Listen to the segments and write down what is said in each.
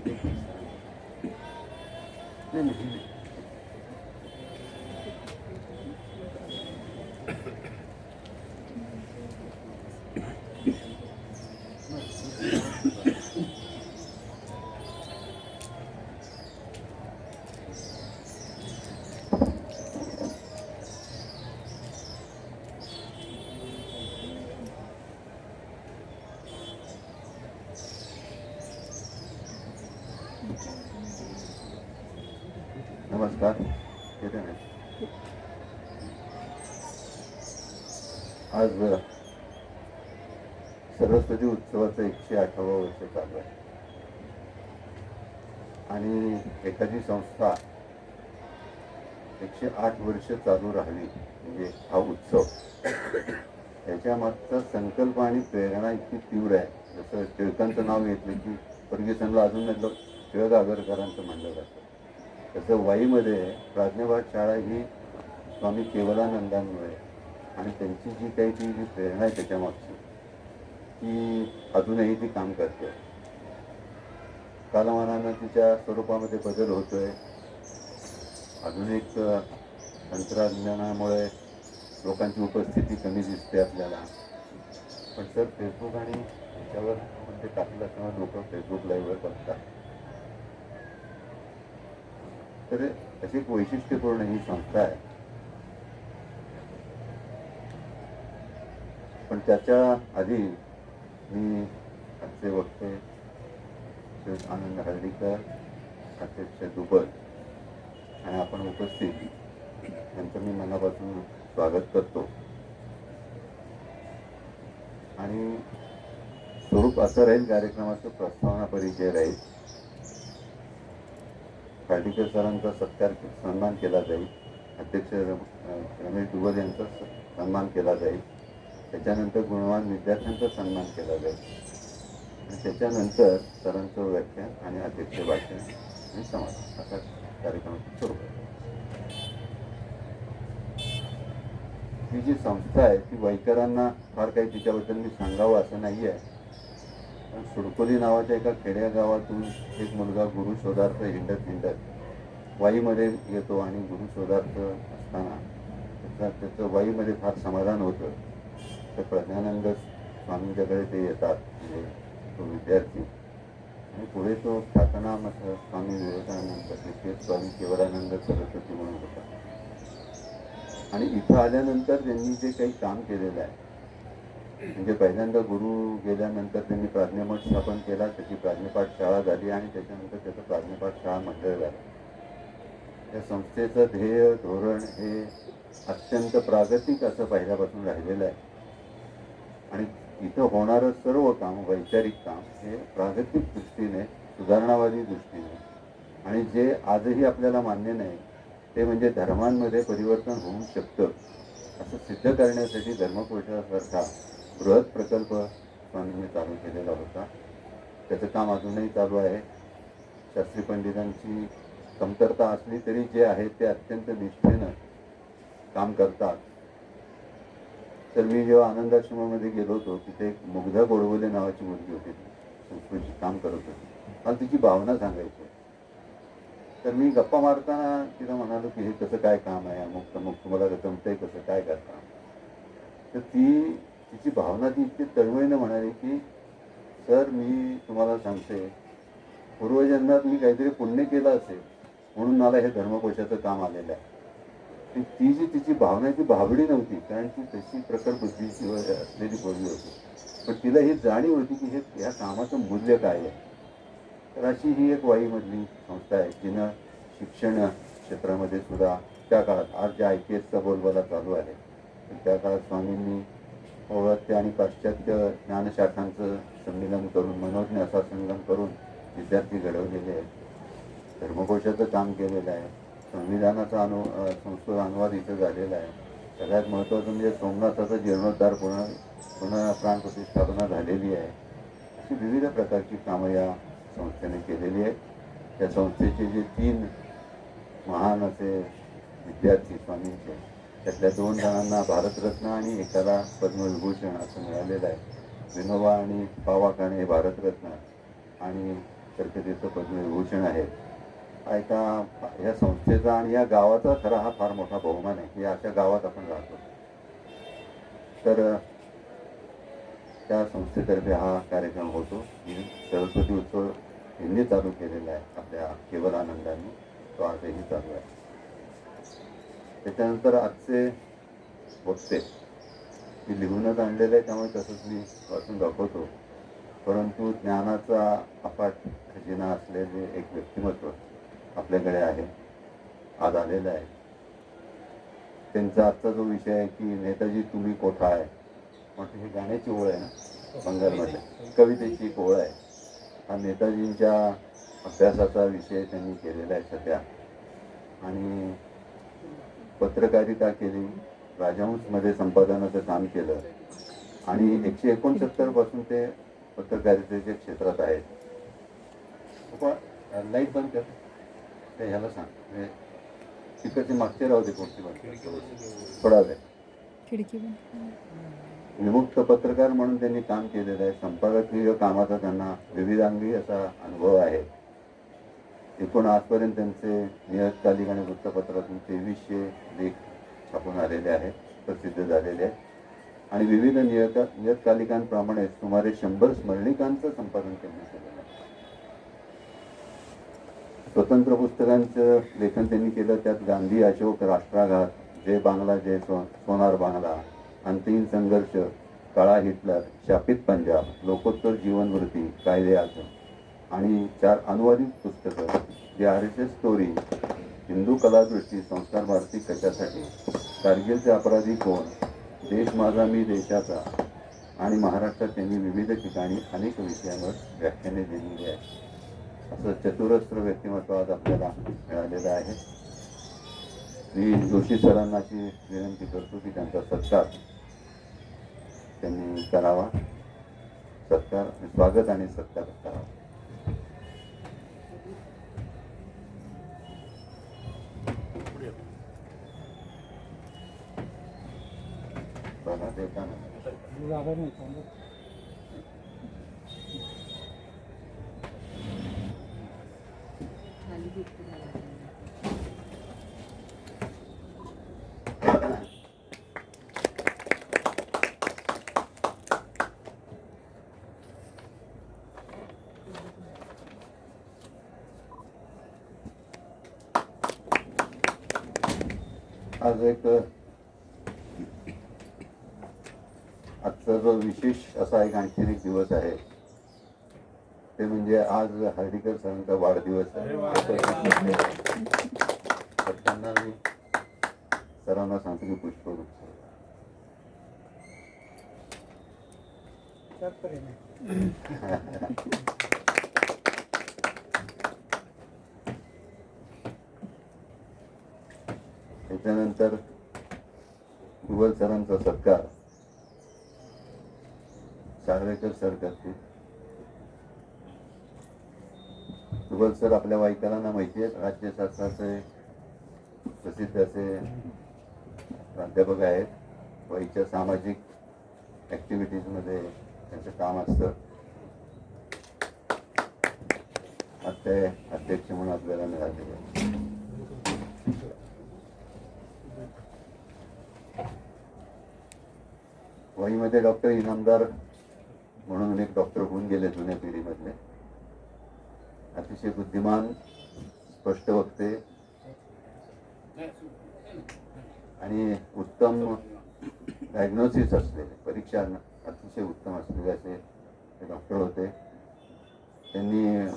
नमस्कार. आज सरस्वती उत्सवाचं 108वं वर्ष चालू आहे आणि एखादी संस्था 108 वर्ष चालू राहावी म्हणजे हा उत्सव, त्याच्या मागचा संकल्प आणि प्रेरणा इतकी तीव्र आहे. जसं टिळकांचं नाव घेतलं की फर्ग्युसनला अजून टिळक आगरकरांचं म्हणलं जातं. तसं वाईमध्ये प्राज्ञपाठ शाळा ही स्वामी केवलानंदांमुळे आणि त्यांची जी काही ती जी प्रेरणा आहे त्याच्यामागची, ती अजूनही ती काम करते. कालमानानं तिच्या स्वरूपामध्ये बदल होतोय. आधुनिक तंत्रज्ञानामुळे लोकांची उपस्थिती कमी दिसते आपल्याला. पण सर फेसबुक आणि त्याच्यावर ते टाकलं तेव्हा लोक फेसबुक लाईव्हवर बघतात. तर अशी एक वैशिष्ट्यपूर्ण ही संस्था आहे. पण त्याच्या आधी मी आजचे वक्ते आनंद हळदीकर, अध्यक्ष दुबल आणि आपण उपस्थित यांचं मी मनापासून स्वागत करतो. आणि स्वरूप असं राहील कार्यक्रमाचं, प्रस्तावना परिचय राहील. खाडीकर सरांचा सन्मान केला जाईल. अध्यक्ष रमेश दुबल यांचा सन्मान केला जाईल. त्याच्यानंतर गुणवान विद्यार्थ्यांचा सन्मान केला जाईल आणि त्याच्यानंतर सरांचं व्याख्यान आणि अध्यक्ष भाषण आणि समाज असा कार्यक्रमाचं स्वरूप आहे. ही जी संस्था आहे ती वाईकरांना फार काही तिच्याबद्दल मी सांगावं असं नाही आहे. पण सुडकोली नावाच्या एका खेड्या गावातून एक मुलगा गुरु शोधार्थ हिंडत वाईमध्ये येतो आणि गुरु शोधार्थ असताना त्याचं वाईमध्ये फार समाधान होतं. तर प्रज्ञानंद स्वामींच्याकडे ते येतात, म्हणजे तो विद्यार्थी, आणि पुढे तो ख्यातनाम स्वामी विवेकानंद ते स्वामी केवलानंद सरस्वती म्हणून होता. आणि इथं आल्यानंतर त्यांनी जे काही काम केलेलं आहे, म्हणजे पहिल्यांदा गुरु गेल्यानंतर त्यांनी प्राज्ञमठ स्थापन केला, त्याची प्राज्ञपाठ शाळा झाली आणि त्याच्यानंतर त्याचं प्राज्ञपाठ शाळा मंडळ झालं. या संस्थेचं ध्येय धोरण हे अत्यंत प्रागतिक असं पहिल्यापासून राहिलेलं आहे. आणि इथं होणारं सर्व काम, वैचारिक काम हे प्रागतिक दृष्टीने, सुधारणावादी दृष्टीने, आणि जे आजही आपल्याला मान्य नाही ते म्हणजे धर्मांमध्ये परिवर्तन होऊ शकतं असं सिद्ध करण्यासाठी धर्मकोशासारखा बृहत प्रकल्प स्वामींनी चालू केलेला होता. त्याचं काम अजूनही चालू आहे. शास्त्री पंडितांची कमतरता असली तरी जे आहे ते अत्यंत निष्ठेनं काम करतात. तर मी जेव्हा आनंदाश्रमामध्ये गेलो होतो तिथे एक मुग्धा गोडबोले नावाची मुलगी होती, संस्कृतची काम करत होती. मला तिची भावना सांगायची. तर मी गप्पा मारताना तिला म्हणालो की हे कसं काय काम आहे, अमुक मग तुम्हाला जमतंय कसं काय करता. तर तिची भावना ती इतकी तळमळीनं म्हणाली की सर मी तुम्हाला सांगते, पूर्वजन्मात मी काहीतरी पुण्य केलं असेल म्हणून मला हे धर्मकोशाचं काम आलेलं आहे. ती जी तिची भावना ती भाबडी नव्हती, कारण ती तशी प्रखर बुद्धीची असलेली बोलली होती. पण तिला ही जाणीव होती की हे ह्या कामाचं मूल्य काय आहे. तर अशी ही एक वाईमधली संस्था आहे जिनं शिक्षण क्षेत्रामध्ये सुद्धा त्या काळात, आज ज्या IPSचा बोलबाला चालू आहे, त्या काळात स्वामींनी पौर्वात्य आणि पाश्चात्य ज्ञानशाखांचं संमेलन करून, मनोज्ञ असा संगम करून विद्यार्थी घडवलेले आहेत. धर्मकोशाचं काम केलेलं आहे. संविधानाचा संस्कृत अनुवाद इथं झालेला आहे. सगळ्यात महत्त्वाचं म्हणजे सोमनाथाचा जीर्णोद्धार पुन्हा प्राण प्रतिष्ठापना झालेली आहे. अशी विविध प्रकारची कामं या संस्थेने केलेली आहेत. त्या संस्थेचे जे 3 महान असे विद्यार्थी स्वामींचे, त्यातल्या 2 जणांना भारतरत्न आणि एकाला पद्मविभूषण असं मिळालेलं आहे. विनोबा आणि पावा काणे हे भारतरत्न आणि पत्रकारितेचं पद्मविभूषण आहे. हा एका या संस्थेचा आणि या गावाचा खरा हा फार मोठा बहुमान आहे की अशा गावात आपण राहतो. तर त्या संस्थेतर्फे हा कार्यक्रम होतो. सरस्वती उत्सव यांनी चालू केलेला आहे आपल्या केवल आनंदांनी, तो आजही चालू आहे. त्याच्यानंतर आजचे वक्ते मी लिहूनच आणलेलं आहे, त्यामुळे तसंच मी वाचून दाखवतो. परंतु ज्ञानाचा अफाट खजिना असलेले एक व्यक्तिमत्व आपल्याकडे आहे, आज आलेलं आहे. त्यांचा आजचा जो विषय आहे की नेताजी तुम्ही कोठा आहे, म्हटलं ही गाण्याची ओळ आहे ना, बंगालमध्ये कवितेची एक ओळ आहे. हा नेताजींच्या अभ्यासाचा विषय त्यांनी केलेला आहे सध्या. आणि पत्रकारिता केली, राजहंसमध्ये संपादनाचं काम केलं आणि 169 पासून ते पत्रकारितेच्या क्षेत्रात आहेत. पण लाईट बंद कर, ते ह्याला सांग तिकडचे मागचे राहू दे, कोणती बंद थोडा वेळ. खिडकी विमुक्त पत्रकार म्हणून त्यांनी काम केलेलं आहे. संपादकीय कामाचा त्यांना विविधांगी असा अनुभव आहे. एकूण आजपर्यंत त्यांचे नियतकालिक आणि वृत्तपत्रातून 2300 लेख छापून आलेले आहेत, प्रसिद्ध झालेले आहेत. आणि विविध नियतकालिकांप्रमाणे सुमारे 100 स्मरणिकांचं संपादन त्यांनी केलेलं आहे. स्वतंत्र पुस्तकांचं लेखन त्यांनी केलं. त्यात गांधी, अशोक, राष्ट्राघात, जय बांगला, जय सोनार बांगला, अंतिम संघर्ष, काळा हिटलर, शापित पंजाब, लोकोत्तर जीवनवृत्ती, कायदे आझम आणि 4 अनुवादित पुस्तकं, जे RSS स्टोरी, हिंदू कलादृष्टी, संस्कार भारती कशासाठी, कारगिलचे अपराधी कोण, देश माझा मी देशाचा आणि महाराष्ट्रात त्यांनी विविध ठिकाणी अनेक विषयांवर व्याख्याने दिलेली आहेत. असं चतुरस्त्र व्यक्तिमत्व आज आपल्याला मिळालेलं आहे. मी जोशी सरांना अशी विनंती करतो की त्यांचा सत्कार त्यांनी करावा, स्वागत आणि सत्कार करावा. बघा ते का आज आजचा जो विशेष असा एक आणखीन एक दिवस आहे, ते म्हणजे आज हर्डीकर सरांचा वाढदिवस आहे. तर त्यांना मी सरांना सांगतो की पुष्पगुच्छ. त्याच्यानंतर गुगल सरांचा सत्कार सागरेकर सर करतील. गुगल सर आपल्या वाईकरांना माहिती आहे, राज्यशास्त्राचे प्रसिद्ध असे प्राध्यापक आहेत. वाईच्या सामाजिक ॲक्टिव्हिटीजमध्ये त्यांचं काम असतं. ते अध्यक्ष म्हणून आपल्याला मिळालेले आहे. वाईमध्ये डॉक्टर इनामदार म्हणून एक डॉक्टर होऊन गेले जुन्या पिढीमधले. अतिशय बुद्धिमान, स्पष्ट वक्ते आणि उत्तम डायग्नोसिस असलेले, परीक्षा अतिशय उत्तम असलेले असे ते डॉक्टर होते. त्यांनी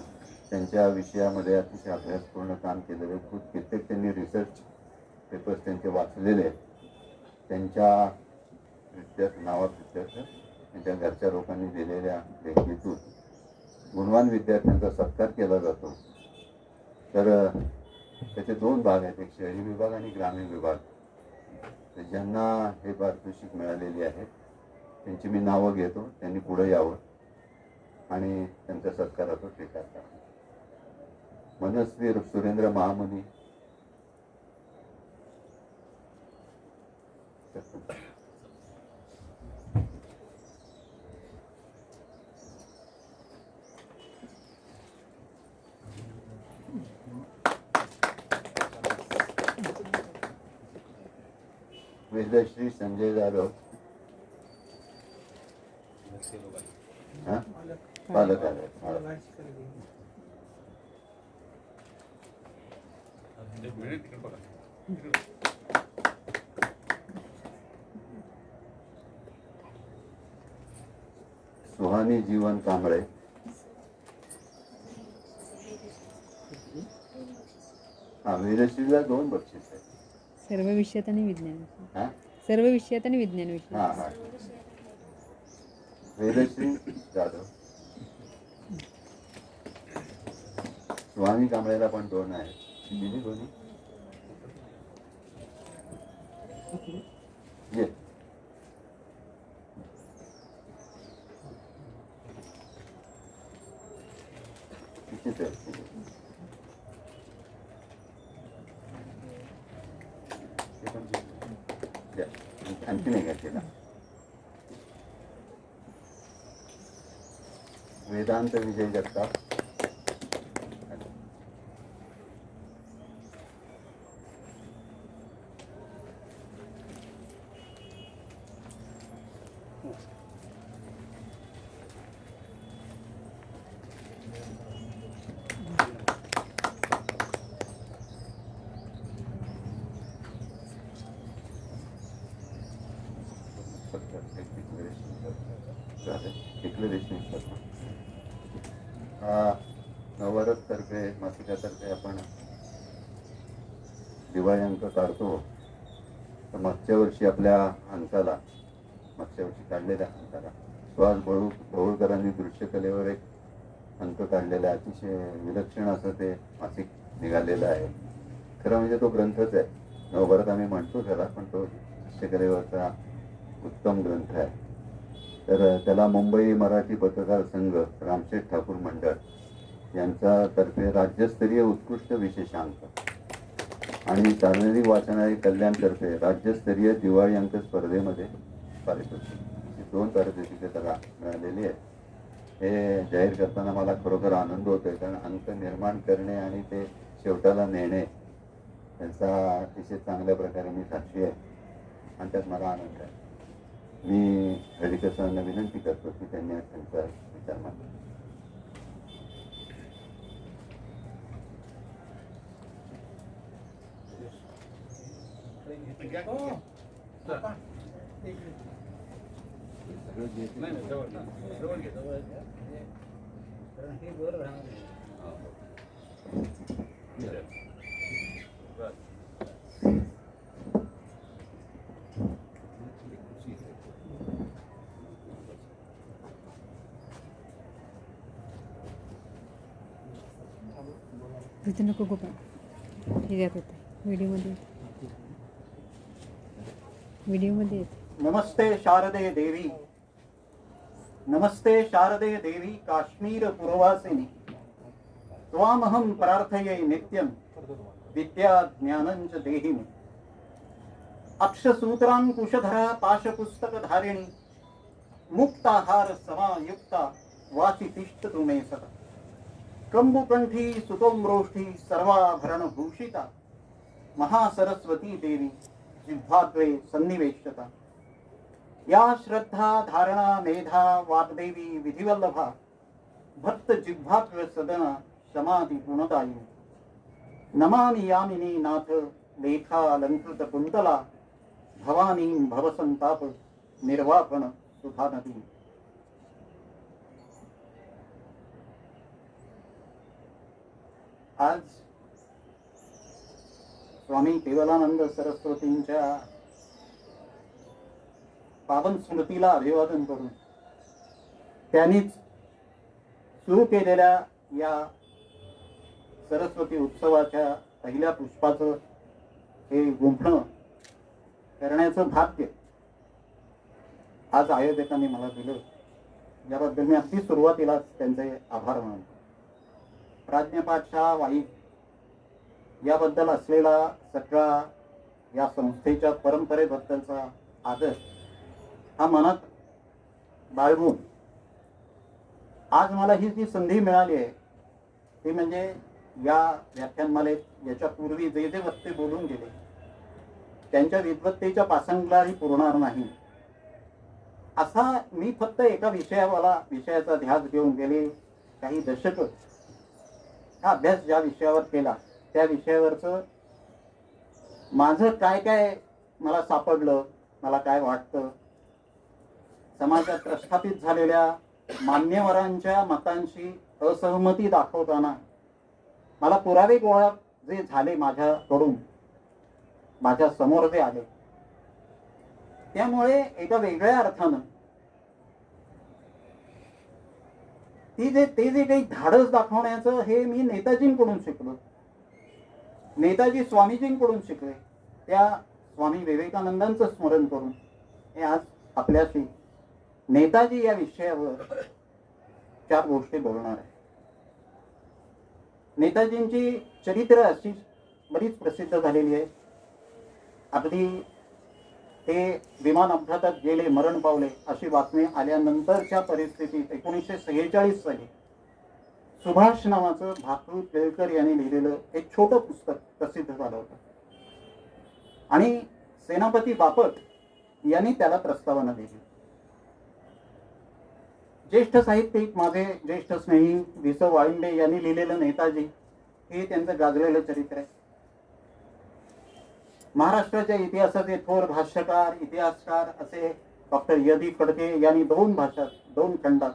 त्यांच्या विषयामध्ये अतिशय अभ्यासपूर्ण काम केलेले. खूप कित्येक त्यांनी रिसर्च पेपर्स त्यांचे वाचलेले आहेत. त्यांच्या नावाप्रित्यर्थ त्यांच्या घरच्या लोकांनी दिलेल्या देणगीतून गुणवान विद्यार्थ्यांचा सत्कार केला जातो. तर त्याचे 2 भाग आहेत, एक शहरी विभाग आणि ग्रामीण विभाग. तर ज्यांना हे पारितोषिक मिळालेली आहे त्यांची मी नावं घेतो, त्यांनी पुढे यावं आणि त्यांच्या सत्काराचा स्वीकार करावा. मनस्वी सुरेंद्र महामुनी, वेदश्री संजय जाधव, हा पालक आले. सुहानी जीवन कांबळे, हा वेदश्रीला 2 बक्षीस आहेत. सर्व विषयात आणि विज्ञान विषयात. हा सर्व विषयात आणि विज्ञान हा विषयात. हा वेदश्री जाधव. सुहानी कांबळेला पण 2 आहेत. दिली दोन्ही ये. कितीच आहे? ते पण द्या. आणखी नाही घ्यायला. वेदांत विजय जगताप, डिक्लेरेशन नवरत तर्फे मासिकातर्फे आपण दिवाळी अंक काढतो. तर मागच्या वर्षी आपल्या अंकाला, मागच्या वर्षी काढलेल्या अंकाला सुहास भोळकरांनी दृश्यकलेवर एक अंक काढलेला आहे. अतिशय विलक्षण असं ते मासिक निघालेलं आहे. खरं म्हणजे तो ग्रंथच आहे. नवभारत आम्ही म्हणतो त्याला, पण तो दृश्यकलेवरचा उत्तम ग्रंथ आहे. तर त्याला मुंबई मराठी पत्रकार संघ, रामशेठ ठाकूर मंडळ यांचा तर्फे राज्यस्तरीय उत्कृष्ट विशेषांक आणि सार्वजनिक वाचनालय कल्याणतर्फे राज्यस्तरीय दिवाळी अंक स्पर्धेमध्ये पारितोषिक, 2 पारितोषिके त्याला मिळालेली आहे. हे जाहीर करताना मला खरोखर आनंद होतोय, कारण अंक निर्माण करणे आणि ते शेवटाला नेणे त्यांचा अतिशय चांगल्या प्रकारे मी साक्षी आहे आणि त्यात मला आनंद आहे. मी हळदीकर सरांना विनंती करतो की त्यांनी त्यांचा विचार मांडला. तिथे नको गोपा हे जात होते व्हिडिओमध्ये येते. नमस्ते शारदे देवी, नमस्ते शारदे देवी काश्मीर पुरवासिनी, त्वामहं प्रार्थये नित्यं विद्या ज्ञानंच देहिनी, अक्षसूत्रांकुशधरा पाशपुस्तकधारिणी, मुक्ताहार समायुक्ता वाचि तिष्ठतु मे सदा, कंबुकंठी सुतोम्रोष्ठी सर्वाभरणभूषिता, महासरस्वती देवी जिह्वाग्रे सन्निवेशता, या श्रद्धा धारणा मेधा वाग्देवी विधिवल्लभा, भक्त जिह्वाग्र सदना समाधि गुणदायिनी, नमामि यामिनी नाथ लेखा अलंकृत कुंतला, भवानी भवसंताप निर्वापण सुधा नदी. आज स्वामी केवलानंद सरस्वतींच्या पावन स्मृतीला अभिवादन करून त्यांनीच सुरू केलेल्या या सरस्वती उत्सवाच्या पहिल्या पुष्पाचं हे गुंफणं करण्याचं भाग्य आज आयोजकांनी मला दिलं, याबद्दल मी अगदी सुरुवातीलाच त्यांचे आभार मानतो. प्राज्ञपाठशाळा वाई याबद्दल असलेला सगळा या संस्थेच्या परंपरेबद्दलचा आदर हा मनात बाळगून आज मला ही जी संधी मिळाली आहे ती म्हणजे या व्याख्यानमालेत याच्या पूर्वी जे जे वक्ते बोलून गेले त्यांच्या विद्वत्तेच्या पासंगलाही पुरणार नाही, असा मी फक्त एका विषयाचा ध्यास घेऊन गेले काही दशक हा अभ्यास ज्या विषयावर केला त्या विषयावरचं माझं काय काय मला सापडलं, मला काय वाटतं, समाजात प्रस्थापित झालेल्या मान्यवरांच्या मतांशी असहमती दाखवताना मला पुरावे गोळा जे झाले माझ्याकडून, माझ्या समोर जे आले, त्यामुळे एका वेगळ्या अर्थानं ते जे काही धाडस दाखवण्याचं हे मी नेताजींकडून शिकलो, नेताजी स्वामीजींकडून शिकले. त्या स्वामी विवेकानंदांचं स्मरण करून हे आज आपल्याशी नेताजी या विषयावर 4 गोष्टी बोलणार आहे. नेताजींची चरित्र अशी बरीच प्रसिद्ध झालेली आहे. अगदी ते विमान अपघातात गेले, मरण पावले अशी बातमी आल्यानंतरच्या परिस्थितीत 1946 साली सुभाष नावाचं भाकरू केळकर यांनी लिहिलेलं एक छोटं पुस्तक प्रसिद्ध झालं होतं आणि सेनापती बापट यांनी त्याला प्रस्तावना दिली. ज्येष्ठ साहित्यिक, माझे ज्येष्ठ स्नेही वि. स. वाळिंबे यांनी लिहिलेलं नेताजी हे त्यांचं गाजलेलं चरित्र आहे. महाराष्ट्राच्या इतिहासाचे थोर भाष्यकार, इतिहासकार असे डॉक्टर य.दी. फडके यांनी 2 भाषात 2 खंडात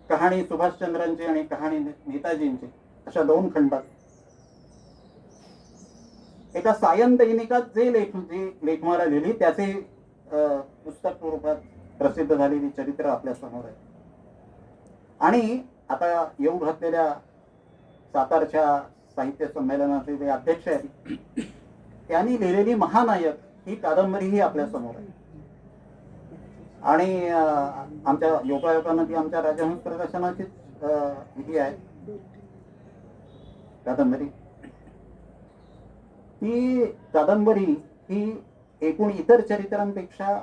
कहाणी सुभाषचंद्रांची आणि कहाणी नेताजींची अशा 2 खंडात एका सायन दैनिकात जी लेखमाला लिहिली त्याचे पुस्तक रूपात प्रसिद्ध झालेली चरित्र आपल्या समोर आहे. आणि आता येऊ घातलेल्या सातारच्या साहित्य संमेलनाचे जे अध्यक्ष आहेत त्यांनी लिहिलेली महानायक ही कादंबरी ही आपल्या समोर आहे. आणि आमच्या योगायोगानं ती आमच्या राजहंस प्रकाशनाचीच ही आहे कादंबरी. ती कादंबरी ही एकूण इतर चरित्रांपेक्षा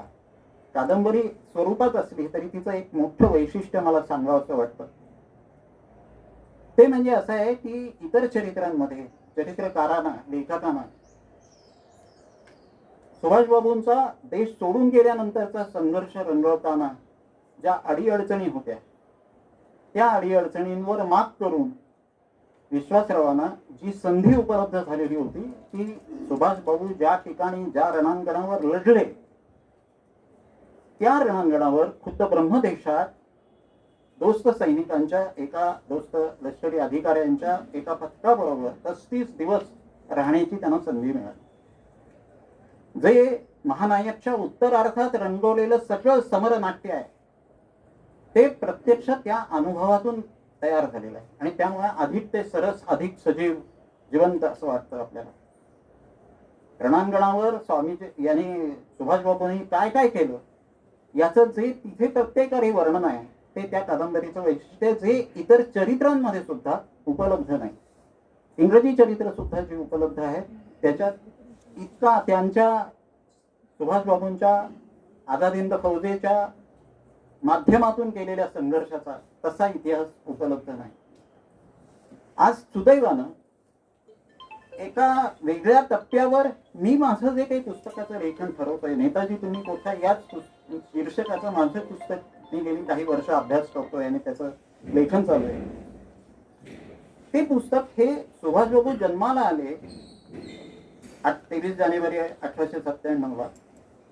कादंबरी स्वरूपात असली तरी तिचं एक मोठं वैशिष्ट्य मला सांगावंसं वाटतं. ते म्हणजे असं आहे की इतर चरित्रांमध्ये चरित्रकारांना, लेखकांना सुभाषबाबूंचा देश सोडून गेल्यानंतरचा संघर्ष रंगवताना ज्या अडीअडचणी होत्या त्या अडीअडचणींवर मात करून विश्वासरावांना जी संधी उपलब्ध झालेली होती ती सुभाषबाबू ज्या ठिकाणी ज्या रणांगणावर लढले त्या रणांगणावर खुद्द ब्रह्मदेशात दोस्त सैनिकांच्या दोस्त लष्करी अधिकाऱ्यांच्या एका पथकाबरोबर 35 दिवस राहण्याची त्यांना संधी मिळाली. जे महानायकच्या उत्तरार्थात रंगवलेलं सगळं समरनाट्य आहे ते प्रत्यक्ष त्या अनुभवातून तयार झालेलं आहे आणि त्यामुळे अधिक ते सरस, अधिक सजीव, जिवंत असं वाटतं आपल्याला. रणांगणावर स्वामीजी यांनी, सुभाषबाबूंनी काय काय केलं याचं जे तिथे प्रत्येकारी वर्णन आहे ते त्या कादंबरीचं वैशिष्ट्य जे इतर चरित्रांमध्ये सुद्धा उपलब्ध नाही. इंग्रजी चरित्र सुद्धा जी उपलब्ध आहे त्याच्यात इतका त्यांच्या सुभाषबाबूंच्या आझाद हिंद फौजेच्या माध्यमातून केलेल्या संघर्षाचा तसा इतिहास उपलब्ध नाही. आज सुदैवानं एका वेगळ्या टप्प्यावर मी माझं जे काही पुस्तकाचं लेखन ठरवतोय, नेताजी तुम्ही कोठा याच शीर्षकाचं माझं पुस्तक मी गेली काही वर्ष अभ्यास करतोय आणि त्याचं लेखन चालू आहे. ते पुस्तक हे सुभाषबाबू जन्माला आले 23 जानेवारी 1897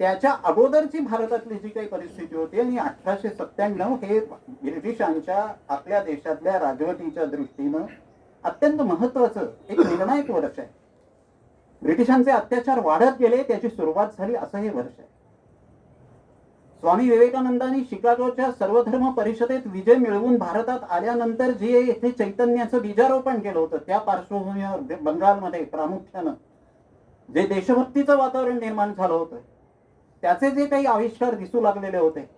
त्याच्या अगोदरची भारतातली जी काही परिस्थिती होती आणि 1897 हे ब्रिटिशांच्या आपल्या देशातल्या राजवटीच्या दृष्टीनं अत्यंत महत्वाचं एक निर्णायक वर्ष आहे. ब्रिटिशांचे अत्याचार वाढत गेले, त्याची सुरुवात झाली असं हे वर्ष आहे. स्वामी विवेकानंदांनी शिकागोच्या सर्वधर्म परिषदेत विजय मिळवून भारतात आल्यानंतर जे येथे चैतन्याचं बीजारोपण केलं होतं त्या पार्श्वभूमीवर बंगालमध्ये प्रामुख्यानं जे देशभक्तीचं वातावरण निर्माण झालं होतं त्याचे जे काही आविष्कार दिसू लागलेले होते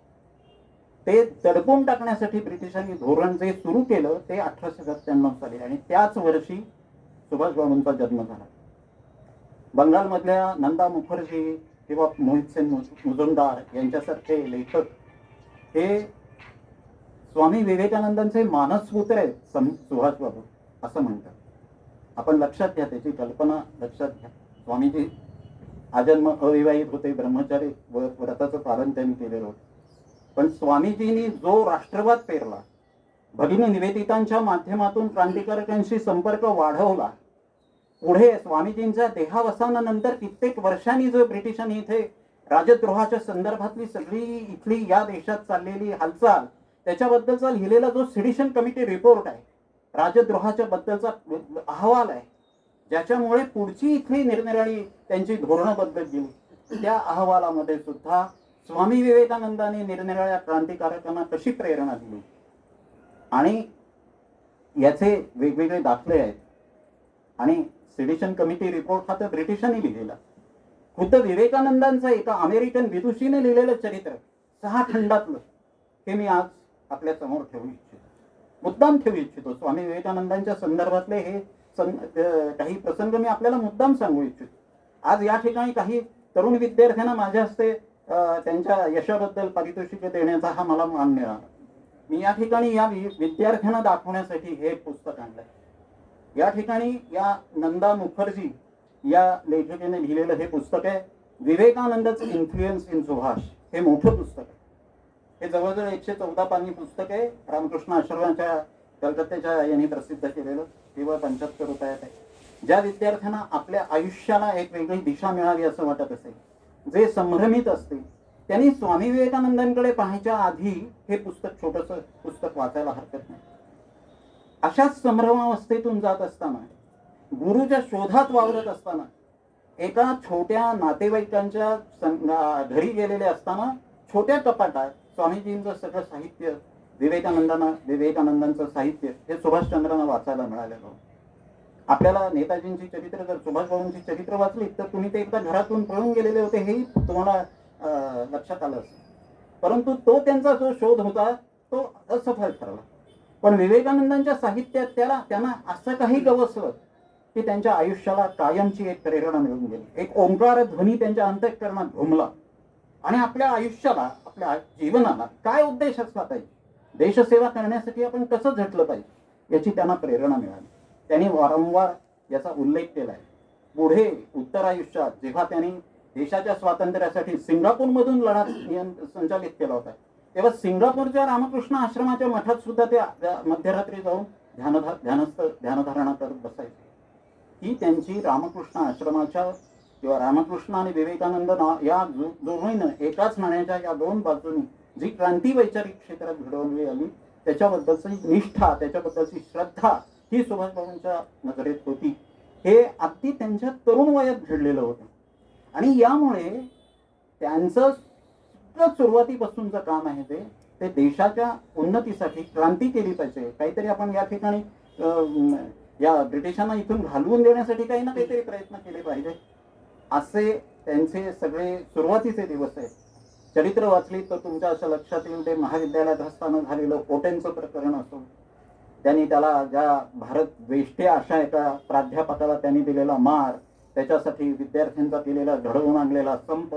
ते दडपून टाकण्यासाठी ब्रिटिशांनी धोरण जे सुरू केलं ते 1897 साली आणि त्याच वर्षी सुभाषबाबूंचा जन्म झाला. बंगालमधल्या नंदा मुखर्जी किंवा मोहितसेन मुजुमदार यांच्यासारखे लेखक हे स्वामी विवेकानंदांचे मानसपुत्र आहेत सुभाषबाबू असं म्हणतात. आपण लक्षात घ्या, त्याची कल्पना लक्षात घ्या. स्वामीजी आजन्म अविवाहित होते, ब्रह्मचारी व व्रताचं पालन त्यांनी केलेलं होतं. पण स्वामीजींनी जो राष्ट्रवाद पेरला, भगिनी निवेदितांच्या माध्यमातून क्रांतिकारकांशी संपर्क वाढवला, पुढे स्वामीजींच्या देहावसानानंतर कित्येक वर्षांनी जो ब्रिटिशांनी इथे राजद्रोहाच्या संदर्भातली सगळी इथली या देशात चाललेली हालचाल त्याच्याबद्दलचा लिहिलेला जो सेडिशन कमिटी रिपोर्ट आहे, राजद्रोहाच्या बद्दलचा अहवाल आहे, ज्याच्यामुळे पुढची इथली निरनिराळी त्यांची धोरणं बदलत गेली, त्या अहवालामध्ये सुद्धा स्वामी विवेकानंदांनी निरनिराळ्या क्रांतिकारकांना कशी प्रेरणा दिली आणि याचे वेगवेगळे दाखले आहेत. आणि सेडिशन कमिटी रिपोर्ट हा तर ब्रिटिशांनी लिहिलेला. खुद्द विवेकानंदांचं एका अमेरिकन विदुषीने लिहिलेलं चरित्र 6 खंडातलं हे मी आज आपल्या समोर ठेवू इच्छितो, मुद्दाम ठेवू इच्छितो. स्वामी विवेकानंदांच्या संदर्भातले हे काही प्रसंग मी आपल्याला मुद्दाम सांगू इच्छितो. आज या ठिकाणी काही तरुण विद्यार्थ्यांना माझ्या हस्ते त्यांच्या यशाबद्दल पारितोषिके देण्याचा हा मला मान मिळाला. मी या ठिकाणी या विद्यार्थ्यांना दाखवण्यासाठी हे पुस्तक आणलंय. या ठिकाणी या नंदा मुखर्जी या लेखिकेने लिहिलेलं हे पुस्तक आहे, विवेकानंदच इन्फ्लुएन्स इन सुभाष. हे मोठं पुस्तक आहे. हे जवळजवळ 114 पानी पुस्तक आहे. रामकृष्ण आश्रमाच्या कलकत्त्याच्या यांनी प्रसिद्ध केलेलं. केवळ 75 रुपयात आहे. ज्या विद्यार्थ्यांना आपल्या आयुष्याला एक वेगळी दिशा मिळावी असं वाटत असेल, जे संभ्रमित असतील, त्यांनी स्वामी विवेकानंदांकडे पाहायच्या आधी हे पुस्तक, छोटंसं पुस्तक वाचायला हरकत नाही. अशाच संभ्रमावस्थेतून जात असताना, गुरुच्या शोधात वावरत असताना, एका छोट्या नातेवाईकांच्या घरी गेलेले असताना छोट्या कपाटात स्वामीजींचं सगळं साहित्य, विवेकानंदांचं साहित्य हे सुभाषचंद्रांना वाचायला मिळालेलं. आपल्याला नेताजींची चरित्र, जर सुभाषबाबूंची चरित्र वाचली तर तुम्ही ते एकदा घरातून पळून गेलेले होते हेही तुम्हाला लक्षात आलं असेल. परंतु तो त्यांचा जो शोध होता तो असफल ठरला. पण विवेकानंदांच्या साहित्यात त्यांना असं काही गवसलं की त्यांच्या आयुष्याला कायमची एक प्रेरणा मिळून गेली. एक ओंकार ध्वनी त्यांच्या अंतःकरणात घुमला आणि आपल्या आयुष्याला, आपल्या जीवनाला काय उद्देश असला पाहिजे, देशसेवा करण्यासाठी आपण कसं झटलं पाहिजे याची त्यांना प्रेरणा मिळाली. त्यांनी वारंवार याचा उल्लेख केलाय. पुढे उत्तर आयुष्यात जेव्हा त्यांनी देशाच्या स्वातंत्र्यासाठी सिंगापूरमधून लढा संचालित केला होता, तेव्हा सिंगापूरच्या रामकृष्ण आश्रमाच्या मठात सुद्धा ते मध्यरात्री जाऊन ध्यानधारणा करत बसायचे. ही त्यांची रामकृष्ण आश्रमाच्या किंवा रामकृष्ण आणि विवेकानंद या दोन्हीनं एकाच नाण्याच्या या 2 बाजूनी जी क्रांती वैचारिक क्षेत्रात घडवली आली त्याच्याबद्दलची निष्ठा, त्याच्याबद्दलची श्रद्धा ही सुभाषबाबूंच्या नजरेत होती. हे अगदी त्यांच्या तरुण वयात घडलेलं होतं आणि यामुळे त्यांचं सुरुवातीपासूनचं काम आहे ते देशाच्या उन्नतीसाठी क्रांती केली पाहिजे. काहीतरी आपण या ठिकाणी या ब्रिटिशांना इथून घालवून देण्यासाठी काही ना काहीतरी प्रयत्न केले पाहिजे, असे त्यांचे सगळे सुरुवातीचे दिवस आहेत. चरित्र वाचली तर तुमच्या असं लक्षात येईल ते महाविद्यालयात असताना झालेलं ओटेंचं प्रकरण असो, त्यांनी त्याला ज्या भारत वेष्टे अशा एका प्राध्यापकाला त्यांनी दिलेला मार, त्याच्यासाठी विद्यार्थ्यांचा केलेला घडवून आणलेला संप,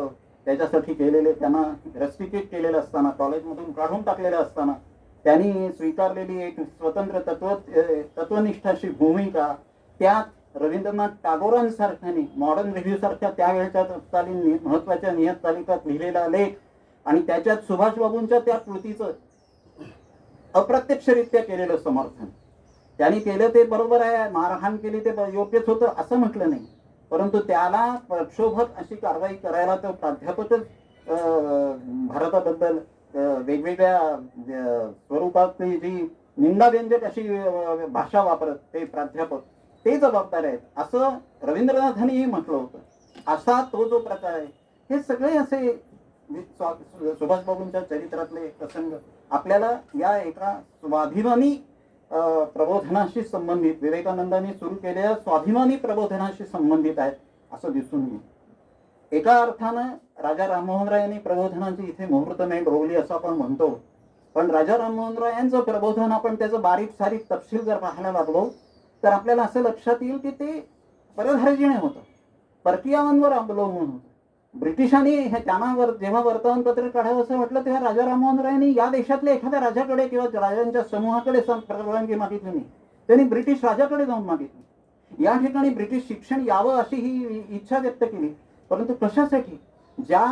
त्याच्यासाठी केलेले त्यांना रस्टिकेट केलेलं असताना, कॉलेजमधून काढून टाकलेलं असताना त्यांनी स्वीकारलेली एक स्वतंत्र तत्वनिष्ठ अशी भूमिका, त्यात रवींद्रनाथ टागोरांसारख्यानी मॉडर्न रिव्ह्यू सारख्या त्यावेळच्या तत्कालीन महत्वाच्या नियतकालिकात लिहिलेला लेख आणि त्याच्यात सुभाषबाबूंच्या त्या कृतीचं अप्रत्यक्षरित्या केलेलं समर्थन. त्यांनी केलं ते बरोबर आहे, मारहाण केली ते योग्यच होतं असं म्हटलं नाही, परंतु त्याला प्रक्षोभक अशी कारवाई करायला तो प्राध्यापकच भारताबद्दल वेगवेगळ्या स्वरूपातली जी निंदाव्यंजक अशी भाषा वापरत ते प्राध्यापक ते जबाबदार आहेत असं रवींद्रनाथांनीही म्हटलं होतं. असा तो जो प्रकार आहे, हे सगळे असे सुभाषबाबूंच्या चरित्रातले प्रसंग आपल्याला या एका स्वाभिमानी प्रबोधनाशी संबंधित, विवेकानंदांनी सुरू केलेल्या स्वाभिमानी प्रबोधनाशी संबंधित आहेत असं दिसून येईल. एका अर्थानं राजा राममोहन राय यांनी प्रबोधनाची इथे मुहूर्तमेढ रोवली असं आपण म्हणतो, पण राजा राममोहन राय यांचं प्रबोधन आपण त्याचं बारीक सारीक तपशील जर पाहायला लागलो तर आपल्याला असं लक्षात येईल की ते परधार्जिणे होतं, परकीयांवर अवलंबून होतं. ब्रिटिशांनी हे त्यांना जेव्हा वर्तमानपत्र काढावं असं म्हटलं तेव्हा राजा राममोहन रायांनी या देशातल्या एखाद्या राजाकडे किंवा राजांच्या समूहाकडे परवानगी मागितली नाही, त्यांनी ब्रिटिश राजाकडे जाऊन मागितली. या ठिकाणी ब्रिटिश शिक्षण यावं अशी ही इच्छा व्यक्त केली. परंतु कशासाठी? ज्या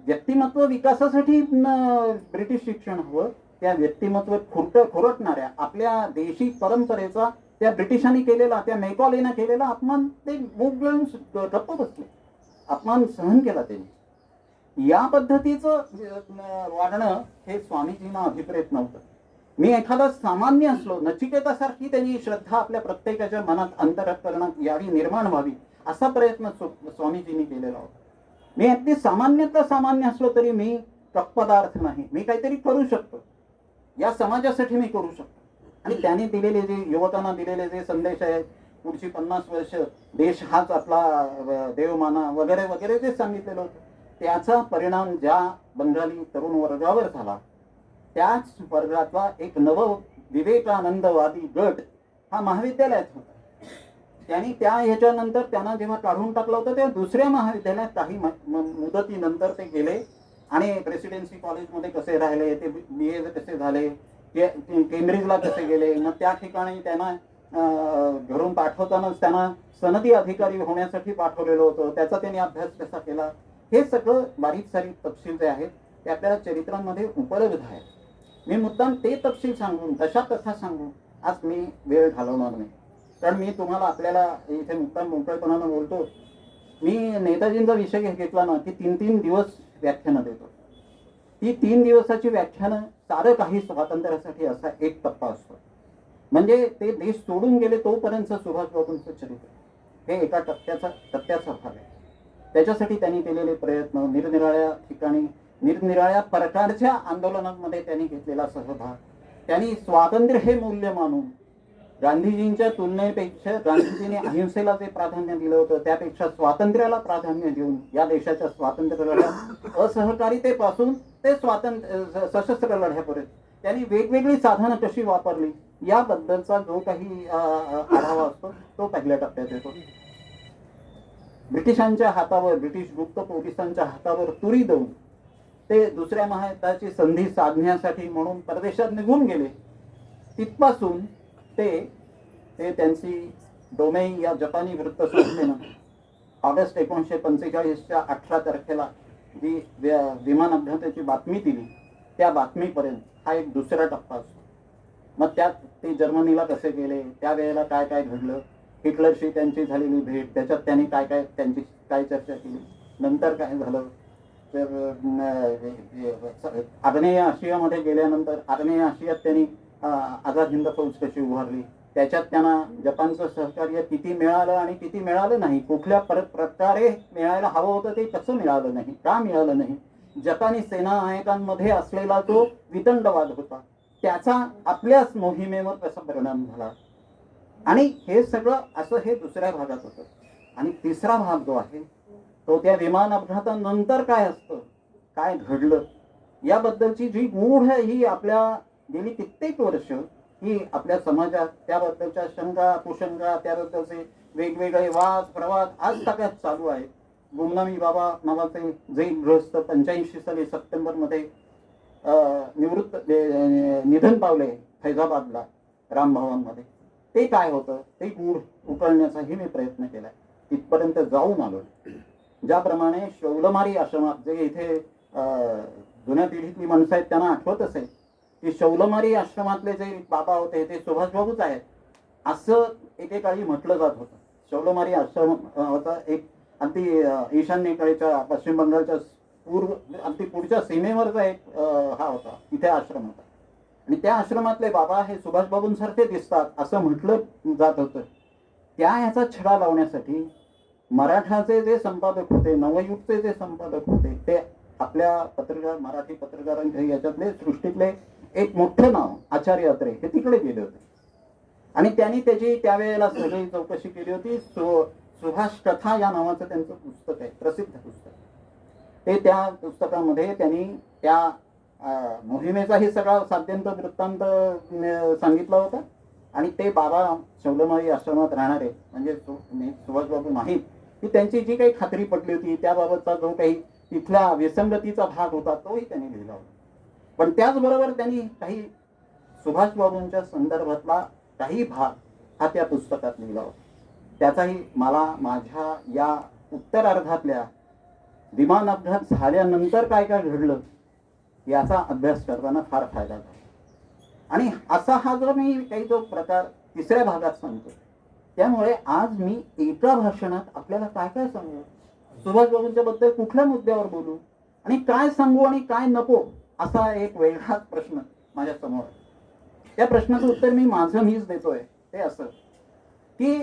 व्यक्तिमत्व विकासासाठी ब्रिटिश शिक्षण हवं, त्या व्यक्तिमत्व खुरटणाऱ्या आपल्या देशी परंपरेचा त्या ब्रिटिशांनी केलेला, त्या मेकॉलेनं केलेला अपमान ते मूग गिळून गप्प बसले. अपमान सहन केला त्यांनी. या पद्धतीचं वागणं हे स्वामीजींना अभिप्रेत नव्हतं. मी एखादा सामान्य असलो, नचिकेतासारखी त्यांनी श्रद्धा आपल्या प्रत्येकाच्या मनात अंतःकरणात यावी, निर्माण व्हावी, असा प्रयत्न स्वामीजींनी केलेला होता. मी अगदी सामान्यातला सामान्य असलो तरी मी तत्पदार्थ नाही, मी काहीतरी करू शकतो, या समाजासाठी मी करू शकतो. आणि त्यांनी दिलेले जे युवकांना दिलेले जे संदेश आहेत, पुढची 50 वर्ष देश हाच आपला देव माना वगैरे वगैरे जे सांगितलेलं होतं, त्याचा परिणाम ज्या बंगाली तरुण वर्गावर झाला, त्याच वर्गातला एक नव विवेकानंदवादी गट हा महाविद्यालयात होता. त्यांनी त्या ह्याच्यानंतर त्यांना जेव्हा काढून टाकलं होतं तेव्हा दुसऱ्या महाविद्यालयात काही मुदतीनंतर ते गेले आणि प्रेसिडेन्सी कॉलेजमध्ये कसे राहिले, ते BA कसे झाले, केम्ब्रिजला कसे गेले, मग त्या ठिकाणी त्यांना घरून पाठवतानाच त्यांना सनदी अधिकारी होण्यासाठी पाठवलेलं होतं, त्याचा त्यांनी अभ्यास कसा केला, हे सगळं बारीक सारीक तपशील जे आहेत ते आपल्याला चरित्रांमध्ये उपलब्ध आहेत. मी मुद्दाम ते तपशील सांगून, तशा कथा सांगून आज मी वेळ घालवणार नाही. कारण मी तुम्हाला आपल्याला इथे मुद्दाम मोकळेपणानं बोलतो. मी नेताजींचा विषय घेतला ना की 3-3 दिवस व्याख्यानं देतो. ती 3 दिवसाची व्याख्यानं सारं काही स्वातंत्र्यासाठी असा एक टप्पा असतो. म्हणजे ते देश सोडून गेले तोपर्यंत सुभाषबाबूंचं चरित्र हे एका टप्प्याचा भाग आहे. त्याच्यासाठी त्यांनी केलेले प्रयत्न, निरनिराळ्या ठिकाणी निरनिराळ्या प्रकारच्या आंदोलनांमध्ये त्यांनी घेतलेला सहभाग, त्यांनी स्वातंत्र्य हे मूल्य मानून गांधीजींच्या तुलनेपेक्षा गांधीजींनी अहिंसेला जे प्राधान्य दिलं होतं त्यापेक्षा स्वातंत्र्याला प्राधान्य देऊन या देशाच्या स्वातंत्र्य लढ्यात असहकारितेपासून ते सशस्त्र लढ्यापर्यंत त्यांनी वेगवेगळी साधनं कशी वापरली याबद्दलचा जो काही आढावा असतो तो पहिल्या टप्प्यात येतो. ब्रिटिशांच्या हातावर, ब्रिटिश गुप्त पोलिसांच्या हातावर तुरी देऊन ते दुसऱ्या महायुद्धाची संधी साधण्यासाठी म्हणून परदेशात निघून गेले. तिथपासून ते त्यांची डोमेई या जपानी वृत्तसंस्थेनं ऑगस्ट 1945च्या 18 तारखेला जी विमान अपघाताची बातमी दिली त्या बातमीपर्यंत हा एक दुसरा टप्पा असतो. मग त्यात ते जर्मनीला कसे गेले, त्यावेळेला काय काय घडलं, हिटलरशी त्यांची झालेली भेट, त्याच्यात त्यांनी त्यांची काय चर्चा केली, नंतर काय झालं, तर आग्नेय आशियामध्ये गेल्यानंतर आग्नेय आशियात त्यांनी आझाद हिंद फौज कशी उभारली, त्याच्यात त्यांना जपानचं सहकार्य किती मिळालं आणि किती मिळालं नाही, कुठल्या प्रकारे मिळायला हवं होतं ते कसं मिळालं नाही, का मिळालं नाही, जपानी सेना नायकांमध्ये असलेला जो वितंडवाद होता त्याचा आपल्याच मोहिमेवर कसा परिणाम झाला. आणि हे सगळं असं हे दुसऱ्या भागात होतं. आणि तिसरा भाग जो आहे तो त्या विमान अपघातानंतर काय असतं, काय घडलं याबद्दलची जी गूढ ही आपल्या गेली कित्येक वर्ष ही आपल्या समाजात त्याबद्दलच्या शंका कुशंका, त्याबद्दलचे वेगवेगळे वाद प्रवाद आज सगळ्यात चालू आहेत. गुमनामी बाबा नावाचे जैन गृहस्थ 85 साली सप्टेंबरमध्ये निधन पावले फैजाबादला रामभवनमध्ये. ते काय होतं ते गूढ उकळण्याचाही मी प्रयत्न केलाय, तिथपर्यंत जाऊन आलो. ज्याप्रमाणे शौलमारी आश्रमात जे इथे जुन्या पिढीतली माणसं आहेत त्यांना आठवत असेल की शौलमारी आश्रमातले जे बाबा होते ते सुभाषबाबूच आहेत असं एकेकाळी म्हटलं जात होतं. शौलमारी आश्रम होता एक अगदी ईशान्येकडच्या पश्चिम बंगालच्या अगदी पुढच्या सीमेवरचा एक हा होता, तिथे आश्रम होता. आणि त्या आश्रमातले बाबा हे सुभाषबाबूंसारखे दिसतात असं म्हटलं जात होतं. त्या ह्याचा छडा लावण्यासाठी मराठाचे जे संपादक होते, नवयुगचे जे संपादक होते, ते आपल्या मराठी पत्रकारांच्या याच्यातले सृष्टीतले एक मोठं नाव आचार्य अत्रे हे तिकडे गेले होते. आणि त्यांनी त्याची त्यावेळेला सगळी चौकशी केली होती. सुभाष कथा या नावाचं त्यांचं पुस्तक आहे, प्रसिद्ध पुस्तक. ते त्या पुस्तकामध्ये त्यांनी त्या मोहिमेचाही सगळा साध्यंत वृत्तांत सांगितला होता. आणि ते बाबा शौलमारी आश्रमात राहणारे म्हणजे सुभाषबाबू नाहीत की त्यांची जी काही खात्री पटली होती त्याबाबतचा जो काही तिथल्या विसंगतीचा भाग होता तोही त्यांनी लिहिला होता. पण त्याचबरोबर त्यांनी काही सुभाषबाबूंच्या संदर्भातला काही भाग हा त्या पुस्तकात लिहिला होता. त्याचाही मला माझ्या या उत्तरार्धातल्या विमान अपघात झाल्यानंतर काय काय घडलं याचा अभ्यास करताना फार फायदा झाला. आणि असा हा जो मी काही जो प्रकार तिसऱ्या भागात सांगतो, त्यामुळे आज मी एका भाषणात आपल्याला काय काय सांगू, सुभाष बाबूंच्या बद्दल कुठल्या मुद्द्यावर बोलू आणि काय सांगू आणि काय नको, असा एक वेगळाच प्रश्न माझ्या समोर आहे. त्या प्रश्नाचं उत्तर मीच देतोय. ते असं की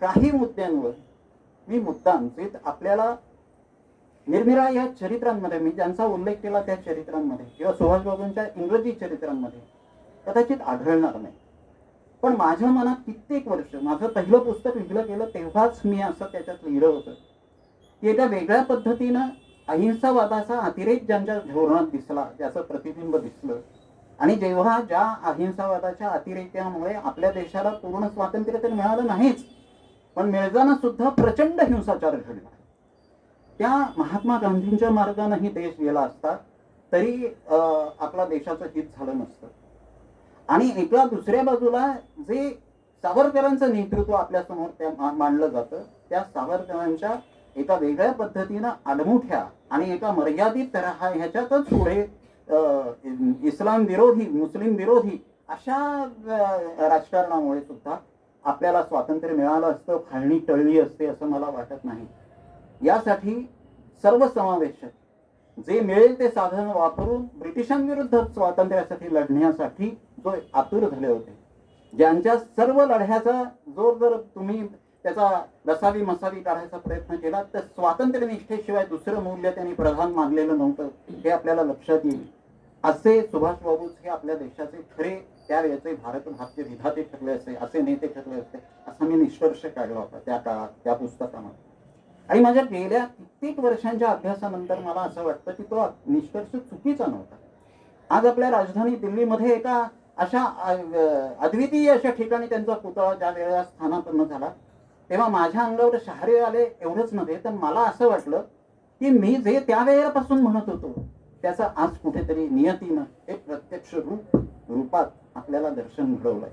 काही मुद्द्यांवर मी मुद्दाम जे आपल्याला निरनिराळ्या या चरित्रांमध्ये मी ज्यांचा उल्लेख केला त्या चरित्रांमध्ये किंवा सुभाषबाबूंच्या इंग्रजी चरित्रांमध्ये कदाचित आढळणार नाही, पण माझ्या मनात कित्येक वर्ष, माझं पहिलं पुस्तक लिहिलं गेलं तेव्हाच मी असं त्याच्यात लिहिलं होतं की एका वेगळ्या पद्धतीनं अहिंसावादाचा अतिरेक ज्यांच्या धोरणात दिसला, ज्याचं प्रतिबिंब दिसलं, आणि जेव्हा ज्या अहिंसावादाच्या अतिरेक्यामुळे आपल्या देशाला पूर्ण स्वातंत्र्य तर मिळालं नाहीच, पण मिळताना सुद्धा प्रचंड हिंसाचार घडला. त्या महात्मा गांधींच्या मार्गानेही देश गेला असता तरी आपला देशाचं हित झालं नसतं. आणि एका दुसऱ्या बाजूला जे सावरकरांचं नेतृत्व आपल्या समोर त्या मांडलं जातं, त्या सावरकरांच्या एका वेगळ्या पद्धतीनं आडमुठ्या आणि एका मर्यादित ह्याच्यातच पुढे इस्लाम विरोधी, मुस्लिम विरोधी अशा राजकारणामुळे सुद्धा आपल्याला स्वातंत्र्य मिळालं असतं, फाळणी टळली असते असं मला वाटत नाही. यासाठी सर्वसमावेशक जे मिळेल ते साधन वापरून ब्रिटिशांविरुद्ध स्वातंत्र्यासाठी लढण्यासाठी जो आतुर झाले होते, ज्यांच्या सर्व लढ्याचा जोर जर तुम्ही त्याचा रसावी मसावी काढायचा प्रयत्न केला तर स्वातंत्र्य निष्ठेशिवाय दुसरं मूल्य त्यांनी प्रधान मानलेलं नव्हतं, हे आपल्याला लक्षात येईल. असे सुभाषबाबूच हे आपल्या देशाचे खरे त्यावेळेचे भारत भाग्य विधाते ठरले असते, असे नेते ठरले असते, असा मी निष्कर्ष काढला होता त्या काळात त्या पुस्तकामध्ये. आणि माझ्या गेल्या कित्येक वर्षांच्या अभ्यासानंतर मला असं वाटतं की तो निष्कर्ष चुकीचा नव्हता. आज आपल्या राजधानी दिल्लीमध्ये एका अशा अद्वितीय अशा ठिकाणी त्यांचा पुतळा ज्या वेळेला स्थानापन्न झाला तेव्हा माझ्या अंगावर शहारे आले. एवढंच नव्हे तर मला असं वाटलं की मी जे त्यावेळेपासून म्हणत होतो त्याचं आज कुठेतरी नियतीनं एक प्रत्यक्ष रूपात आपल्याला दर्शन घडवलंय.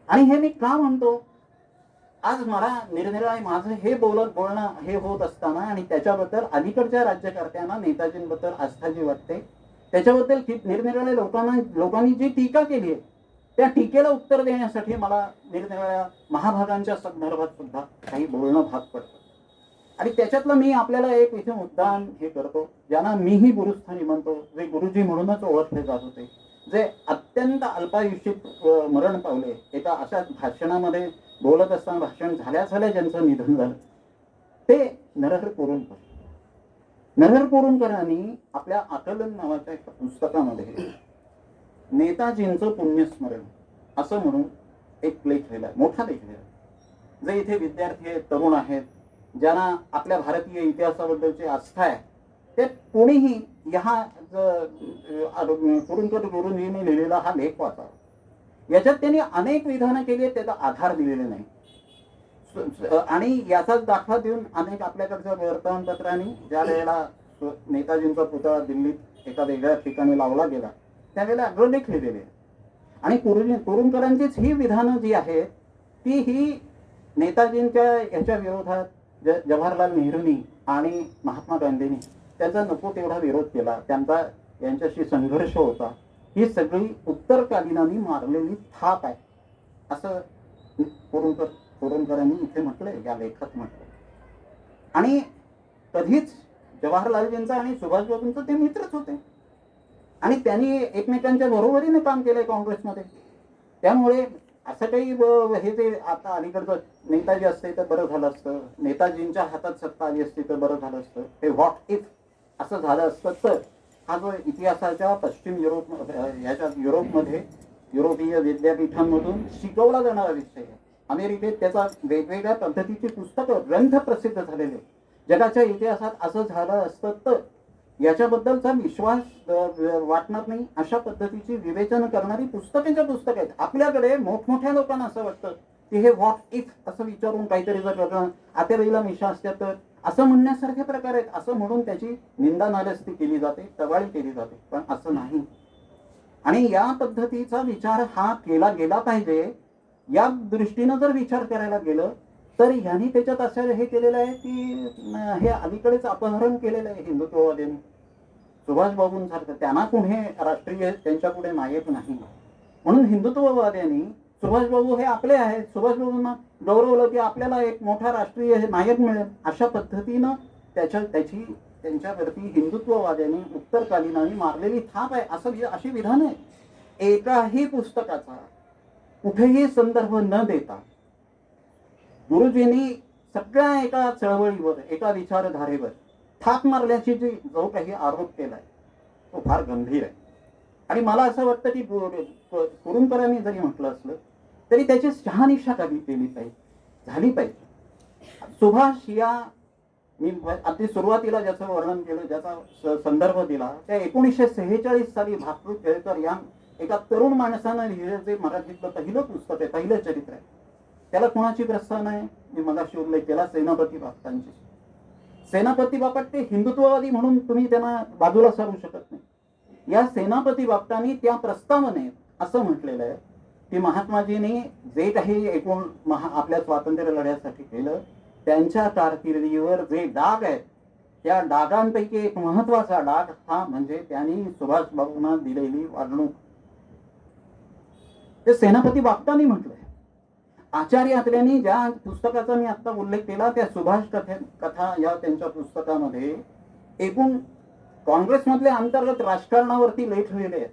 आणि हे मी का म्हणतो, आज मला निरनिराळे माझं हे बोलणं हे होत असताना आणि त्याच्याबद्दल अलीकडच्या राज्यकर्त्यांना नेताजींबद्दल आस्था जी वाटते, त्याच्याबद्दल निरनिराळ्या लोकांनी जी टीका केली आहे त्या टीकेला उत्तर देण्यासाठी मला निरनिराळ्या महाभागांच्या संदर्भात सुद्धा काही बोलणं भाग पडतं. आणि त्याच्यातलं मी आपल्याला एक इथे मुद्दाम हे करतो, ज्यांना मीही गुरुस्थानी म्हणतो, जे गुरुजी म्हणूनच ओळखले जात होते, जे अत्यंत अल्पायुष्यित मरण पावले, एका अशा भाषणामध्ये बोलत असताना भाषण झाल्या ज्यांचं निधन झालं, ते नरहर कुरुंकर. नरहर कुरुंकरांनी आपल्या आकलन नावाच्या एका पुस्तकामध्ये नेताजींचं पुण्यस्मरण असं म्हणून एक लेख लिहिला, मोठा लेख लिहिला. जे इथे विद्यार्थी आहेत, तरुण आहेत, ज्यांना आपल्या भारतीय इतिहासाबद्दलची आस्था आहे, ते कोणीही ह्या कुरुंकर गुरुजींनी लिहिलेला हा लेख वाचावा. याच्यात त्यांनी अनेक विधानं केली आहेत, त्याचा आधार दिलेले नाही. आणि याचाच दाखला देऊन अनेक आपल्याकडच्या वर्तमानपत्रांनी ज्या वेळेला नेताजींचा पुतळा दिल्लीत एका वेगळ्या ठिकाणी लावला गेला त्यावेळेला अग्रलेख लिहिलेले. आणि कुरुंकरांचीच ही विधानं जी आहेत ती ही नेताजींच्या याच्या विरोधात जवाहरलाल नेहरूंनी आणि महात्मा गांधींनी त्यांचा नको तेवढा विरोध केला, त्यांचा यांच्याशी संघर्ष होता, ही सगळी उत्तरकालीनांनी मारलेली थाप आहे असं कुरुंकरांनी इथे म्हटलंय, या लेखात म्हटलंय. आणि कधीच जवाहरलालजींचा आणि सुभाषबाबूंचं ते मित्रच होते आणि त्यांनी एकमेकांच्या बरोबरीने काम केलंय काँग्रेसमध्ये. त्यामुळे असं काही हे जे आता अलीकडचं नेताजी असते तर बरं झालं असतं, नेताजींच्या हातात सत्ता आली असती तर बरं झालं असतं, हे व्हॉट इफ असं झालं असतं तर हा जो इतिहासाच्या पश्चिम युरोपमध्ये युरोपीय विद्यापीठांमधून शिकवला जाणारा विषय आहे. अमेरिकेत त्याचा वेगवेगळ्या पद्धतीची पुस्तकं ग्रंथ प्रसिद्ध झालेले. जगाच्या इतिहासात असं झालं असतं तर याच्याबद्दलचा विश्वास वाटणार नाही अशा पद्धतीची विवेचन करणारी पुस्तकं आहेत. आपल्याकडे मोठमोठ्या लोकांना असं वाटतं की हे व्हॉट इफ असं विचारून काहीतरी जर करणं, आत्याबाईला मिशा असत्या तर असं म्हणण्यासारखे प्रकार आहेत, असं म्हणून त्याची निंदा नालस्ती केली जाते, टवाळी केली जाते, पण असं नाही. आणि या पद्धतीचा विचार हा केला गेला पाहिजे. या दृष्टीनं जर विचार करायला गेलं तर ह्यांनी त्याच्यात असं हे केलेलं आहे की हे अलीकडेच अपहरण केलेलं आहे हिंदुत्ववाद्यांनी. सुभाषबाबूंसारखं त्यांना कुठे राष्ट्रीय त्यांच्या पुढे नायक नाही, म्हणून हिंदुत्ववाद्यांनी सुभाषबाबू हे आपले आहेत, सुभाषबाबूंना गौरवलं की आपल्याला एक मोठा राष्ट्रीय नायक मिळेल, अशा पद्धतीनं त्याची त्यांच्यावरती हिंदुत्ववाद्यांनी उत्तरकालीनांनी मारलेली थाप आहे. अशी विधान आहे. एकाही पुस्तकाचा कुठेही संदर्भ न देता गुरुजींनी सगळ्या एका चळवळीवर, एका विचारधारेवर थाप मारल्याची जो काही आरोप केलाय तो फार गंभीर आहे. आणि मला असं वाटतं की कुरुंकरांनी जरी म्हटलं असलं तरी त्याची शहानिशा केली झाली पाहिजे. सुभाष या मी अगदी सुरुवातीला ज्याचं वर्णन केलं, ज्याचा संदर्भ दिला, त्या 1946 साली भातृ केळकर या एका तरुण माणसानं लिहिलेलं जे मराठीतलं पहिलं पुस्तक आहे, पहिलं चरित्र आहे. त्याला कोणाची प्रस्ताव नाही, मी मगाशी उल्लेख केला सेनापती बापटांची. सेनापती बापट ते हिंदुत्ववादी म्हणून तुम्ही त्यांना बाजूला सारू शकत नाही. या सेनापती बापटांनी त्या प्रस्तावनेत असं म्हटलेलं आहे की महात्माजींनी जे काही एकूण आपल्या स्वातंत्र्य लढ्यासाठी केलं, त्यांच्या कारकिर्दीवर जे डाग आहेत त्या डागांपैकी एक महत्वाचा डाग हा म्हणजे त्यांनी सुभाषबाबूंना दिलेली वागणूक. ते सेनापती बापटांनी म्हटलंय. आचार्य अत्र्यांनी ज्या पुस्तकाचा मी आता उल्लेख केला त्या सुभाष कथा या त्यांच्या पुस्तकामध्ये एकूण काँग्रेसमधले अंतर्गत राजकारणावरती लेख लिहिले आहेत.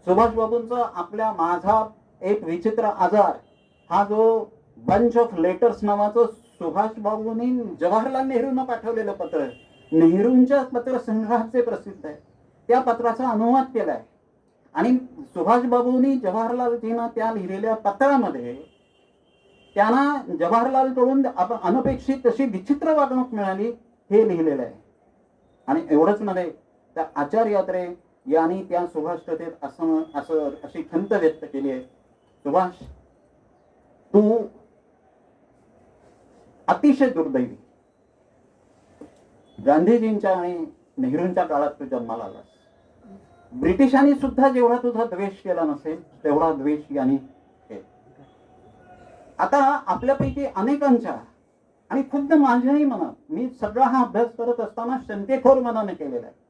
सुभाषबाबूंचा माझा एक विचित्र आजार हा जो बंच ऑफ लेटर्स नावाचं सुभाषबाबूंनी जवाहरलाल नेहरूंना पाठवलेलं पत्र, नेहरूंच्या पत्रसंग्रहाचे प्रसिद्ध आहे, त्या पत्राचा अनुवाद केलाय. आणि सुभाषबाबूंनी जवाहरलालजींना त्या लिहिलेल्या पत्रामध्ये त्यांना जवाहरलालकडून अनपेक्षित तशी विचित्र वागणूक मिळाली हे लिहिलेलं आहे. आणि एवढंच नव्हे, त्या आचार्य अत्रे यांनी त्या सुभाष कथेत अशी खंत व्यक्त केली आहे, सुभाष तू अतिशय दुर्दैवी, गांधीजींच्या आणि नेहरूंच्या काळात तू जन्माला आलास. ब्रिटिशांनी सुद्धा जेवढा तुझा द्वेष केला नसेल तेवढा द्वेष यांनी केला. आता आपल्यापैकी अनेकांच्या आणि खुद्द माझ्याही मनात, मी सगळा हा अभ्यास करत असताना शंकेखोर मनाने केलेला आहे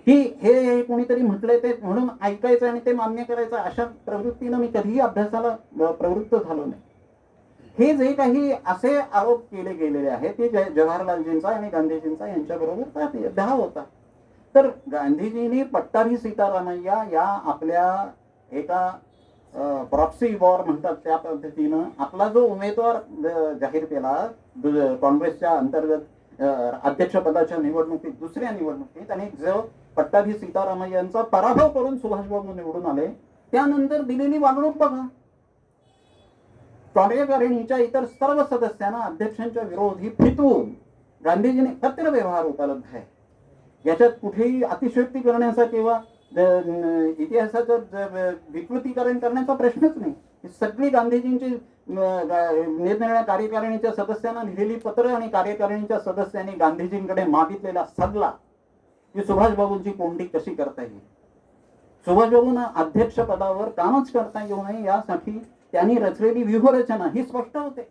की हे कोणीतरी म्हटलंय ते म्हणून ऐकायचं आणि ते मान्य करायचं, अशा प्रवृत्तीनं मी कधीही अभ्यासाला प्रवृत्त झालो नाही. हे जे काही असे आरोप केले गेलेले आहेत ते जवाहरलालजींचा आणि गांधीजींचा यांच्याबरोबर धाव होता. तर गांधीजींनी पट्टाभी सीतारामय्या या आपल्या एका प्रॉक्सी वॉर म्हणतात त्या पद्धतीनं आपला जो उमेदवार जाहीर केला काँग्रेसच्या अंतर्गत अध्यक्षपदाच्या निवडणुकीत, दुसऱ्या निवडणुकीत, आणि जो पट्टाभी सीतारामय्यांचा पराभव करून सुभाषबाबू निवडून आले, त्यानंतर दिलेली वागणूक बघा. कार्यकारिणीच्या इतर सर्व सदस्यांना अध्यक्षांच्या विरोधी फितून गांधीजींनी पत्र व्यवहार उपलब्ध आहे. याच्यात कुठेही अतिशयोक्ती करण्याचा किंवा इतिहासाचं विकृतीकरण करण्याचा प्रश्नच नाही. सगळी गांधीजींची निरनिराळ्या कार्यकारिणीच्या सदस्यांना लिहिलेली पत्र आणि कार्यकारिणीच्या सदस्यांनी गांधीजींकडे मागितलेला सल्ला की सुभाषबाबूंची कोंडी कशी करता येईल, सुभाषबाबूंना अध्यक्ष पदावर कामच करता येऊ नये यासाठी त्यांनी रचलेली व्यूहरचना ही स्पष्ट होते.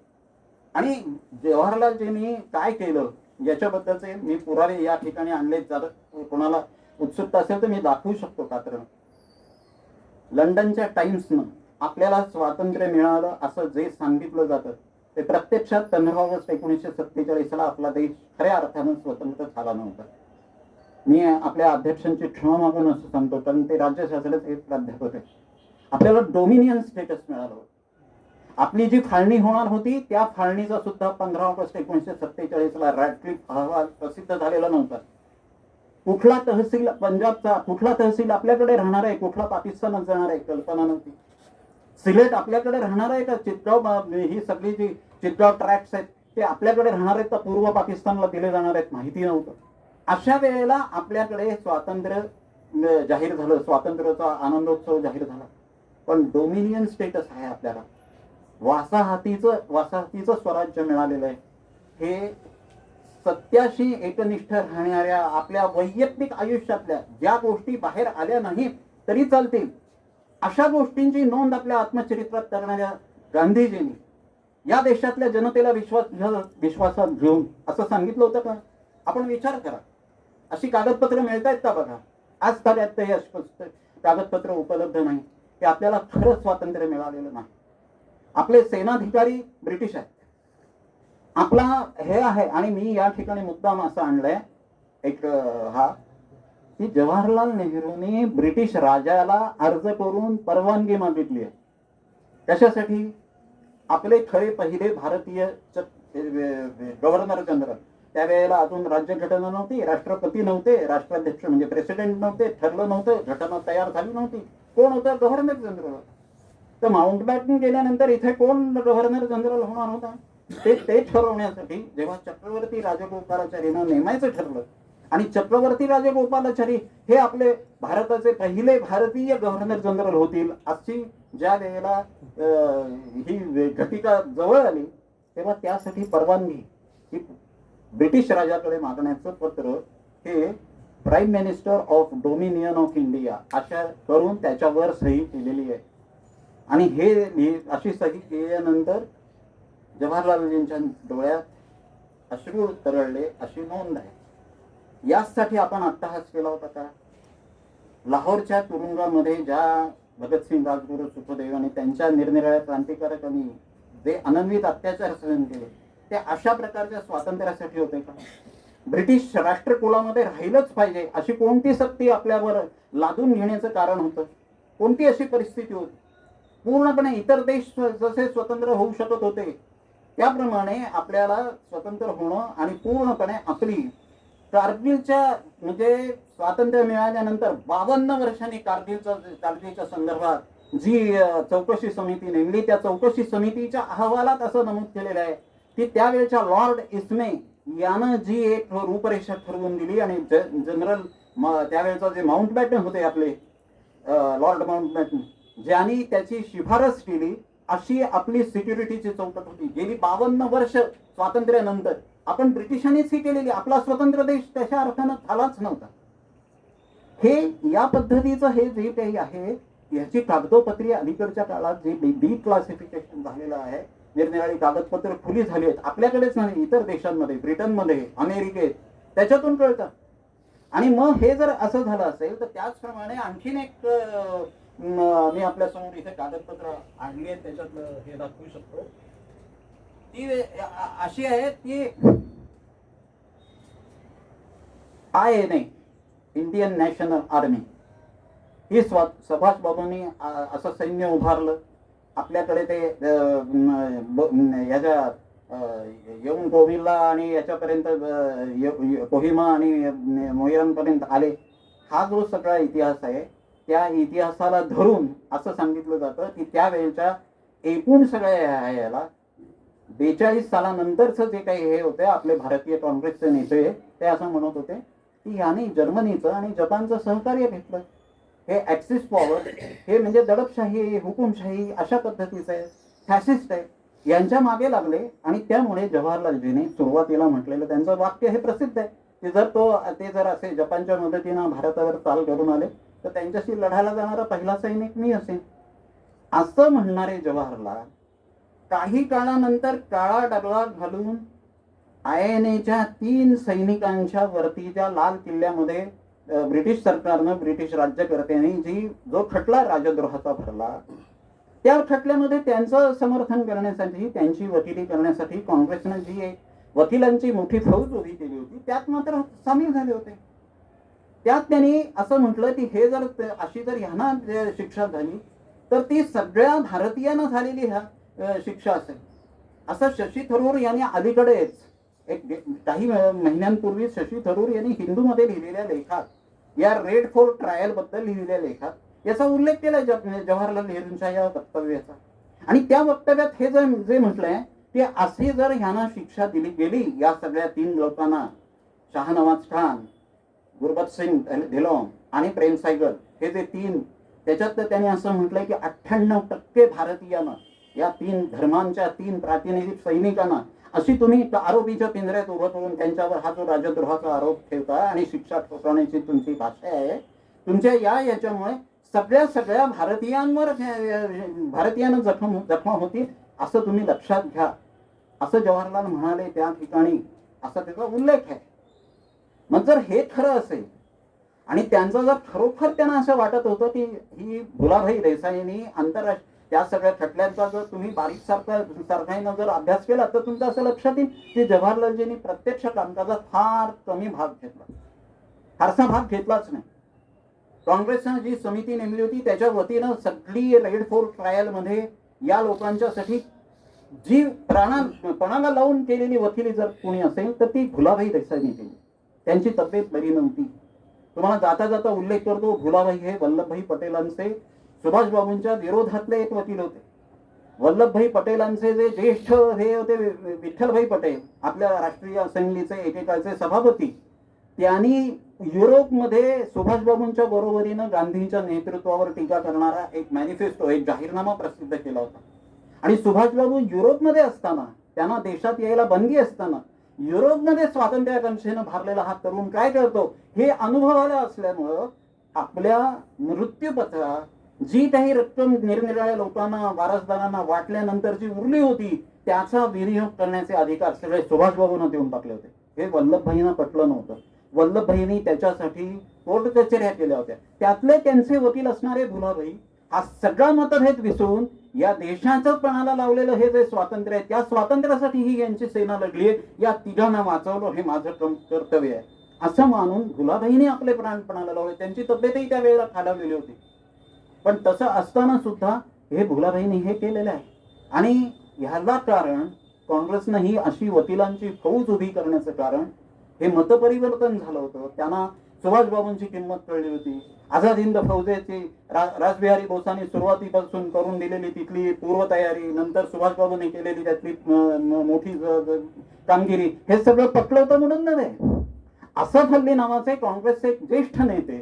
आणि जवाहरलालजींनी काय केलं याच्याबद्दलचे मी पुरावे या ठिकाणी आणले. जर कोणाला उत्सुकता असेल तर मी दाखवू शकतो पात्र. लंडनच्या टाइम्सनं आपल्याला स्वातंत्र्य मिळालं असं जे सांगितलं जातं ते प्रत्यक्षात 15 ऑगस्ट 1947 आपला देश खऱ्या अर्थानं स्वतंत्र झाला नव्हता. मी आपल्या अध्यक्षांची क्षमा मागून असं सांगतो, कारण ते राज्यशास्त्राचे प्राध्यापक आहे. आपल्याला डोमिनियन स्टेटस मिळालं. आपली जी फाळणी होणार होती त्या फाळणीचा सुद्धा 15 ऑगस्ट 1947 रॅडक्लिफ अहवाल प्रसिद्ध झालेला नव्हता. कुठला तहसील पंजाबचा, कुठला तहसील आपल्याकडे राहणार आहे, कुठला पाकिस्तानात जाणार आहे कल्पना नव्हती. सिलेट आपल्याकडे राहणार आहे का, चितगाव ही सगळी जी चितगाव ट्रॅक्ट्स आहेत ते आपल्याकडे राहणार आहेत का पूर्व पाकिस्तानला दिले जाणार आहेत माहिती नव्हतं. अशा वेळेला आपल्याकडे स्वातंत्र्य जाहीर झालं, स्वातंत्र्याचा आनंदोत्सव जाहीर झाला, पण डोमिनियन स्टेटस आहे आपल्याला. वासाहतीचं स्वराज्य मिळालेलं आहे. हे सत्याशी एकनिष्ठ राहणाऱ्या आपल्या वैयक्तिक आयुष्यातल्या ज्या गोष्टी बाहेर आल्या नाहीत तरी चालतील अशा गोष्टींची नोंद आपल्या आत्मचरित्रात करणाऱ्या गांधीजींनी या देशातल्या जनतेला विश्वासात घेऊन असं सांगितलं होतं का? आपण विचार करा. अशी कागदपत्र मिळत आहेत का बघा. आज ताब्यात हे अस्पष्ट कागदपत्र उपलब्ध नाही की आपल्याला खरंच स्वातंत्र्य मिळालेलं नाही. आपले सेनाधिकारी ब्रिटिश आहेत. आपला हे आहे. आणि मी या ठिकाणी मुद्दाम असं आणलंय एक हा की जवाहरलाल नेहरूंनी ब्रिटिश राजाला अर्ज करून परवानगी मागितली आहे. कशासाठी? आपले खरे पहिले भारतीय गव्हर्नर जनरल, त्यावेळेला अजून राज्यघटना नव्हती, राष्ट्रपती नव्हते, राष्ट्राध्यक्ष म्हणजे प्रेसिडेंट नव्हते, ठरलं नव्हतं, घटना तयार झाली नव्हती. कोण होतं? Governor general. तर माउंटबॅटन गेल्यानंतर इथे कोण गव्हर्नर जनरल होणार होता? ते ठरवण्यासाठी जेव्हा चक्रवर्ती राजगोपालाचारीनं नेमायचं ठरलं आणि चक्रवर्ती राजगोपालाचारी हे आपले भारताचे पहिले भारतीय गव्हर्नर जनरल होतील अशी ज्या वेळेला ही घटिका जवळ आली तेव्हा त्यासाठी परवानगी ही ब्रिटिश राजाकडे मागण्याचं पत्र हे prime minister of dominion of India अशा करून त्याच्यावर सही केलेली आहे. आणि हे अशी सही केल्यानंतर जवाहरलालजींच्या डोळ्यात अश्रू तरळले अशी नोंद आहे. यासाठी आपण अट्टहास केला होता का? लाहोरच्या तुरुंगामध्ये ज्या भगतसिंग, राजगुरू, सुखदेव आणि त्यांच्या निरनिराळ्या क्रांतिकारकांनी जे अनन्वित अत्याचार सहन केले ते अशा प्रकारच्या स्वातंत्र्यासाठी होते का? ब्रिटिश राष्ट्रकुलामध्ये राहिलंच पाहिजे अशी कोणती सक्ती आपल्यावर लादून घेण्याचं कारण होतं? कोणती अशी परिस्थिती होती? पूर्णपणे इतर देश जसे स्वतंत्र होऊ शकत होते त्याप्रमाणे आपल्याला स्वतंत्र होणं आणि पूर्णपणे आपली कारगिलच्या म्हणजे स्वातंत्र्य मिळाल्यानंतर 52 वर्षांनी कारगिलच्या संदर्भात जी चौकशी समिती नेमली त्या चौकशी समितीच्या अहवालात असं नमूद केलेलं आहे की त्यावेळेच्या लॉर्ड इस्मे यानं जी एक रूपरेषा ठरवून दिली आणि जनरल त्यावेळेचा जे माउंटबॅटन होते आपले लॉर्ड माउंटबॅटन ज्यांनी त्याची शिफारस केली अशी आपली सिक्युरिटीची चौकट होती. गेली 52 वर्ष स्वातंत्र्यानंतर आपण ब्रिटिशांनीच ही केलेली. आपला स्वतंत्र देश तशा अर्थानं झालाच नव्हता. हे या पद्धतीचं हे जे काही आहे याची कागदोपत्री अलीकडच्या काळात जे डी क्लासिफिकेशन झालेलं आहे, निरनिराळी कागदपत्र खुली झाली आहेत आपल्याकडेच नाही इतर देशांमध्ये, ब्रिटनमध्ये, अमेरिकेत, त्याच्यातून कळतं. आणि मग हे जर असं झालं असेल तर त्याचप्रमाणे आणखीन एक मी आपल्या समोर इथे कागदपत्र आणली आहेत त्याच्यातलं हे दाखवू शकतो. ती अशी आहे की INA इंडियन नॅशनल आर्मी ही सुभाष बाबूंनी असं सैन्य उभारलं. आपल्याकडे ते याच्या येऊन कोविलला आणि याच्यापर्यंत कोहिमा आणि मोइरांपर्यंत आले. हा जो सगळा इतिहास आहे त्या इतिहासाला धरून असं सांगितलं जातं की त्यावेळेच्या एकूण सगळ्या याला 42 सालानंतरचं जे काही हे होते आपले भारतीय काँग्रेसचे नेते ते असं म्हणत होते की याने जर्मनीचं आणि जपानचं सहकार्य घेतलं. हे ॲक्सिस पॉवर हे म्हणजे दडपशाही, हुकुमशाही अशा पद्धतीचं आहे, फॅसिस्ट आहे, यांच्या मागे लागले. आणि त्यामुळे जवाहरलालजीने सुरुवातीला म्हटलेलं त्यांचं वाक्य हे प्रसिद्ध आहे की ते जर असे जपानच्या मदतीनं भारतावर चाल करून आले तर त्यांच्याशी लढायला जाणारा पहिला सैनिक मी असेन. असं म्हणणारे जवाहरलाल काही काळानंतर काळा डबला घालून INAच्या 3 सैनिकांच्या वरती त्या लाल किल्ल्यामध्ये ब्रिटिश सरकारनं, ब्रिटिश राज्यकर्त्यांनी जो खटला राजद्रोहाचा भरला त्या खटल्यामध्ये त्यांचं समर्थन करण्यासाठी, त्यांची वकिली करण्यासाठी काँग्रेसनं जी एक वकिलांची मोठी फौज उभी केली होती त्यात मात्र सामील झाले होते. त्यात त्यांनी असं म्हटलं की हे जर अशी जर ह्यांना शिक्षा झाली तर ती सगळ्या भारतीयांना झालेली शिक्षा असेल. असं शशी थरूर यांनी अलीकडेच काही महिन्यांपूर्वी शशी थरूर यांनी हिंदूमध्ये लिहिलेल्या लेखात, या रेड फोर्ट ट्रायल बद्दल लिहिलेल्या लेखात याचा उल्लेख केला जवाहरलाल नेहरूंच्या या वक्तव्याचा. आणि त्या वक्तव्यात हे जे म्हटलंय की अशी जर ह्यांना शिक्षा दिली गेली या सगळ्या 3 लोकांना, शाहनवाज खान, गुरबत सिंग धिलोन आणि प्रेम सायगल हे जे 3, त्याच्यात त्यांनी असं म्हटलंय की 98% भारतीयांना, या 3 धर्मांच्या 3 प्रातिनिधिक सैनिकांना अशी तुम्ही आरोपीच्या पिंजऱ्यात उभं करून त्यांच्यावर हा जो राजद्रोहाचा आरोप ठेवता आणि शिक्षा ठोकवण्याची तुमची भाषा आहे, तुमच्या याच्यामुळे सगळ्या भारतीयांना जखमा होती. असं तुम्ही लक्षात घ्या, असं जवाहरलाल म्हणाले त्या ठिकाणी, असा त्याचा उल्लेख आहे. मग जर हे खरं असेल आणि त्यांचं जर खरोखर त्यांना असं वाटत होतं की ही भुलाभाई देसाईंनी आंतरराष्ट्रीय त्या सगळ्या खटल्यांचा जर तुम्ही बारीक सारखाईनं जर अभ्यास केला तर तुमचं असं लक्षात येईल की जवाहरलालजींनी प्रत्यक्ष कामकाजात फार कमी भाग घेतला, फारसा भाग घेतलाच नाही. काँग्रेसनं जी समिती नेमली होती त्याच्या वतीनं सगळी रेड फोर्ट ट्रायल मध्ये या लोकांच्यासाठी जी पणाला लावून केलेली वकिली जर कोणी असेल तर ती भुलाभाई देसाईंनी केली. त्यांची तब्येत बरी नव्हती. तुम्हाला जाता जाता उल्लेख करतो, भुलाभाई हे वल्लभभाई पटेलांचे सुभाषबाबूंच्या विरोधातले एक वकील होते. वल्लभभाई पटेलांचे जे ज्येष्ठ हे होते विठ्ठलभाई पटेल, आपल्या राष्ट्रीय असेंब्लीचे एकेकाळचे सभापती, त्यांनी युरोपमध्ये सुभाषबाबूंच्या बरोबरीनं गांधींच्या नेतृत्वावर टीका करणारा एक मॅनिफेस्टो, एक जाहीरनामा प्रसिद्ध केला होता. आणि सुभाषबाबू युरोपमध्ये असताना, त्यांना देशात यायला बंदी असताना, युरोपमध्ये स्वातंत्र्याकांक्षेनं भारलेला हा तरुण काय करतो हे अनुभवाला असल्यामुळं आपल्या मृत्यूपत्रात जी काही रक्कम निरनिराळ्या लोकांना, वारसदारांना वाटल्यानंतर जी उरली होती त्याचा विनियोग करण्याचे अधिकार सगळे सुभाषबाबूंना देऊन टाकले होते. हे वल्लभभाईंना पटलं नव्हतं. वल्लभभाईंनी त्याच्यासाठी कोर्ट कचेऱ्या केल्या होत्या. त्यातले त्यांचे वकील असणारे भुलाभाई हा सगळा मतभेद विसरून या देशाचं पणाला लावलेलं हे जे स्वातंत्र्य आहे त्या स्वातंत्र्यासाठी ही यांची सेना लढली आहे, या तिघांना वाचवलं हे माझं कर्तव्य आहे असं मानून भुलाभाईंनी आपले प्राण पणाला लावले. त्यांची तब्येतही त्या वेळेला खालावलेली होती. पण तसं असताना सुद्धा हे भुलाभाईंनी हे केलेलं आहे. आणि ह्याला कारण काँग्रेसनं ही अशी वकिलांची फौज उभी करण्याचं कारण हे मतपरिवर्तन झालं होतं. त्यांना सुभाषबाबूंची किंमत कळली होती. आझाद हिंद फौजेची रासबिहारी बोसांनी सुरुवातीपासून करून दिलेली तिथली पूर्वतयारी, नंतर सुभाषबाबूंनी केलेली त्यातली मोठी कामगिरी, हे सगळं पटलं होतं म्हणून नव्हे. असफ अली नावाचे काँग्रेसचे एक ज्येष्ठ नेते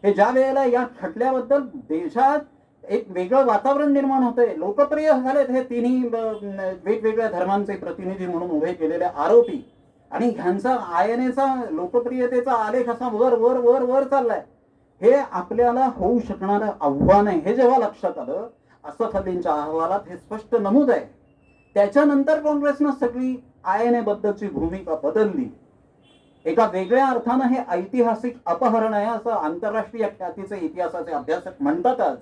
हे ज्या वेळेला या खटल्याबद्दल देशात एक वेगळं वातावरण निर्माण होतंय, लोकप्रिय झालेत हे तिन्ही वेगवेगळ्या धर्मांचे प्रतिनिधी म्हणून उभे केलेले आरोपी, आणि ह्यांचा आयनेचा लोकप्रियतेचा आलेख असा वर वर वर वर चाललाय, हे आपल्याला होऊ शकणारं आव्हान आहे. हे जेव्हा लक्षात आलं, असफ अलींच्या अहवालात हे स्पष्ट नमूद आहे. त्याच्यानंतर काँग्रेसनं सगळी आयने बद्दलची भूमिका बदलली. एका वेगळ्या अर्थानं हे ऐतिहासिक अपहरण आहे असं आंतरराष्ट्रीय ख्यातीचे इतिहासाचे अभ्यासक म्हणतातच.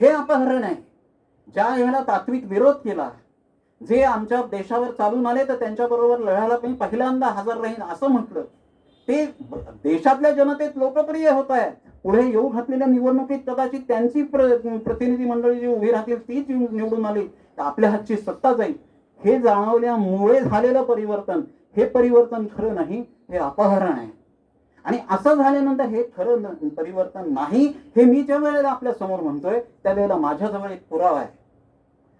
हे अपहरण आहे. ज्या वेळेला तात्विक विरोध केला, जे आमच्या देशावर चालून आले तर त्यांच्याबरोबर लढायला मी पहिल्यांदा हजर राहीन असं म्हटलं, ते देशातल्या जनतेत लोकप्रिय होत आहेत. पुढे येऊ घातलेल्या निवडणुकीत कदाचित त्यांची प्रतिनिधी मंडळी जी उभी राहतील तीच निवडून आली तर आपल्या हातची सत्ता जाईल, हे जाणवल्यामुळे झालेलं परिवर्तन, हे परिवर्तन खरं नाही, हे अपहरण आहे. आणि असं झाल्यानंतर हे खरं परिवर्तन नाही हे मी ज्या वेळेला आपल्या समोर म्हणतोय त्यावेळेला माझ्याजवळ एक पुरावा आहे.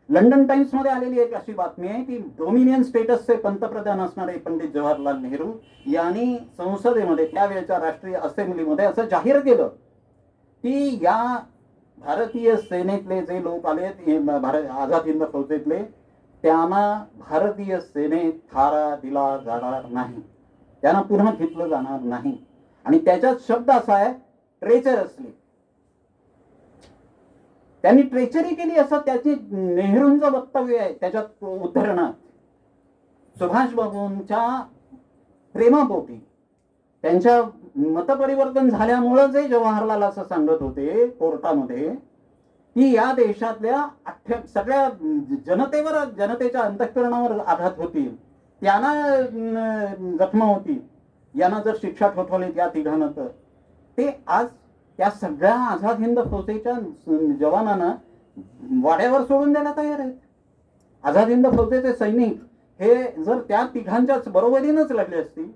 लंडन टाइम्स मध्ये आलेली एक अशी बातमी आहे की डोमिनियन स्टेटसचे पंतप्रधान असणारे पंडित जवाहरलाल नेहरू यांनी संसदेमध्ये, त्यावेळेच्या राष्ट्रीय असेंब्लीमध्ये असं जाहीर केलं की या भारतीय सेनेतले जे लोक आलेत, आझाद हिंद फौजेतले, त्यांना भारतीय सेनेत थारा दिला जाणार नाही, त्यांना पुन्हा घेतलं जाणार नाही. आणि त्याच्यात शब्द असा आहे, ट्रेचरसली. त्यांनी ट्रेचरी केली असं त्याची नेहरूंचं वक्तव्य आहे त्याच्यात उद्धरणात. सुभाषबाबूंच्या प्रेमापोटी त्यांच्या मतपरिवर्तन झाल्यामुळं जे जवाहरलाल असं सांगत होते कोर्टामध्ये की या देशातल्या सगळ्या जनतेवर, जनतेच्या अंतःकरणावर आघात होतील, त्यांना जखमा होती, यांना जर शिक्षा ठोठावली या तिघांना, तर ते आज त्या सगळ्या आझाद हिंद फौजेच्या जवानांना वाड्यावर सोडून द्यायला तयार आहेत. आझाद हिंद फौजेचे सैनिक हे जर त्या तिघांच्याच बरोबरीनंच लढले असतील,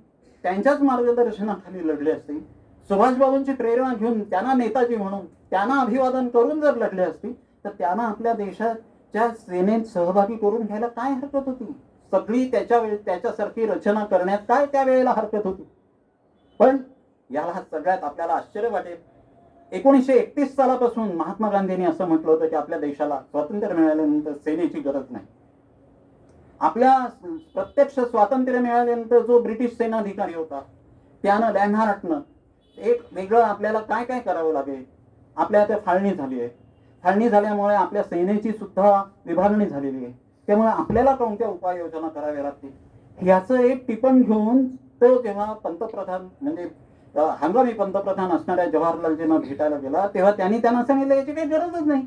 त्यांच्याच मार्गदर्शनाखाली लढले असतील, सुभाषबाबूंची प्रेरणा घेऊन त्यांना नेताजी म्हणून त्यांना अभिवादन करून जर लढले असतील, तर त्यांना आपल्या देशाच्या सेनेत सहभागी करून घ्यायला काय हरकत होती? सगळी त्याच्यासारखी रचना करण्यात काय त्यावेळेला हरकत होती? पण याला सगळ्यात आपल्याला आश्चर्य वाटेल, 1931 सालापासून महात्मा गांधींनी असं म्हटलं होतं की आपल्या देशाला स्वातंत्र्य मिळाल्यानंतर सेनेची गरज नाही. आपल्या प्रत्यक्ष स्वातंत्र्य मिळाल्यानंतर जो ब्रिटिश सेनाधिकारी होता त्यानं, लॅनहार्टनं एक वेगळं आपल्याला काय काय करावं लागेल, आपल्या आता फाळणी झाली आहे, फाळणी झाल्यामुळे आपल्या सेनेची सुद्धा विभागणी झालेली आहे. त्यामुळे आपल्याला कोणत्या उपाययोजना कराव्या लागतील याचं एक टिपण घेऊन तो जेव्हा पंतप्रधान म्हणजे हंगामी पंतप्रधान असणाऱ्या जवाहरलालजींना भेटायला गेला तेव्हा त्यांना सांगितलं याची काही गरजच नाही.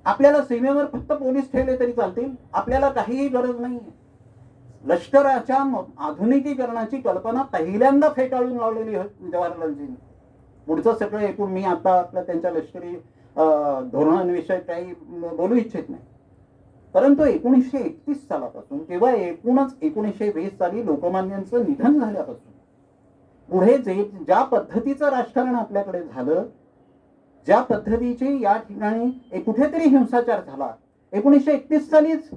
आपल्याला सीमेवर फक्त पोलीस ठेवले तरी चालतील, आपल्याला काहीही गरज नाही. लष्कराच्या आधुनिकीकरणाची कल्पना पहिल्यांदा फेटाळून लावलेली जवाहरलालजींनी. पुढचं सगळं ऐकून मी आता आपल्या त्यांच्या लष्करी धोरणांविषयी काही बोलू इच्छित नाही. परंतु 1931 सालापासून किंवा एकूणच 1920 साली लोकमान्यांचं निधन झाल्यापासून पुढे ज्या पद्धतीचं राजकारण आपल्याकडे झालं, ज्या पद्धतीची या ठिकाणी कुठेतरी हिंसाचार झाला. 1931 सालीच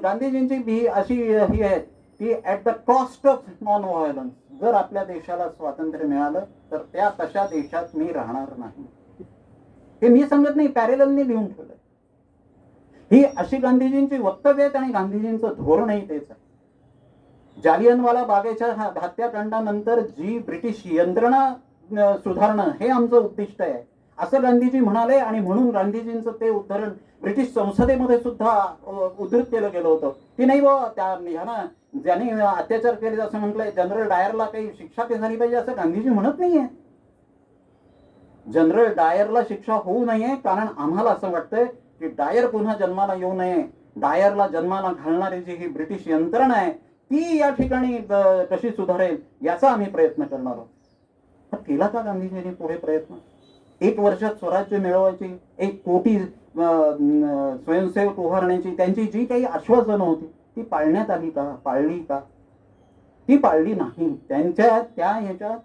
गांधीजींची भी अशी ही आहे की at the cost of non violence, जर आपल्या देशाला स्वातंत्र्य मिळालं तर त्या तशा देशात मी राहणार नाही. हे मी सांगत नाही, पॅरेललने लिहून ठेवलंय. ही अशी गांधीजींची वक्तव्य आहेत आणि गांधीजींचं धोरणही तेच आहे. जालियनवाला बागेच्या हत्याकांडानंतर जी ब्रिटिश यंत्रणा सुधारणं हे आमचं उद्दिष्ट आहे असं गांधीजी म्हणाले. आणि म्हणून गांधीजींचं ते उदाहरण ब्रिटिश संसदेमध्ये सुद्धा उद्धृत केलं गेलं होतं की नाही बा ह्यानं ज्यांनी अत्याचार केले असं म्हटलंय जनरल डायरला काही शिक्षा झाली पाहिजे असं गांधीजी म्हणत नाहीये. जनरल डायरला शिक्षा होऊ नये कारण आम्हाला असं वाटतंय की डायर पुन्हा जन्माला येऊ नये. डायरला जन्माला घालणारी जी ही ब्रिटिश यंत्रणा आहे ती या ठिकाणी कशी सुधारेल याचा आम्ही प्रयत्न करणार आहोत. केला का गांधीजींनी पुढे प्रयत्न? 1 वर्षात स्वराज्य मिळवायची, 1 कोटी स्वयंसेवक उभारण्याची त्यांची जी काही आश्वासनं होती ती पाळण्यात आली का? पाळली का? ती पाळली नाही. त्यांच्या त्या ह्याच्यात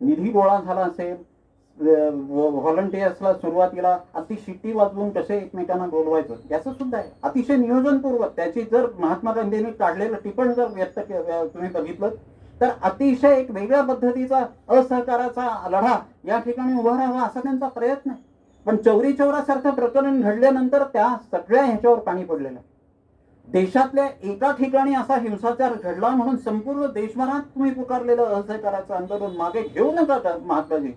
निधी गोळा झाला असेल, व्हॉलंटियर्सला सुरुवातीला अति शिट्टी वाजवून कसे एकमेकांना बोलवायचं याचं सुद्धा आहे. अतिशय नियोजनपूर्वक त्याची जर महात्मा गांधींनी काढलेलं टिपण जर व्यक्त तुम्ही बघितलं तर अतिशय एक वेगळ्या पद्धतीचा असहकाराचा लढा या ठिकाणी उभा राहावा असा त्यांचा प्रयत्न आहे. पण चौरी चौरासारखं प्रकरण घडल्यानंतर त्या सगळ्या ह्याच्यावर पाणी पडलेलं आहे. देशातल्या एका ठिकाणी असा हिंसाचार घडला म्हणून संपूर्ण देशभरात तुम्ही पुकारलेलं असहकाराचं आंदोलन मागे घेऊ नका का महात्माजी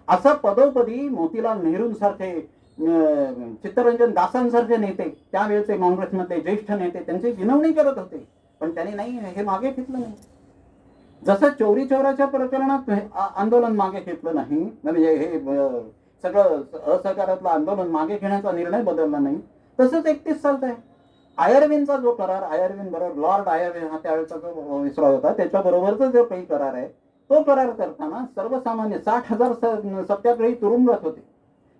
असं पदोपदी मोतीलाल नेहरूंसारखे, चित्तरंजन दासांसारखे नेते, त्यावेळेचे काँग्रेसमधले ज्येष्ठ नेते त्यांची विनवणी करत होते. पण त्यांनी नाही हे मागे घेतलं नाही. जसं चौरी चौराच्या प्रकरणात आंदोलन मागे घेतलं नाही, म्हणजे हे सगळं असहकारातलं आंदोलन मागे घेण्याचा निर्णय बदलला नाही, तसंच 31 सालचा आहे. आयर्विनचा जो करार, आयर्विन बरोबर लॉर्ड आयर्विन हा त्यावेळेचा जो विसराव होता त्याच्याबरोबरचा जो काही करार आहे तो करार करताना सर्वसामान्य 60,000 सत्याग्रही तुरुंगात होते.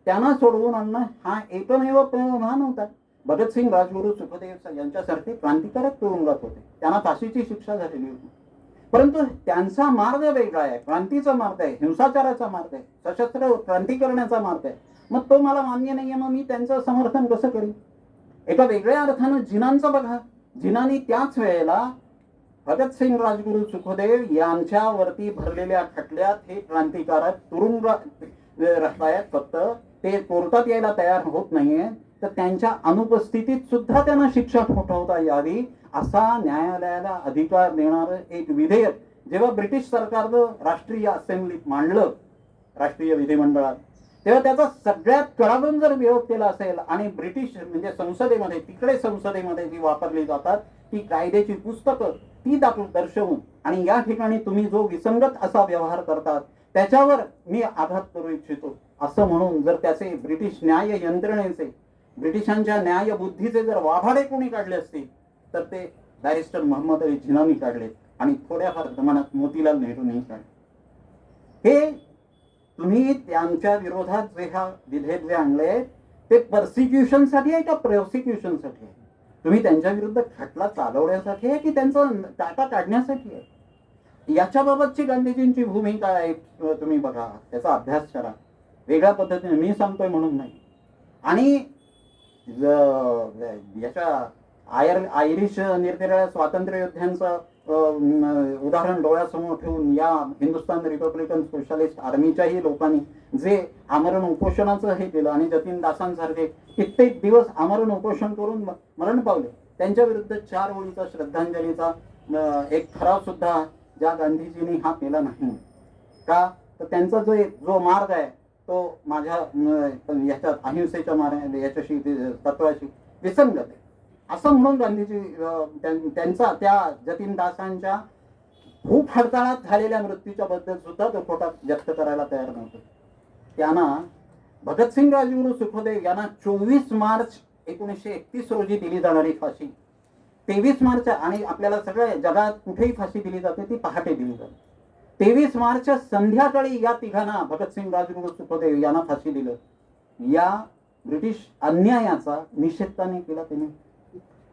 त्यांना सोडवून आणणं हा एकमेव प्रमाण होता. भगतसिंग, राजगुरू, सुखदेव यांच्यासारखे क्रांतिकारक तुरुंगात होते. त्यांना फाशीची शिक्षा झालेली होती. परंतु त्यांचा मार्ग वेगळा आहे, क्रांतीचा मार्ग आहे, हिंसाचाराचा मार्ग आहे, सशस्त्र क्रांती करण्याचा मार्ग आहे. मग तो मला मान्य नाहीये, मग मी त्यांचं समर्थन कसं करीन? एका वेगळ्या अर्थानं जिनांचं बघा, जिनांनी त्याच वेळेला भगतसिंग, राजगुरू, सुखदेव यांच्यावरती भरलेल्या खटल्यात हे क्रांतिकारक तुरुंग राहतायत, फक्त ते कोर्टात यायला तयार होत नाहीये, तर त्यांच्या अनुपस्थितीत सुद्धा त्यांना शिक्षा ठोठावता यावी असा न्यायालयाला अधिकार देणारं एक विधेयक जेव्हा ब्रिटिश सरकारनं राष्ट्रीय असेंब्लीत मांडलं, राष्ट्रीय विधिमंडळात, तेव्हा त्याचा सगळ्यात कडाडून जर विरोध केला असेल आणि ब्रिटिश म्हणजे संसदेमध्ये, तिकडे संसदेमध्ये जी वापरली जातात ती कायद्याची पुस्तकं ती दर्शवून आणि या ठिकाणी तुम्ही जो विसंगत असा व्यवहार करतात त्याच्यावर मी आघात करू इच्छितो असं म्हणून जर त्याचे ब्रिटिश न्याय यंत्रणेचे, ब्रिटिशांच्या न्याय बुद्धीचे जर वाभाडे कोणी काढले असतील तर ते बॅरिस्टर मोहम्मद अली जिनानी काढले आणि थोड्याफार प्रमाणात मोतीलाल नेहरूंनी काढले. हे तुम्ही त्यांच्या विरोधात जे हा विधेयक जे आणले ते पर्सिक्युशनसाठी आहे का प्रोसिक्युशनसाठी आहे? तुम्ही त्यांच्या विरुद्ध खटला चालवण्यासाठी आहे की त्यांचा टाटा काढण्यासाठी आहे? याच्याबाबतची गांधीजींची भूमिका आहे, तुम्ही बघा, त्याचा अभ्यास करा. वेगळ्या पद्धतीने मी सांगतोय म्हणून नाही. आणि याच्या आयरिश निरनिराळ्या स्वातंत्र्य योद्ध्यांचं उदाहरण डोळ्यासमोर ठेवून या हिंदुस्थान रिपब्लिकन सोशलिस्ट आर्मीच्याही लोकांनी जे आमरण उपोषणाचं हे केलं आणि जतीन दासांसारखे कित्येक दिवस आमरण उपोषण करून मरण पावले, त्यांच्या विरुद्ध 4 ओळीचा श्रद्धांजलीचा एक ठराव सुद्धा ज्या गांधीजींनी हा केला नाही का, तर त्यांचा जो मार्ग आहे तो माझ्या याच्यात अहिंसेच्या याच्याशी तत्वाशी विसंगत आहे असं म्हणून गांधीजी त्यांचा त्या जतीन दासांच्या खूप हडताळात झालेल्या मृत्यूच्या बद्दल सुद्धा तो खोटा व्यक्त करायला तयार नव्हते. त्यांना भगतसिंग राजगुरू सुखदेव यांना 24 मार्च 1931 रोजी दिली जाणारी फाशी 23 मार्च, आणि आपल्याला सगळ्या जगात कुठेही फाशी दिली जाते ती पहाटे दिली जाते. 23 मार्च संध्याकाळी या तिघांना भगतसिंग राजगुरू सुखदेव यांना फाशी दिलं. या ब्रिटिश अन्यायाचा निषेध त्याने केला. त्यांनी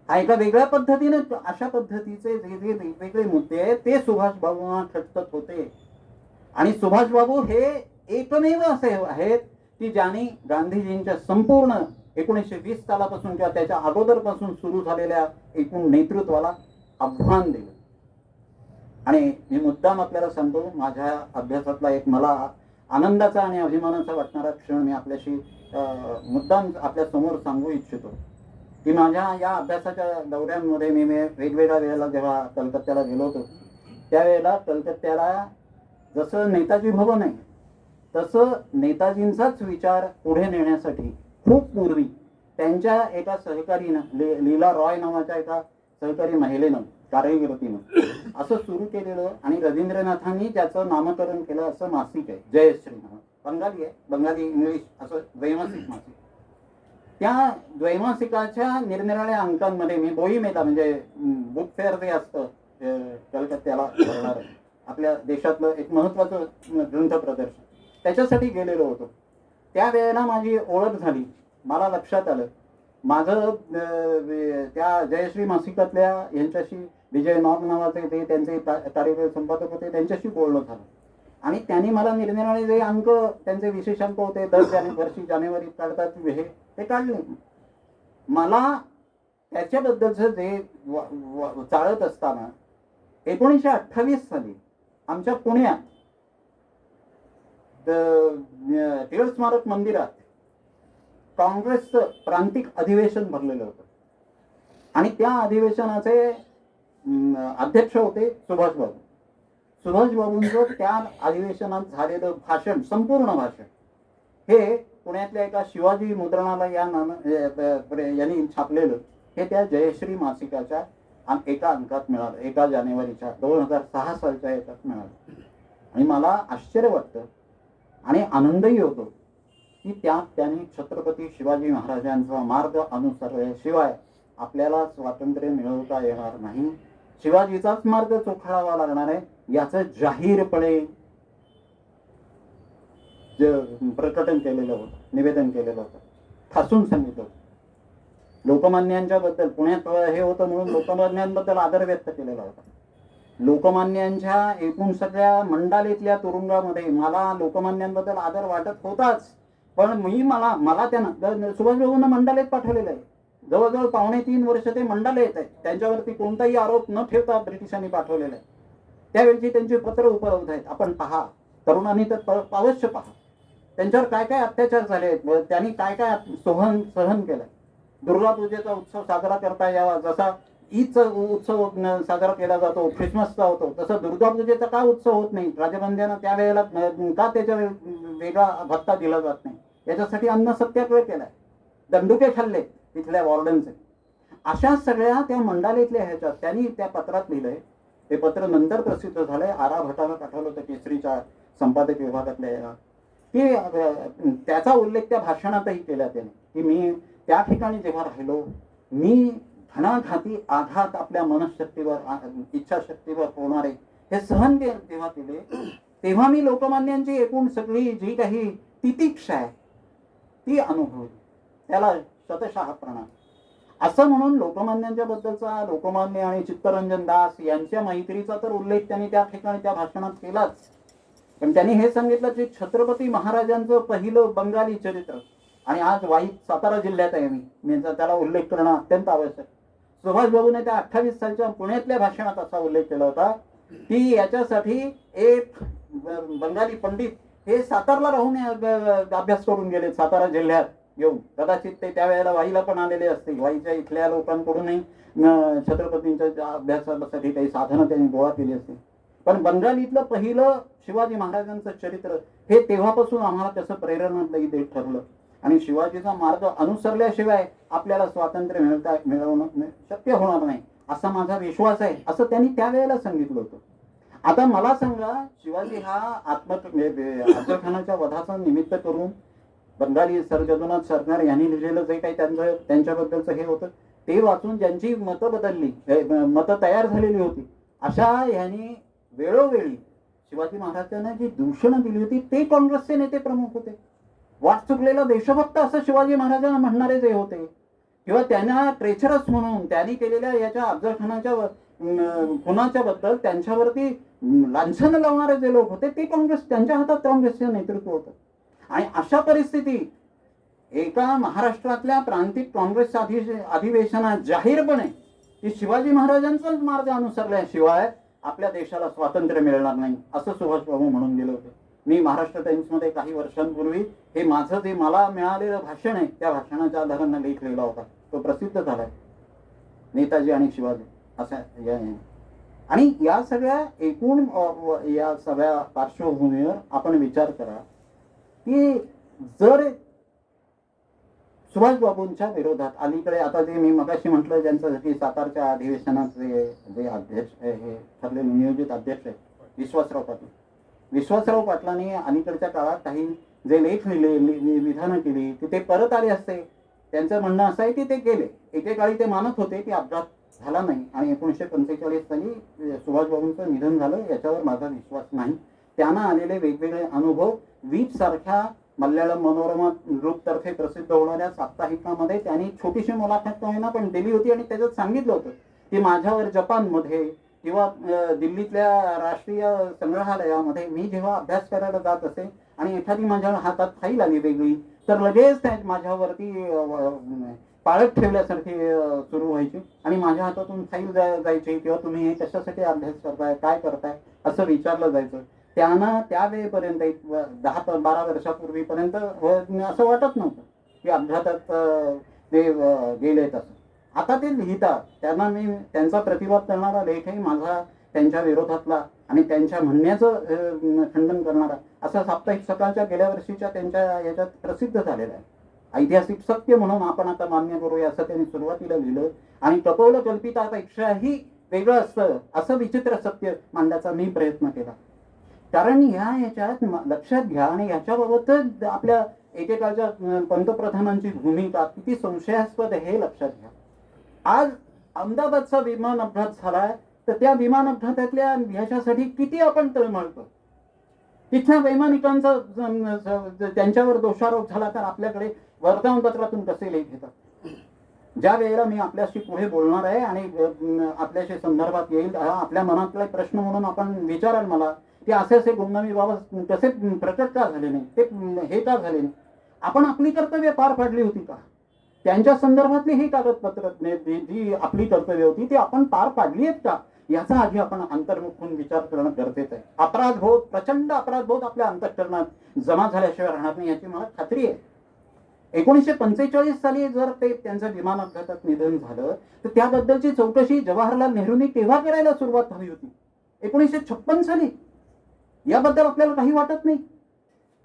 हा एका वेगळ्या पद्धतीने अशा पद्धतीचे जे जे वेगवेगळे मुद्दे आहेत ते सुभाषबाबूंना खटकत होते. आणि सुभाषबाबू हे एकमेव असे आहेत की ज्यांनी गांधीजींच्या संपूर्ण 1920 सालापासून किंवा त्याच्या अगोदरपासून सुरू झालेल्या एकूण नेतृत्वाला आव्हान दिलं. आणि मी मुद्दाम आपल्याला सांगतो, माझ्या अभ्यासातला एक मला आनंदाचा आणि अभिमानाचा वाटणारा क्षण मी आपल्याशी मुद्दाम आपल्या समोर सांगू इच्छितो की माझ्या या अभ्यासाच्या दौऱ्यांमध्ये मी वेगवेगळ्या वेळेला जेव्हा कलकत्त्याला गेलो होतो त्यावेळेला कलकत्त्याला जसं नेताजी भवन आहे तसं नेताजींचाच विचार पुढे नेण्यासाठी खूप पूर्वी त्यांच्या एका सहकारीनं लीला रॉय नावाच्या एका सहकारी महिलेनं कार्यकर्तीनं असं सुरू केलेलं आणि रवींद्रनाथांनी त्याचं नामकरण केलं असं मासिक आहे जयश्री नाव. बंगाली आहे, बंगाली इंग्लिश असं द्वैमासिक मासिक. त्या द्वैमासिकाच्या निरनिराळ्या अंकांमध्ये मी बोईमेला म्हणजे बुक फेअर जे असतं कलकत्त्याला भरणार आपल्या देशातलं एक महत्वाचं ग्रंथ प्रदर्शन त्याच्यासाठी गेलेलो होतो. त्यावेळेला माझी ओळख झाली. मला लक्षात आलं माझं त्या जयश्री मासिकातल्या यांच्याशी विजय नॉब नावाचे ते त्यांचे कार्यकारी संपादक होते त्यांच्याशी बोलणं झालं आणि त्यांनी मला निरनिराळे जे अंक त्यांचे विशेष अंक होते दर वर्षी जानेवारीत काढतात हे ते काढले. मला त्याच्याबद्दलचं जे चालत असताना 1928 साली आमच्या पुण्यात टिळक स्मारक मंदिरात काँग्रेसचं प्रांतिक अधिवेशन भरलेलं होतं आणि त्या अधिवेशनाचे अध्यक्ष होते सुभाषबाबू. सुभाषबाबूंचं त्या अधिवेशनात झालेलं भाषण, संपूर्ण भाषण हे पुण्यातल्या एका शिवाजी मुद्रणालय या यांनी छापलेलं हे त्या जयश्री मासिकाच्या एका अंकात मिळालं. 1 जानेवारीच्या 2006 सालच्या याच्यात मिळालं. आणि मला आश्चर्य वाटतं आणि आनंदही होतो की त्यात त्यांनी छत्रपती शिवाजी महाराजांचा मार्ग अनुसरल्याशिवाय आपल्याला स्वातंत्र्य मिळवता येणार नाही, शिवाजीचाच मार्ग चोखाळावा लागणार आहे याचं जाहीरपणे प्रकटन केलेलं होतं, निवेदन केलेलं होतं, ठासून सांगितलं होतं. लोकमान्यांच्या बद्दल पुण्यात हे होतं म्हणून लोकमान्यांबद्दल आदर व्यक्त केलेला होता. लोकमान्यांच्या एकूण सगळ्या मंडालीतल्या तुरुंगामध्ये मला लोकमान्यांबद्दल आदर वाटत होताच, पण मला त्यांना सुभाषबाबूंना मंडालेत पाठवलेलं आहे. जवळजवळ 2.5 वर्ष ते मंडालेत आहेत. त्यांच्यावरती कोणताही आरोप न ठेवता ब्रिटिशांनी पाठवलेला आहे. त्यावेळची त्यांची पत्र उपलब्ध आहेत, आपण पहा, तरुणांनी तर अवश्य पहा. त्यांच्यावर काय काय अत्याचार झाले आहेत, त्यांनी काय काय सहन केलंय. दुर्गा पूजेचा उत्सव साजरा करता यावा, जसा ईदचा उत्सव साजरा केला जातो, ख्रिसमसचा होतो, तसं दुर्गा पूजेचा का उत्सव होत नाही, राजबंद्यानं त्यावेळेला का त्याच्या वेगळा भत्ता दिला जात नाही, याच्यासाठी अन्न सत्याग्रह केलाय, दंडुके खाल्ले तिथल्या वॉर्डनचे. अशा सगळ्या त्या मंडालीतल्या ह्याच्यात त्यांनी त्या पत्रात लिहिलंय. ते पत्र नंतर प्रसिद्ध झालंय, आरा भटानं पाठवलं होतं केसरीच्या संपादक विभागातल्या की त्याचा उल्लेख त्या भाषणातही केला त्याने की मी त्या ठिकाणी जेव्हा राहिलो, मी धनाघाती आघात आपल्या मनशक्तीवर इच्छाशक्तीवर होणारे हे सहन तेव्हा केले, तेव्हा मी लोकमान्यांची एकूण सगळी जी काही तितिक्षा आहे ती अनुभवली, त्याला शतशः प्रणाम. असं म्हणून लोकमान्यांच्या बद्दलचा लोकमान्य आणि चित्तरंजन दास यांच्या मैत्रीचा तर उल्लेख त्यांनी त्या ठिकाणी त्या भाषणात केलाच, पण त्यांनी हे सांगितलं की छत्रपती महाराजांचं पहिलं बंगाली चरित्र, आणि आज वाईट सातारा जिल्ह्यात आहे मी त्याला उल्लेख करणं अत्यंत आवश्यक. सुभाषबाबूने त्या 28 सालच्या पुण्यातल्या भाषणात असा उल्लेख केला होता की याच्यासाठी एक बंगाली पंडित हे सातारला राहून अभ्यास करून गेले, सातारा जिल्ह्यात येऊन. कदाचित ते त्यावेळेला वाईला पण आलेले असतील, वाईच्या इथल्या लोकांकडूनही छत्रपतींच्या अभ्यासासाठी काही साधनं त्यांनी गोळा केली असतील. पण बंगालीतलं पहिलं शिवाजी महाराजांचं चरित्र हे तेव्हापासून आम्हाला त्याचं प्रेरणादायी देत ठरलं. आणि शिवाजीचा मार्ग अनुसरल्याशिवाय आपल्याला स्वातंत्र्य मिळवणं शक्य होणार नाही असा माझा विश्वास आहे, असं त्यांनी त्यावेळेला सांगितलं होतं. आता मला सांगा, शिवाजी हा अफजल खानाच्या वधाचं निमित्त करून बंगाली जगन्नाथ सरकार यांनी लिहिलेलं जे काही त्यांच्याबद्दलचं हे होतं ते वाचून ज्यांची मतं बदलली, मतं तयार झालेली होती, अशा ह्यांनी वेळोवेळी शिवाजी महाराजांना जी दूषणं दिली होती ते काँग्रेसचे नेते प्रमुख होते. वाट चुकलेला देशभक्त असं शिवाजी महाराजांना म्हणणारे जे होते, किंवा त्यांना ट्रेचरस म्हणून त्यांनी केलेल्या याच्या अफजल खानाच्या खुनाच्या बद्दल त्यांच्यावरती लांछन लावणारे जे लोक होते ते काँग्रेस, त्यांच्या हातात काँग्रेसचे नेतृत्व होतं. आणि अशा परिस्थितीत एका महाराष्ट्रातल्या प्रांतिक काँग्रेस अधिवेशनात जाहीरपणे की शिवाजी महाराजांचाच मार्ग अनुसरल्याशिवाय आपल्या देशाला स्वातंत्र्य मिळणार नाही असं सुभाषबाबू म्हणून गेले होते. मी महाराष्ट्र टाइम्समध्ये काही वर्षांपूर्वी हे माझं जे मला मिळालेलं भाषण आहे त्या भाषणाच्या आधारानं लेख लिहिला होता, तो प्रसिद्ध झालाय, नेताजी आणि शिवाजी असा आणि या सगळ्या एकूण या सगळ्या पार्श्वभूमीवर आपण विचार करा की जर सुभाषबाबूंच्या विरोधात अलीकडे आता जे मी मगाशी म्हटलं ज्यांच्यासाठी सातारच्या अधिवेशनाचे जे अध्यक्ष हे ठरलेले नियोजित अध्यक्ष आहेत विश्वासराव पाटलांनी अलीकडच्या काळात काही जे लेख लिहिले, विधानं केली की ते परत आले असते. त्यांचं म्हणणं असं आहे की ते गेले, एकेकाळी ते मानत होते की अपघात झाला नाही आणि 1945 साली सुभाषबाबूंचं निधन झालं याच्यावर माझा विश्वास नाही. त्यांना आलेले वेगवेगळे अनुभव वीज सारख्या मल्याळम मनोरमा ग्रुपतर्फे प्रसिद्ध होणाऱ्या साप्ताहिकामध्ये त्यांनी छोटीशी मुलाखत होईना पण दिली होती आणि त्याच्यात सांगितलं होतं की माझ्यावर जपानमध्ये किंवा दिल्लीतल्या राष्ट्रीय संग्रहालयामध्ये मी जेव्हा अभ्यास करायला जात असे आणि एखादी माझ्या हातात फाईल आली वेगळी तर लगेच त्या माझ्यावरती पाळत ठेवल्यासारखी सुरू व्हायची आणि माझ्या हातातून फाईल जायची किंवा तुम्ही हे कशासाठी अभ्यास करताय, काय करताय असं विचारलं जायचं. त्यांना त्यावेळेपर्यंत 10-12 वर्षापूर्वीपर्यंत असं वाटत नव्हतं की अपघातात ते गेलेत असं. आता ते लिहितात, त्यांना मी त्यांचा प्रतिवाद करणारा लेखही माझा त्यांच्या विरोधातला आणि त्यांच्या म्हणण्याचं खंडन करणारा असा साप्ताहिक सकाळच्या गेल्या वर्षीच्या त्यांच्या याच्यात प्रसिद्ध झालेला आहे. ऐतिहासिक सत्य म्हणून आपण आता मान्य करूया असं त्यांनी सुरुवातीला लिहिलं आणि कपोल कल्पितापेक्षाही वेगळं असतं असं विचित्र सत्य मांडण्याचा मी प्रयत्न केला. कारण याच्यात लक्षात घ्या आणि याच्याबाबत आपल्या एकेकाळच्या पंतप्रधानांची भूमिका किती संशयास्पद हे लक्षात घ्या. आज अहमदाबादचा विमान अपघात झालाय तर त्या विमान अपघातातल्या ह्याच्यासाठी किती आपण तळमळतो. तिथल्या वैमानिकांचा त्यांच्यावर दोषारोप झाला तर आपल्याकडे वर्तमानपत्रातून कसे लेख येतात. ज्या वेळेला मी आपल्याशी पुढे बोलणार आहे आणि आपल्याशी संदर्भात येईल आपल्या मनातला प्रश्न म्हणून आपण विचाराल मला की असे गुमनामी बाबत कसे प्रकट का झाले नाही, ते हे का झाले नाही. आपण आपली कर्तव्य पार पाडली होती का, त्यांच्या संदर्भातली ही कागदपत्र जी आपली कर्तव्य होती ती आपण पार पाडली आहेत का याचा आधी आपण अंतर्मुखून विचार करणं गरजेचं आहे. अपराधबोध, प्रचंड अपराधबोध आपल्या अंतःकरणात जमा झाल्याशिवाय राहणार नाही याची मला खात्री आहे. 1945 साली जर ते त्यांचं विमान अपघातात निधन झालं तर त्याबद्दलची चौकशी जवाहरलाल नेहरूंनी तेव्हा करायला सुरुवात हवी होती. 1956 साली याबद्दल आपल्याला काही वाटत नाही.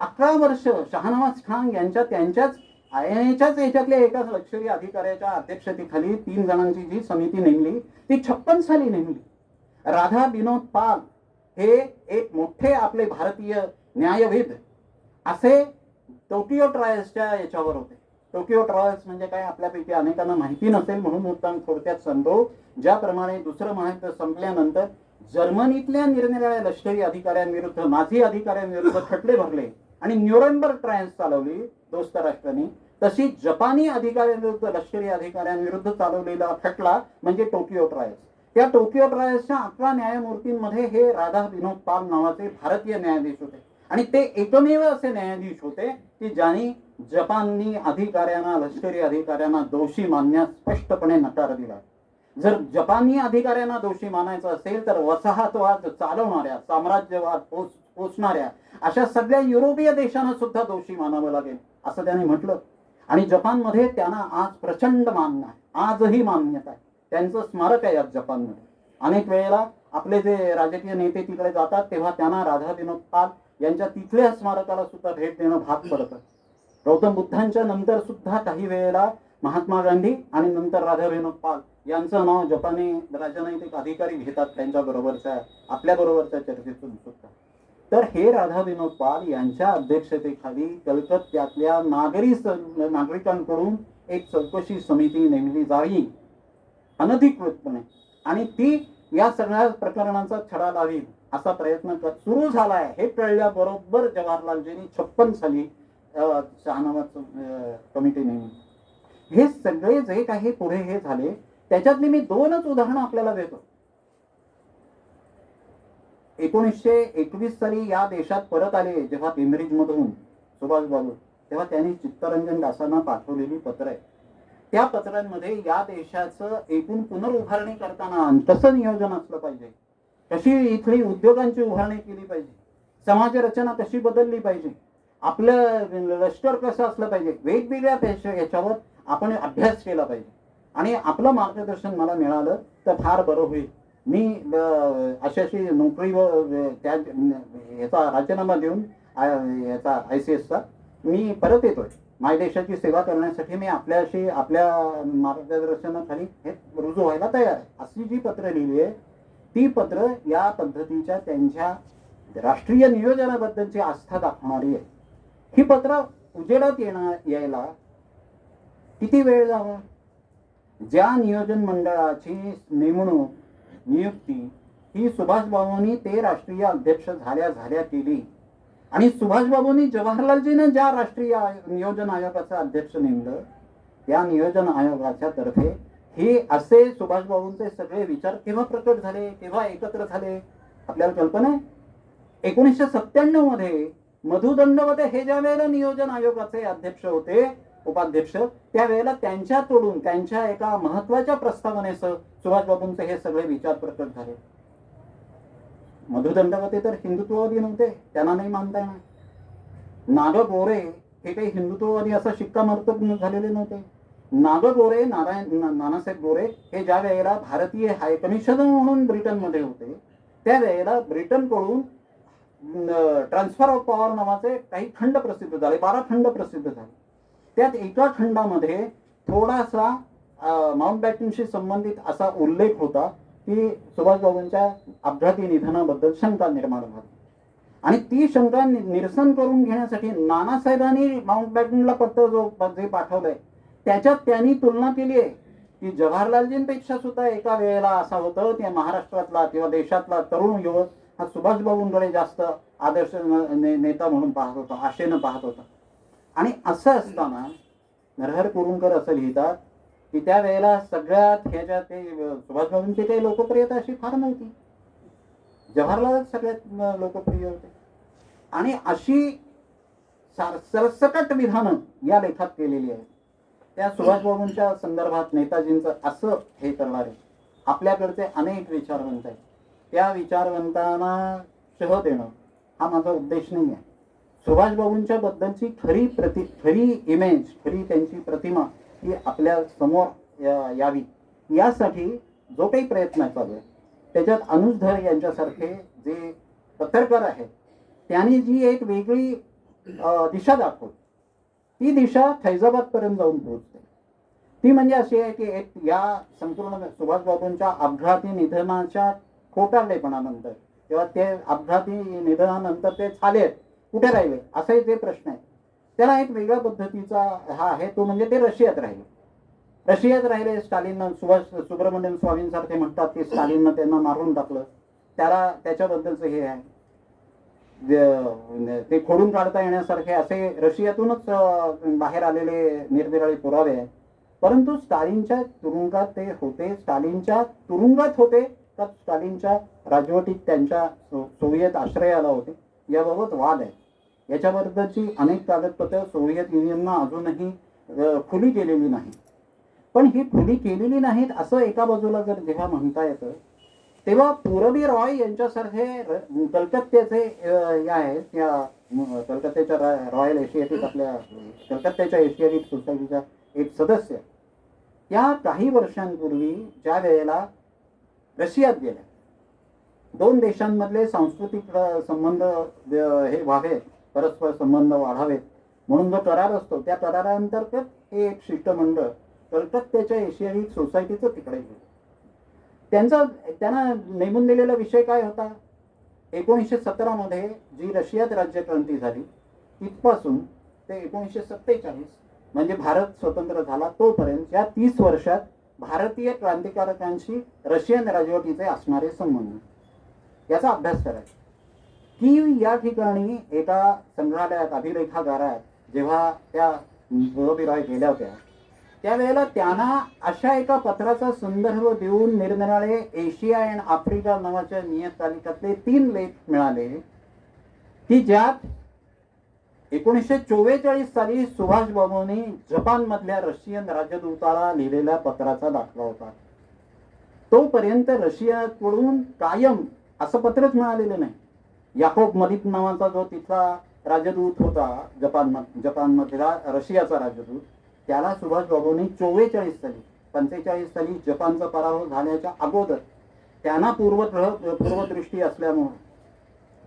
11 वर्ष शहानवाज खान त्यांच्याच आयएनएच्याच याच्यातल्या एका लष्करी अधिकाऱ्याच्या अध्यक्षतेखाली 3 जणांची जी समिती नेमली ती 56 साली नेमली. राधा विनोद पाल हे एक मोठे आपले भारतीय न्यायविद असे टोकियो ट्रायल्सच्या याच्यावर होते. टोकियो ट्रायल्स म्हणजे काय आपल्यापैकी अनेकांना माहिती नसेल म्हणून मुद्दाम थोडक्यात सांगतो. ज्याप्रमाणे दुसरं महायुद्ध संपल्यानंतर जर्मनीतल्या निरनिराळ्या लष्करी अधिकाऱ्यांविरुद्ध, नाझी अधिकाऱ्यांविरुद्ध खटले भरले आणि न्यूरेमबर्ग ट्रायल्स चालवली दोस्त राष्ट्रांनी, तशी जपानी अधिकाऱ्यांविरुद्ध, लष्करी अधिकाऱ्यांविरुद्ध चालवलेला खटला म्हणजे टोकियो ट्रायल्स. त्या टोकियो ट्रायल्सच्या 11 न्यायमूर्तींमध्ये हे राधा विनोद पाल नावाचे भारतीय न्यायाधीश होते आणि ते एकमेव असे न्यायाधीश होते की ज्यांनी जपानी अधिकाऱ्यांना, लष्करी अधिकाऱ्यांना दोषी मानण्यास स्पष्टपणे नकार दिला. जर जपानी अधिकाऱ्यांना दोषी मानायचं असेल तर वसाहतवाद चालवणाऱ्या, साम्राज्यवाद पोचणाऱ्या अशा सगळ्या युरोपीय देशांना सुद्धा दोषी मानावं लागेल असं त्यांनी म्हटलं. आणि जपानमध्ये त्यांना आज प्रचंड मान्य आहे, आजही मान्यता आहे. त्यांचं स्मारक आहे आज जपानमध्ये. अनेक वेळेला आपले जे राजकीय नेते तिकडे जातात तेव्हा त्यांना राधा विनोद पाल यांच्या तिथल्या स्मारकाला सुद्धा भेट देणं भाग पडतं. गौतम बुद्धांच्या नंतर सुद्धा काही वेळेला महात्मा गांधी आणि नंतर राधा विनोद पाल यांचं नाव जपानी राजनैतिक अधिकारी घेतात त्यांच्या बरोबरच्या आपल्या बरोबरच्या चर्चेतून सुद्धा. तर हे राधा विनोद पाल यांच्या अध्यक्षतेखाली कलकत्त्यातल्या नागरिकांकडून एक चौकशी समिती नेमली जाईल अनधिकृतपणे, आणि ती या सगळ्या प्रकरणाचा छडा लावी असा प्रयत्न सुरू झालाय. हे कळल्याबरोबर जवाहरलालजींनी 56 साली शहानवाज कमिटी नेमली. हे सगळे जे काही पुढे हे झाले त्याच्यातली मी 2च उदाहरणं आपल्याला देतो. 1921 साली या देशात परत आले जेव्हा केम्ब्रिज मधून सुभाषबाबू, तेव्हा त्यांनी चित्तरंजन दासांना पाठवलेली पत्र आहे. त्या पत्रांमध्ये या देशाचं एकूण पुनरुभारणी करताना कसं नियोजन असलं पाहिजे, कशी इथली उद्योगांची उभारणी केली पाहिजे, समाज रचना कशी बदलली पाहिजे, आपलं लष्कर कसं असलं पाहिजे, वेगवेगळ्या याच्यावर आपण अभ्यास केला पाहिजे. आणि आपलं मार्गदर्शन मला मिळालं तर फार बरं होईल. मी अशी नोकरी व त्या याचा राजीनामा देऊन याचा ICSचा मी परत येतोय. माझ्या देशाची सेवा करण्यासाठी मी आपल्या मार्गदर्शनाखाली हे रुजू व्हायला तयार आहे. अशी जी पत्र लिहिली आहे ती पत्र या पद्धतीच्या त्यांच्या राष्ट्रीय नियोजनाबद्दलची आस्था दाखवणारी आहे. ही पत्र उजेडात यायला किती वेळ जावा? ज्या नियोजन मंडळाची नियुक्ती ही सुभाषबाबूंनी ते राष्ट्रीय अध्यक्ष झाल्या केली, आणि सुभाषबाबूंनी जवाहरलालजींना ज्या राष्ट्रीय नियोजन आयोगाचा अध्यक्ष नेमलं त्या नियोजन आयोगाच्या तर्फे हे असे सुभाषबाबूंचे सगळे विचार केव्हा प्रकट झाले, केव्हा एकत्र झाले आपल्याला कल्पना आहे? 1997 मध्ये मधु दंडवते हे ज्या वेळेला नियोजन आयोगाचे अध्यक्ष होते, उपाध्यक्ष, त्यावेळेला त्यांच्याकडून त्यांच्या एका महत्वाच्या प्रस्तावनेसह सुभाषबाबूंचे हे सगळे विचार प्रकट झाले. मधु दंडवते तर हिंदुत्ववादी नव्हते, त्यांना नाही मानता येणार. नाग गोरे हे काही हिंदुत्ववादी असा शिक्कामोर्तब झालेले नव्हते. नाग गोरे, नानासाहेब गोरे हे ज्या वेळेला भारतीय हायकमिशनर म्हणून ब्रिटनमध्ये होते त्यावेळेला ब्रिटनकडून ट्रान्सफर ऑफ पॉवर नावाचे काही खंड प्रसिद्ध झाले, 12 खंड प्रसिद्ध झाले. त्यात एका खंडामध्ये थोडासा माउंटबॅटनशी संबंधित असा उल्लेख होता की सुभाषबाबूंच्या अपघाती निधनाबद्दल शंका निर्माण झाली, आणि ती शंका निरसन करून घेण्यासाठी नानासाहेबांनी माउंटबॅटनला पत्र जे पाठवलंय त्याच्यात त्यांनी तुलना केली आहे की जवाहरलालजींपेक्षा सुद्धा एका वेळेला असा होतं त्या महाराष्ट्रातला किंवा देशातला तरुण युवक हा सुभाषबाबूंकडे जास्त आदर्श नेता म्हणून पाहत होता, आशेनं पाहत होता. आणि असं असताना नरहर कुरुंकर असं लिहितात की त्या वेळेला सगळ्यात ह्याच्यात ते सुभाषबाबूंची काही लोकप्रियता अशी फार नव्हती, जवाहरलाल सगळ्यात लोकप्रिय होते. आणि अशी सरसकट विधानं या लेखात केलेली आहेत. त्या सुभाषबाबूंच्या संदर्भात नेताजींचं असं हे करणारे आपल्याकडचे अनेक विचारवंत आहेत. त्या विचारवंतांना शह देणं हा माझा उद्देश नाही आहे. सुभाषबाबूंच्या बद्दलची खरी इमेज, खरी त्यांची प्रतिमा ही आपल्या समोर यावी यासाठी जो काही प्रयत्न चालू आहे त्याच्यात अनुज धर यांच्यासारखे जे पत्रकार आहेत त्यांनी जी एक वेगळी दिशा दाखवली, ती दिशा फैजाबाद पर्यंत जाऊन पोहोचते. ती म्हणजे अशी आहे की या संपूर्ण सुभाषबाबूंच्या अपघाती निधनाच्या खोटारडेपणानंतर किंवा ते अपघाती निधनानंतर ते झाले कुठे राहिले असे जे प्रश्न आहेत त्याला एक वेगळ्या पद्धतीचा हा आहे, तो म्हणजे ते रशियात राहिले. स्टालिननं सुब्रमण्यम स्वामींसारखे म्हणतात की स्टालिननं त्यांना मारून टाकलं, त्याच्याबद्दलचं हे आहे. ते खोडून काढता येण्यासारखे असे रशियातूनच बाहेर आलेले निरनिराळे पुरावे आहेत. परंतु स्टालिनच्या तुरुंगात ते होते, स्टालिनच्या तुरुंगात होते का स्टालिनच्या राजवटीत त्यांच्या सोव्हिएत आश्रयाला होते याबाबत वाद आहे. याच्याबद्दलची अनेक कागदपत्र सोव्हिएत युनियननं अजूनही खुली केलेली नाही. पण ही खुली केलेली नाहीत असं एका बाजूला जर जेव्हा म्हणता येतं तेव्हा पूरबी रॉय यांच्यासारखे कलकत्त्याचे हे आहेत, त्या कलकत्त्याच्या रॉयल एशियाटिक आपल्या कलकत्त्याच्या एशियाटिक सोसायटीचा एक सदस्य त्या काही वर्षांपूर्वी ज्या वेळेला रशियात गेल्या दोन देशांमधले सांस्कृतिक संबंध हे व्हावेत, परस्पर संबंध वाढावेत म्हणून जो करार असतो त्या कराराअंतर्गत हे एक शिष्टमंडळ कलकत्त्याच्या एशियाई सोसायटीचं तिकडे गेलं. त्यांना नेमून दिलेला विषय काय होता? 1917 मध्ये जी रशियात राज्यक्रांती झाली तिथपासून ते 1947 म्हणजे भारत स्वतंत्र झाला तोपर्यंत या 30 वर्षात भारतीय क्रांतिकारकांशी रशियन राजवटीचे असणारे संबंध याचा अभ्यास करायचा. की या ठिकाणी एका संग्रहालयात अभिलेखागारात जेव्हा त्या गोरोबीराय गेल्या होत्या त्यावेळेला त्यांना अशा एका पत्राचा संदर्भ देऊन निरनिराळे एशिया अँड आफ्रिका नावाच्या नियतकालिकातले 3 लेख मिळाले की ज्यात 1944 साली सुभाष बाबूंनी जपानमधल्या रशियन राजदूताला लिहिलेल्या पत्राचा दाखला होता. तोपर्यंत रशियाकडून कायम असं पत्रच मिळालेलं नाही. याकोब मलिक नावाचा जो तिथला राजदूत होता जपानमधला रशियाचा राजदूत त्याला सुभाष बाबूंनी 45 साली जपानचा पराभव झाल्याच्या अगोदर त्यांना पूर्वदृष्टी असल्यामुळे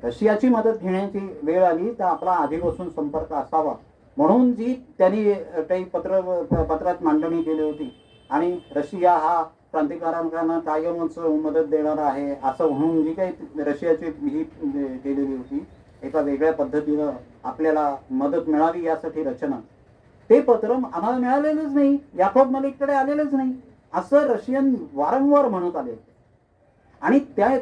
रशियाची मदत घेण्याची वेळ आली तर आपला आधीपासून संपर्क असावा म्हणून जी त्यांनी काही पत्रात मांडणी केली होती आणि रशिया हा क्रांतिकारकांना कायमच मदत देणार आहे असं म्हणून जी काही रशियाची ही केलेली होती एका वेगळ्या पद्धतीनं आपल्याला मदत मिळावी यासाठी रचना, ते पत्र आम्हाला मिळालेलंच नाही, याकोब मलिककडे आलेलंच नाही असं रशियन वारंवार म्हणत आले. आणि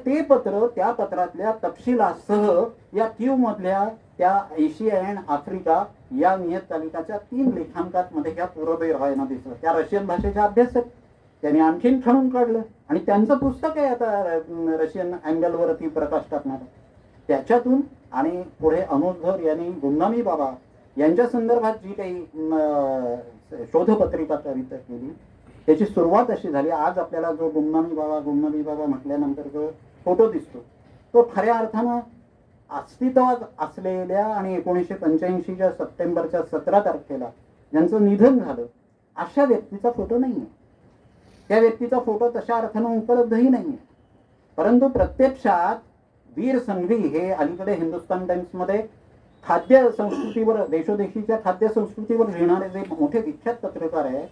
ते पत्र त्या पत्रातल्या तपशिलासह या क्यू मधल्या त्या एशिया अँड आफ्रिका या नियतकालिकाच्या 3 लेखांकात मध्ये ह्या गोरोबीरायांना दिसलं. त्या रशियन भाषेच्या अभ्यासक त्यांनी आणखीन खणून काढलं आणि त्यांचं पुस्तक आहे आता रशियन अँगलवरती प्रकाश टाकणार त्याच्यातून. आणि पुढे अनुज यांनी गुमनामी बाबा यांच्या संदर्भात जी काही शोधपत्रिका केली त्याची सुरुवात अशी झाली. आज आपल्याला जो गुमनामी बाबा म्हटल्यानंतर जो फोटो दिसतो तो खऱ्या अर्थानं अस्तित्वात असलेल्या आणि 1985च्या सप्टेंबरच्या 17 तारखेला ज्यांचं निधन झालं अशा व्यक्तीचा फोटो नाही आहे. त्या व्यक्तीचा फोटो तशा अर्थानं उपलब्धही नाही आहे. परंतु प्रत्यक्षात वीर संघवी हे अलीकडे हिंदुस्तान टाइम्समध्ये खाद्य संस्कृतीवर देशोदेशीच्या खाद्य संस्कृतीवर लिहिणारे जे मोठे विख्यात पत्रकार आहेत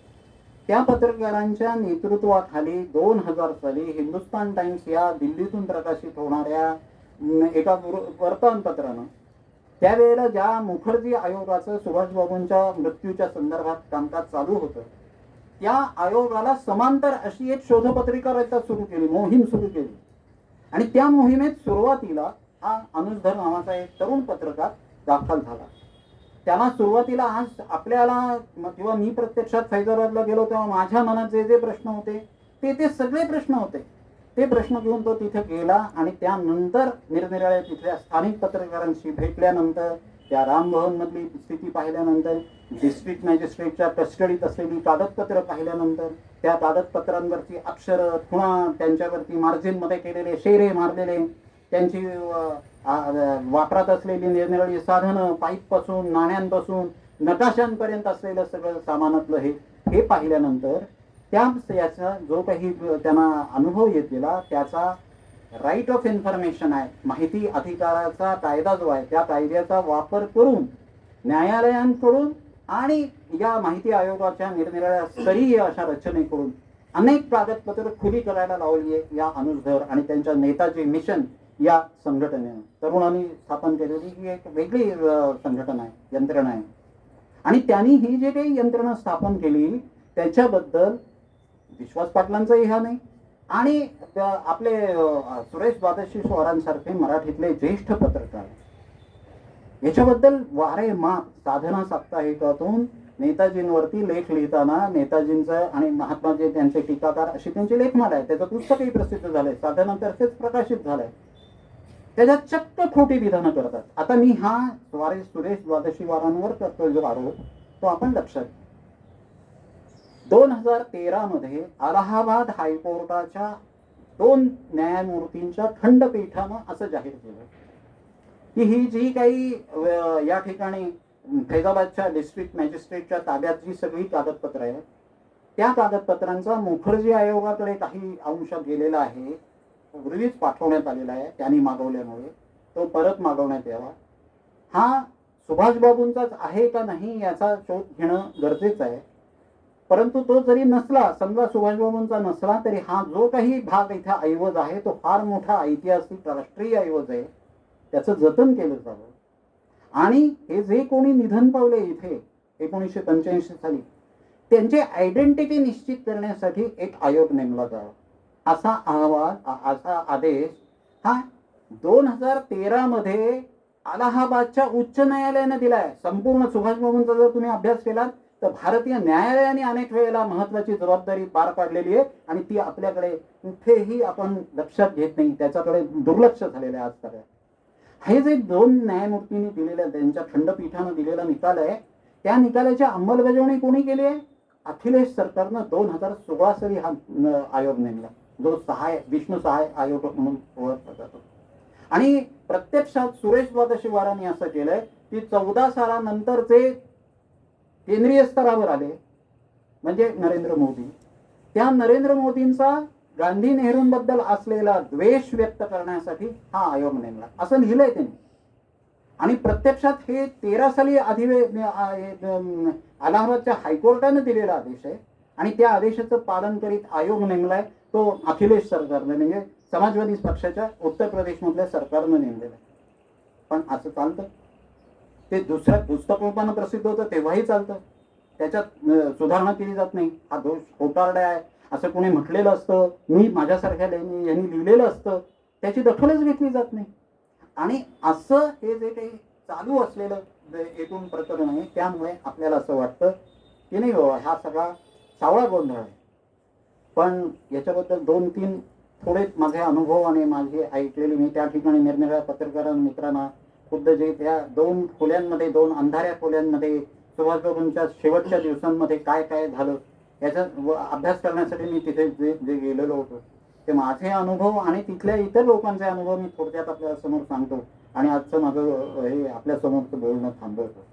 त्या पत्रकारांच्या नेतृत्वाखाली 2000 साली हिंदुस्तान टाइम्स या दिल्लीतून प्रकाशित होणाऱ्या एका वर्तमानपत्रानं त्यावेळेला ज्या मुखर्जी आयोगाचं सुभाषबाबूंच्या मृत्यूच्या संदर्भात कामकाज चालू होतं त्या आयोगाला समांतर अशी एक शोधपत्रिका सुरू केली, मोहीम सुरू केली. आणि त्या मोहिमेत सुरुवातीला हा अनुजधर नावाचा एक तरुण पत्रकार दाखल झाला. त्याला सुरुवातीला आज आपल्याला किंवा मी प्रत्यक्षात फैजाबादला गेलो तेव्हा माझ्या मनात जे जे प्रश्न होते ते सगळे प्रश्न होते. ते प्रश्न घेऊन तो तिथे गेला आणि त्यानंतर निरनिराळ्या तिथल्या स्थानिक पत्रकारांशी भेटल्यानंतर त्या रामभवन मधली स्थिती पाहिल्यानंतर डिस्ट्रिक्ट मॅजिस्ट्रेटच्या कस्टडीत असलेली कागदपत्र पाहिल्यानंतर त्या कागदपत्रांवरची अक्षरं खुणा त्यांच्यावरती मार्जिनमध्ये केलेले शेरे मारलेले त्यांची वापरात असलेली निरनिराळी साधनं पाईपपासून नाण्यांपासून नकाशांपर्यंत असलेलं सगळं सामानातलं हे पाहिल्यानंतर याचा जो काही त्यांना अनुभव येतलेला त्याचा राईट ऑफ इन्फॉर्मेशन आहे, माहिती अधिकाराचा कायदा जो आहे त्या कायद्याचा वापर करून न्यायालयांकडून आणि या माहिती आयोगाच्या निरनिराळ्या स्तरीय अशा रचनेकडून अनेक कागदपत्र खुली करायला लावली आहे या अनुजधर आणि त्यांच्या नेताजी मिशन या संघटनेनं तरुणांनी स्थापन केलेली ही एक वेगळी संघटना आहे, यंत्रणा आहे. आणि त्यांनी ही जे काही यंत्रणा स्थापन केली त्याच्याबद्दल विश्वास पाटलांचाही ह्या नाही आणि आपले सुरेश द्वादशी स्वरांसारखे मराठीतले ज्येष्ठ पत्रकार याच्याबद्दल वारेमाप साधना साप्ताहिकातून नेताजींवरती लेख लिहिताना नेताजींचं आणि महात्माजी त्यांचे टीकाकार अशी त्यांची लेखमाला आहे. त्याचं पुस्तकही प्रसिद्ध झालंय, साधनातर्फेच प्रकाशित झालंय. त्याच्यात चक्क खोटी विधानं करतात. आता मी हा सुरेश द्वादशी वारांवर करतोय जो आरोप तो आपण लक्षात 2013 मध्ये अलाहाबाद हायकोर्टाच्या 2 न्यायमूर्तींच्या खंडपीठानं असं जाहीर केलं की ही जी काही या ठिकाणी फैजाबादच्या डिस्ट्रिक्ट मॅजिस्ट्रेटच्या ताब्यात जी सगळी कागदपत्र आहेत त्या कागदपत्रांचा मुखर्जी आयोगाकडे काही अंश गेलेला आहे पूर्वीच पाठवण्यात आलेला आहे, त्यांनी मागवल्यामुळे तो परत मागवण्यात यावा. हा सुभाषबाबूंचाच आहे का नाही याचा शोध घेणं गरजेचं आहे. परंतु तो जरी नसला, समजा सुभाषबाबूंचा नसला, तरी हा जो काही भाग इथे ऐवज आहे तो फार मोठा ऐतिहासिक राष्ट्रीय ऐवज आहे. त्याचं जतन केलं जावं. आणि हे जे कोणी निधन पावले इथे 1985 साली, त्यांची आयडेंटिटी निश्चित करण्यासाठी एक आयोग नेमला जावा, असा अहवाल, असा आदेश हा 2013 मध्ये अलाहाबादच्या उच्च न्यायालयाने दिलाय. संपूर्ण सुभाषबाबूंचा जर तुम्ही अभ्यास केलात तर भारतीय न्यायालयाने अनेक वेळेला महत्वाची जबाबदारी पार पाडलेली आहे आणि ती आपल्याकडे कुठेही आपण लक्षात घेत नाही, त्याच्याकडे दुर्लक्ष झालेलं आहे आजकाल. हे जे 2 न्यायमूर्तींनी दिलेल्या, त्यांच्या खंडपीठानं दिलेला निकाल आहे, त्या निकालाची अंमलबजावणी कोणी केली आहे? अखिलेश सरकारनं 2016 साली हा आयोग नेमला, जो विष्णू सहाय आयोग म्हणून ओळखला जातो. आणि प्रत्यक्षात सुरेश वादशिवारांनी असं केलंय की 14 सालानंतरचे केंद्रीय स्तरावर आले, म्हणजे नरेंद्र मोदी, त्या नरेंद्र मोदींचा गांधी नेहरूंबद्दल असलेला द्वेष व्यक्त करण्यासाठी हा आयोग नेमला, असं लिहिलंय त्यांनी. आणि प्रत्यक्षात हे 13 साली अलाहाबादच्या हायकोर्टाने दिलेला आदेश आहे आणि त्या आदेशाचं पालन करीत आयोग नेमलाय तो अखिलेश सरकारने, म्हणजे समाजवादी पक्षाच्या उत्तर प्रदेशमधल्या सरकारनं नेमलेला आहे. पण असं चालतं? ते दुसऱ्या पुस्तक रूपानं प्रसिद्ध होतं तेव्हाही चालतं, त्याच्यात सुधारणा केली जात नाही. हा दोष खोटारडा आहे असं कोणी म्हटलेलं असतं, मी माझ्यासारख्या यांनी लिहिलेलं असतं, त्याची दखलच घेतली जात नाही. आणि असं हे जे काही चालू असलेलं एकूण प्रकरण आहे, त्यामुळे आपल्याला असं वाटतं की नाही बाबा हा सगळा सावळा गोंधळ आहे. पण याच्याबद्दल 2-3 थोडे माझे अनुभव आणि माझे ऐकलेले, मी त्या ठिकाणी निरनिराळ्या पत्रकार मित्रांना खुद्द जे त्या 2 खोल्यांमध्ये, 2 अंधाऱ्या खोल्यांमध्ये सुभाषबाबूंच्या शेवटच्या दिवसांमध्ये काय काय झालं याचा अभ्यास करण्यासाठी मी तिथे जे गेलेलो होतो, ते माझे अनुभव आणि तिथल्या इतर लोकांचे अनुभव मी थोडक्यात आपल्या समोर सांगतो आणि आजचं माझं हे आपल्या समोरचं बोलणं थांबवतो.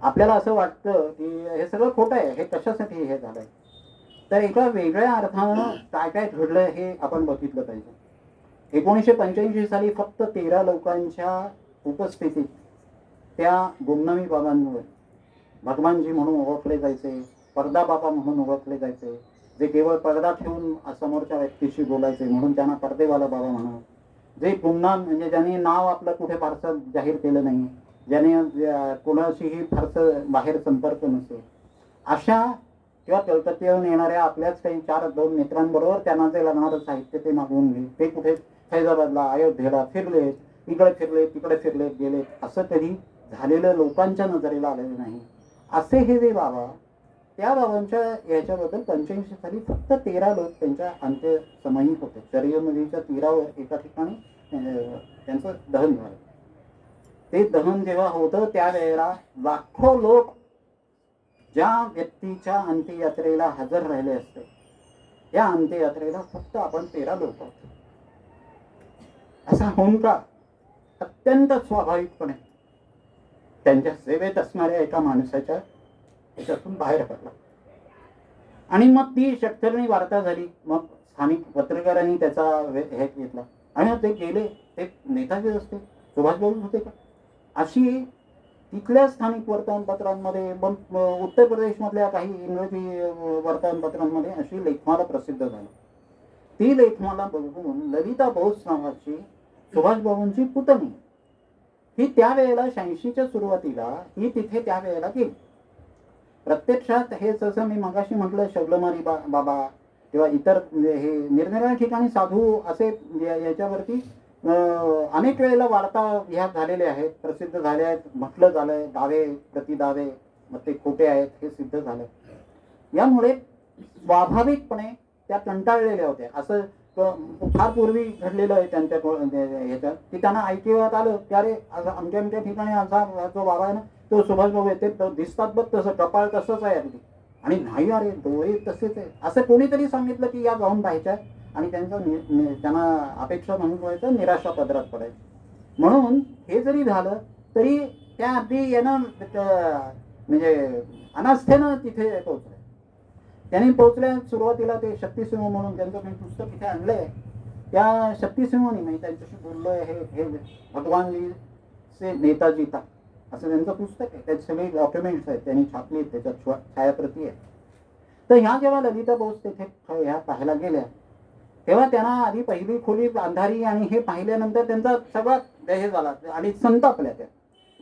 आपल्याला असं वाटतं की हे सगळं खोटं आहे, हे कशासाठी हे झालंय, तर एका वेगळ्या अर्थानं काय काय घडलं हे आपण बघितलं पाहिजे. 1985 साली फक्त 13 लोकांच्या उपस्थितीत त्या गुमनामी बाबांमुळे, भगवानजी म्हणून ओळखले जायचे, पडदा बाबा म्हणून ओळखले जायचे, जे केवळ पडदा ठेवून समोरच्या व्यक्तीशी बोलायचे म्हणून त्यांना पडदेवाला बाबा म्हणून, जे गुमनाम म्हणजे ज्यांनी नाव आपलं कुठे फारसं जाहीर केलं नाही, ज्याने कोणाशीही फारसं बाहेर संपर्क नसेल, अशा किंवा कलकत्त्याहून येणाऱ्या आपल्याच काही 4-2 मित्रांबरोबर त्यांना जे लागणारं साहित्य ते मागवून घेईल, ते कुठे फैजाबादला, अयोध्येला फिरले, इकडे फिरले तिकडे फिरले गेले, असं कधी झालेलं लोकांच्या नजरेला आलेलं नाही. असे हे जे बाबा, त्या बाबांच्या याच्याबद्दल 85 साली फक्त 13 लोक त्यांच्या अंत्यसमयी होते. शरयू नदीच्या तीरावर एका ठिकाणी त्यांचं दहन झालं. ते दहन जेव्हा होतं त्यावेळेला लाखो लोक ज्या व्यक्तीच्या अंत्ययात्रेला हजर राहिले असते, या अंत्ययात्रेला फक्त आपण 13 लोक आहोत. असा होऊनका अत्यंत स्वाभाविकपणे त्यांच्या सेवेत असणाऱ्या एका माणसाच्या याच्यातून बाहेर पडला. आणि मग ती षटकर्णी वार्ता झाली. मग स्थानिक पत्रकारांनी त्याचा हे घेतला आणि मग ते गेले. ते नेताजी असते, सुभाषबाबू होते का, अशी तिथल्या स्थानिक वर्तमानपत्रांमध्ये, मग उत्तर प्रदेशमधल्या काही इंग्रजी वर्तमानपत्रांमध्ये अशी लेखमाला प्रसिद्ध झाली. ती लेखमाला बघून ललिता बोस नावाची सुभाषबाबूंची पुतणी, ही त्यावेळेला 86च्या सुरुवातीला ही तिथे त्यावेळेला गेली. प्रत्यक्षात हे जसं मी मगाशी म्हटलं, शबलमारी बाबा किंवा इतर हे निरनिराळ्या ठिकाणी साधू असे याच्यावरती अनेक वेळेला वार्ता ह्या झालेल्या आहेत, प्रसिद्ध झाल्या आहेत, म्हटलं झालंय, दावे प्रतिदावे मग ते खोटे आहेत हे सिद्ध झालं. यामुळे स्वाभाविकपणे त्या कंटाळलेल्या होत्या. असं फार पूर्वी घडलेलं आहे त्यांच्या ह्याच्यात, की त्यांना ऐकिवात आलं की अरे आमच्या आमच्या ठिकाणी असा जो बाबा आहे ना तो सुभाषबाबू आहे, ते दिसतात बघ तसं, कपाळ तसंच आहे अगदी, आणि नाही अरे डोळे तसेच आहे, असं कोणीतरी सांगितलं की या जाऊन पाहायच्या आणि त्यांना अपेक्षा म्हणून व्हायचं, निराशा पदरात पडायची. म्हणून हे जरी झालं तरी त्या अगदी यानं म्हणजे अनास्थेनं तिथे पोहोचले. त्यांनी पोहोचल्या सुरुवातीला ते शक्तिसिंह म्हणून त्यांचं मी पुस्तक इथे आणलंय, त्या शक्तिसिंहांनी मी त्यांच्याशी बोललोय, हे भगवानजीचे नेताजी था असं त्यांचं पुस्तक आहे, त्यात सगळे डॉक्युमेंट्स आहेत, त्यांनी छापली आहेत, त्याच्यात छायाप्रती आहे. तर ह्या जेव्हा ललिता बोस तिथे ह्या पाहायला गेल्या तेव्हा त्यांना आधी पहिली खोली अंधारी आणि हे पाहिल्यानंतर त्यांचा सगळा हे झाला आणि संतापल्या त्या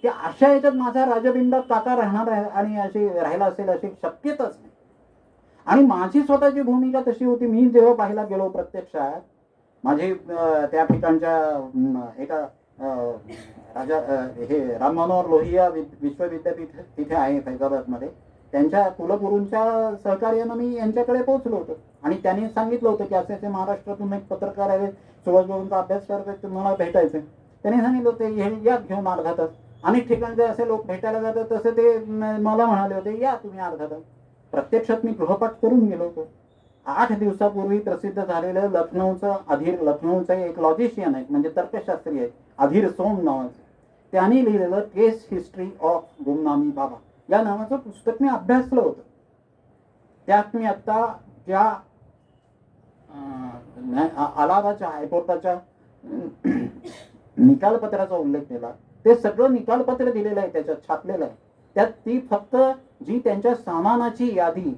की अशा याच्यात माझा राजबिंडात काका राहणार आहे आणि अशी राहिला असेल अशी शक्यताच नाही. आणि माझी स्वतःची भूमिका तशी होती, मी जेव्हा पाहायला गेलो प्रत्यक्षात माझी त्या ठिकाणच्या एका राजा हे राम मनोहर लोहिया विश्वविद्यापीठ तिथे आहे फैजाबादमध्ये, त्यांच्या कुलगुरूंच्या सहकार्यानं मी यांच्याकडे पोहोचलो होतो आणि त्यांनी सांगितलं होतं की असे महाराष्ट्रातून एक पत्रकार आहे, सुभाषबाबूंचा अभ्यास करतात, तुम्हाला भेटायचं. त्यांनी सांगितलं होतं हे या घेऊन अर्धा तास. अनेक ठिकाणचे असे लोक भेटायला जातात तसे ते मला म्हणाले होते या तुम्ही अर्धा तास. प्रत्यक्षात मी गृहपाठ करून गेलो होतो. 8 दिवसापूर्वी प्रसिद्ध झालेलं लखनौचा एक लॉजिशियन आहे, म्हणजे तर्कशास्त्री आहे, अधीर सोम नावाचं, त्यांनी लिहिलेलं केस हिस्ट्री ऑफ गुमनामी बाबा या नावाचं पुस्तक मी अभ्यासलं होतं. त्यात मी आता ज्या अलाहाबादच्या हायकोर्टाच्या निकालपत्राचा उल्लेख केला ते सगळं निकालपत्र दिलेलं आहे, त्याच्यात छापलेलं आहे. त्यात ती फक्त जी त्यांच्या सामानाची यादी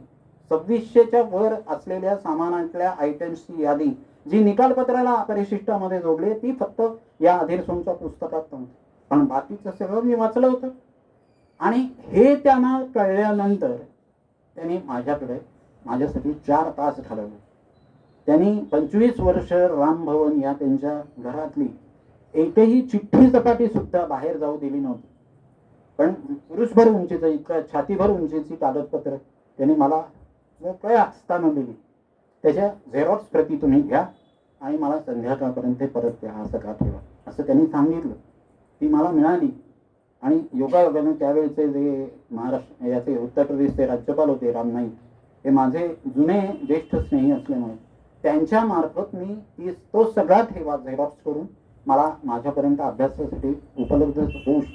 2600च्या वर असलेल्या सामानातल्या आयटम्सची यादी जी निकालपत्राला परिशिष्टामध्ये जोडली ती फक्त या अधीर सोमच्या पुस्तकात नव्हती, पण बाकीचं सगळं मी वाचलं होतं. आणि हे त्यांना कळल्यानंतर त्यांनी माझ्यासाठी 4 तास घालवले. त्यांनी 25 वर्ष रामभवन या त्यांच्या घरातली एकही चिठ्ठी चपाटी सुद्धा बाहेर जाऊ दिली नव्हती. पण पुरुषभर उंचीचं इतकं छातीभर उंचीची कागदपत्र त्यांनी मला मोकळ्या हस्तानं दिली. त्याच्या झेरॉक्स प्रती तुम्ही घ्या आणि मला संध्याकाळपर्यंत ते परत द्या, हा सगळा ठेवा असं त्यांनी सांगितलं. ती मला मिळाली आणि योगायोगानं त्यावेळेचे जे महाराष्ट्र याचे उत्तर प्रदेशचे राज्यपाल होते राम नाईक, हे माझे जुने ज्येष्ठ स्नेही असल्यामुळे त्यांच्या मार्फत मी तो सगळा ठेवा झेरॉक्स करून मला माझ्यापर्यंत अभ्यासासाठी उपलब्ध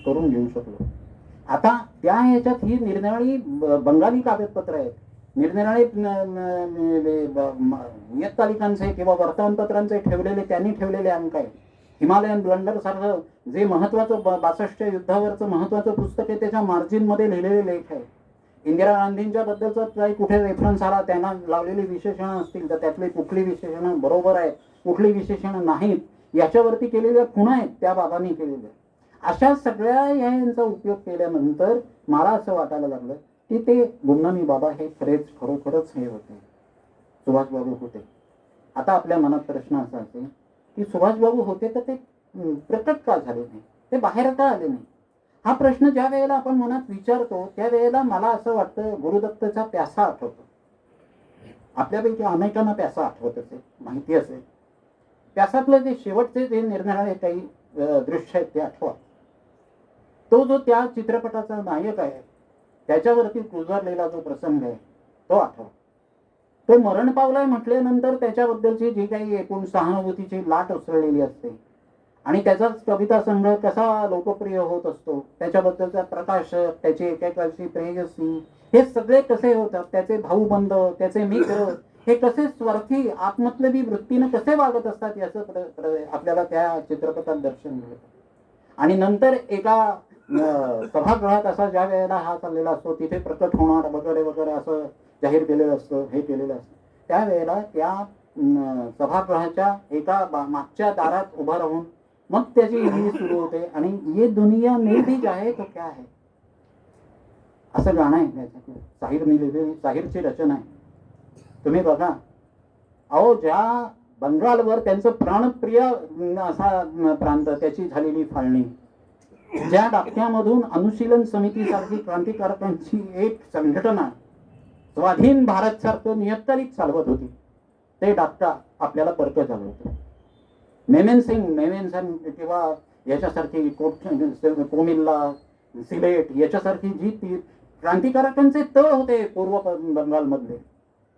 करून घेऊ शकलो. आता त्या ह्याच्यात ही निरनिराळी बंगाली कागदपत्र आहेत, निरनिराळे नियतकालिकांचे किंवा वर्तमानपत्रांचे त्यांनी ठेवलेले अंक आहेत. हिमालयन ब्लंडर सारखं जे महत्वाचं 62च्या युद्धावरचं महत्वाचं पुस्तक आहे त्याच्या मार्जिनमध्ये लिहिलेले लेख आहे. इंदिरा गांधींच्या बद्दलचा काही कुठे रेफरन्स आला, त्यांना लावलेली विशेषणं असतील तर त्यातली कुठली विशेषणं बरोबर आहे, कुठली विशेषणं नाहीत, याच्यावरती केलेल्या खुणा आहेत त्या बाबांनी केलेल्या. अशा सगळ्या यांचा उपयोग केल्यानंतर मला असं वाटायला लागलं की ते गुमनामी बाबा हे खरोखरच हे होते, सुभाषबाबू होते. आता आपल्या मनात प्रश्न असा असेल की सुभाषबाबू होते तर ते प्रकट का झाले नाही, ते बाहेर का आले नाही? हा प्रश्न ज्या वेळेला आपण मनात विचारतो त्यावेळेला मला असं वाटतं गुरुदत्तचा प्यासा आठवतो. आपल्यापैकी अनेकांना प्यासा आठवत असेल, माहिती असेल. प्यासातलं जे शेवटचे जे निरनिराळे काही दृश्य आहेत ते आठवा. तो जो त्या चित्रपटाचा नायक आहे त्याच्यावरती गुजारलेला जो प्रसंग आहे तो आठवा. तो मरण पावलाय म्हटल्यानंतर त्याच्याबद्दलची जी काही एकूण सहानुभूतीची लाट उसळलेली असते आणि त्याचाच कविता संग्रह कसा लोकप्रिय होत असतो, त्याच्याबद्दलचा प्रकाशक, त्याची एकेकाची प्रेयसी, हे सगळे कसे होतात, त्याचे भाऊबंद, त्याचे मित्र हे कसे स्वार्थी आत्मतलबी वृत्तीनं कसे वागत असतात याचं आपल्याला त्या चित्रपटात दर्शन मिळतं. आणि नंतर एका सभागृहात असा ज्या वेळेला हा चाललेला असतो तिथे प्रकट होणार वगैरे वगैरे असं जाहीर केलेलं असतं, हे केलेलं असतं. त्यावेळेला त्या सभागृहाच्या एका मागच्या दारात उभा राहून मग त्याची हिंदी सुरू होते आणि ये दुनिया में भी जाए तो क्या है असं गाणं आहे त्याच्यातलं. साहिरने लिहिलेली, साहिरची रचना आहे. तुम्ही बघा, अहो ज्या बंगालवर त्यांचं प्राणप्रिय असा प्रांत, त्याची झालेली फाळणी, ज्या डाक्यामधून अनुशीलन समितीसारखी क्रांतिकारकांची एक संघटना स्वाधीन भारत सारखं नियतकालिक चालवत होती, ते डाक्का आपल्याला परक झालं होतं. मेमेन सिंग किंवा याच्यासारखी कोमिल्ला, सिलेट याच्यासारखी जी ती क्रांतिकारकांचे तळ होते पूर्व बंगालमधले,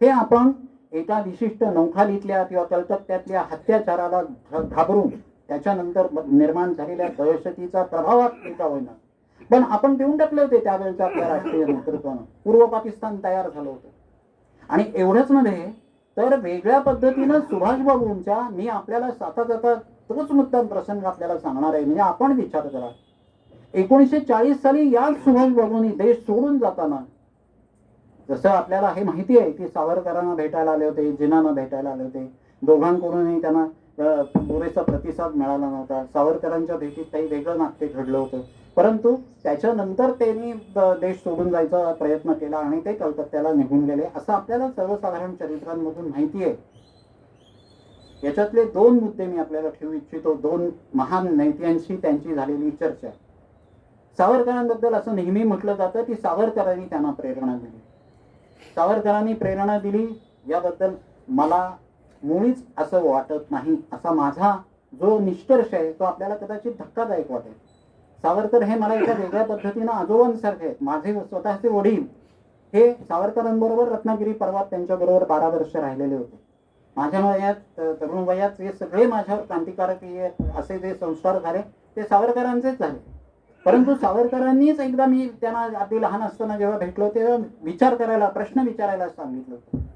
हे आपण एका विशिष्ट नौखालीतल्या किंवा कलकत्त्यातल्या अत्याचाराला घाबरून त्याच्यानंतर निर्माण झालेल्या दहशतीचा प्रभावात एका होईना पण आपण देऊन टाकले होते त्यावेळेच्या आपल्या राष्ट्रीय नेतृत्वानं. पूर्व पाकिस्तान तयार झालं होतं. आणि एवढंच नव्हे तर वेगळ्या पद्धतीनं सुभाषबाबूंच्या, मी आपल्याला जाता जाता तोच मुद्दा प्रसंग आपल्याला सांगणार आहे. म्हणजे आपण विचार करा, 1940 साली या सुभाषबाबूंनी देश सोडून जाताना, जसं आपल्याला हे माहिती आहे की सावरकरांना भेटायला आले होते, जिनांना भेटायला आले होते, दोघांकडूनही त्यांना पुरेसा प्रतिसाद मिळाला नव्हता. सावरकरांच्या भेटीत काही वेगळं नाट्य घडलं होतं, परंतु त्याच्यानंतर त्यांनी देश सोडून जायचा प्रयत्न केला आणि ते कलकत्त्याला निघून गेले, असं आपल्याला सर्वसाधारण चरित्रांमधून माहिती आहे. याच्यातले 2 मुद्दे मी आपल्याला ठेवू इच्छितो, 2 महान नेत्यांशी त्यांची झालेली चर्चा. सावरकरांबद्दल असं नेहमी म्हटलं जातं की सावरकरांनी त्यांना प्रेरणा दिली. सावरकरांनी प्रेरणा दिली याबद्दल मला मुळीच असं वाटत नाही. असा माझा जो निष्कर्ष आहे तो आपल्याला कदाचित धक्कादायक वाटेल. सावरकर हे मला एका वेगळ्या पद्धतीनं आजोबांसारखे आहेत. माझे स्वतःचे वडील हे सावरकरांबरोबर रत्नागिरी पर्वात त्यांच्याबरोबर 12 वर्ष राहिलेले होते. माझ्या वयात, तरुण वयात जे सगळे माझ्यावर क्रांतिकारक असे जे संस्कार झाले ते सावरकरांचेच झाले. परंतु सावरकरांनीच एकदा, मी त्यांना अगदी लहान असताना जेव्हा भेटलो तेव्हा विचार करायला, प्रश्न विचारायला सांगितलं होतं.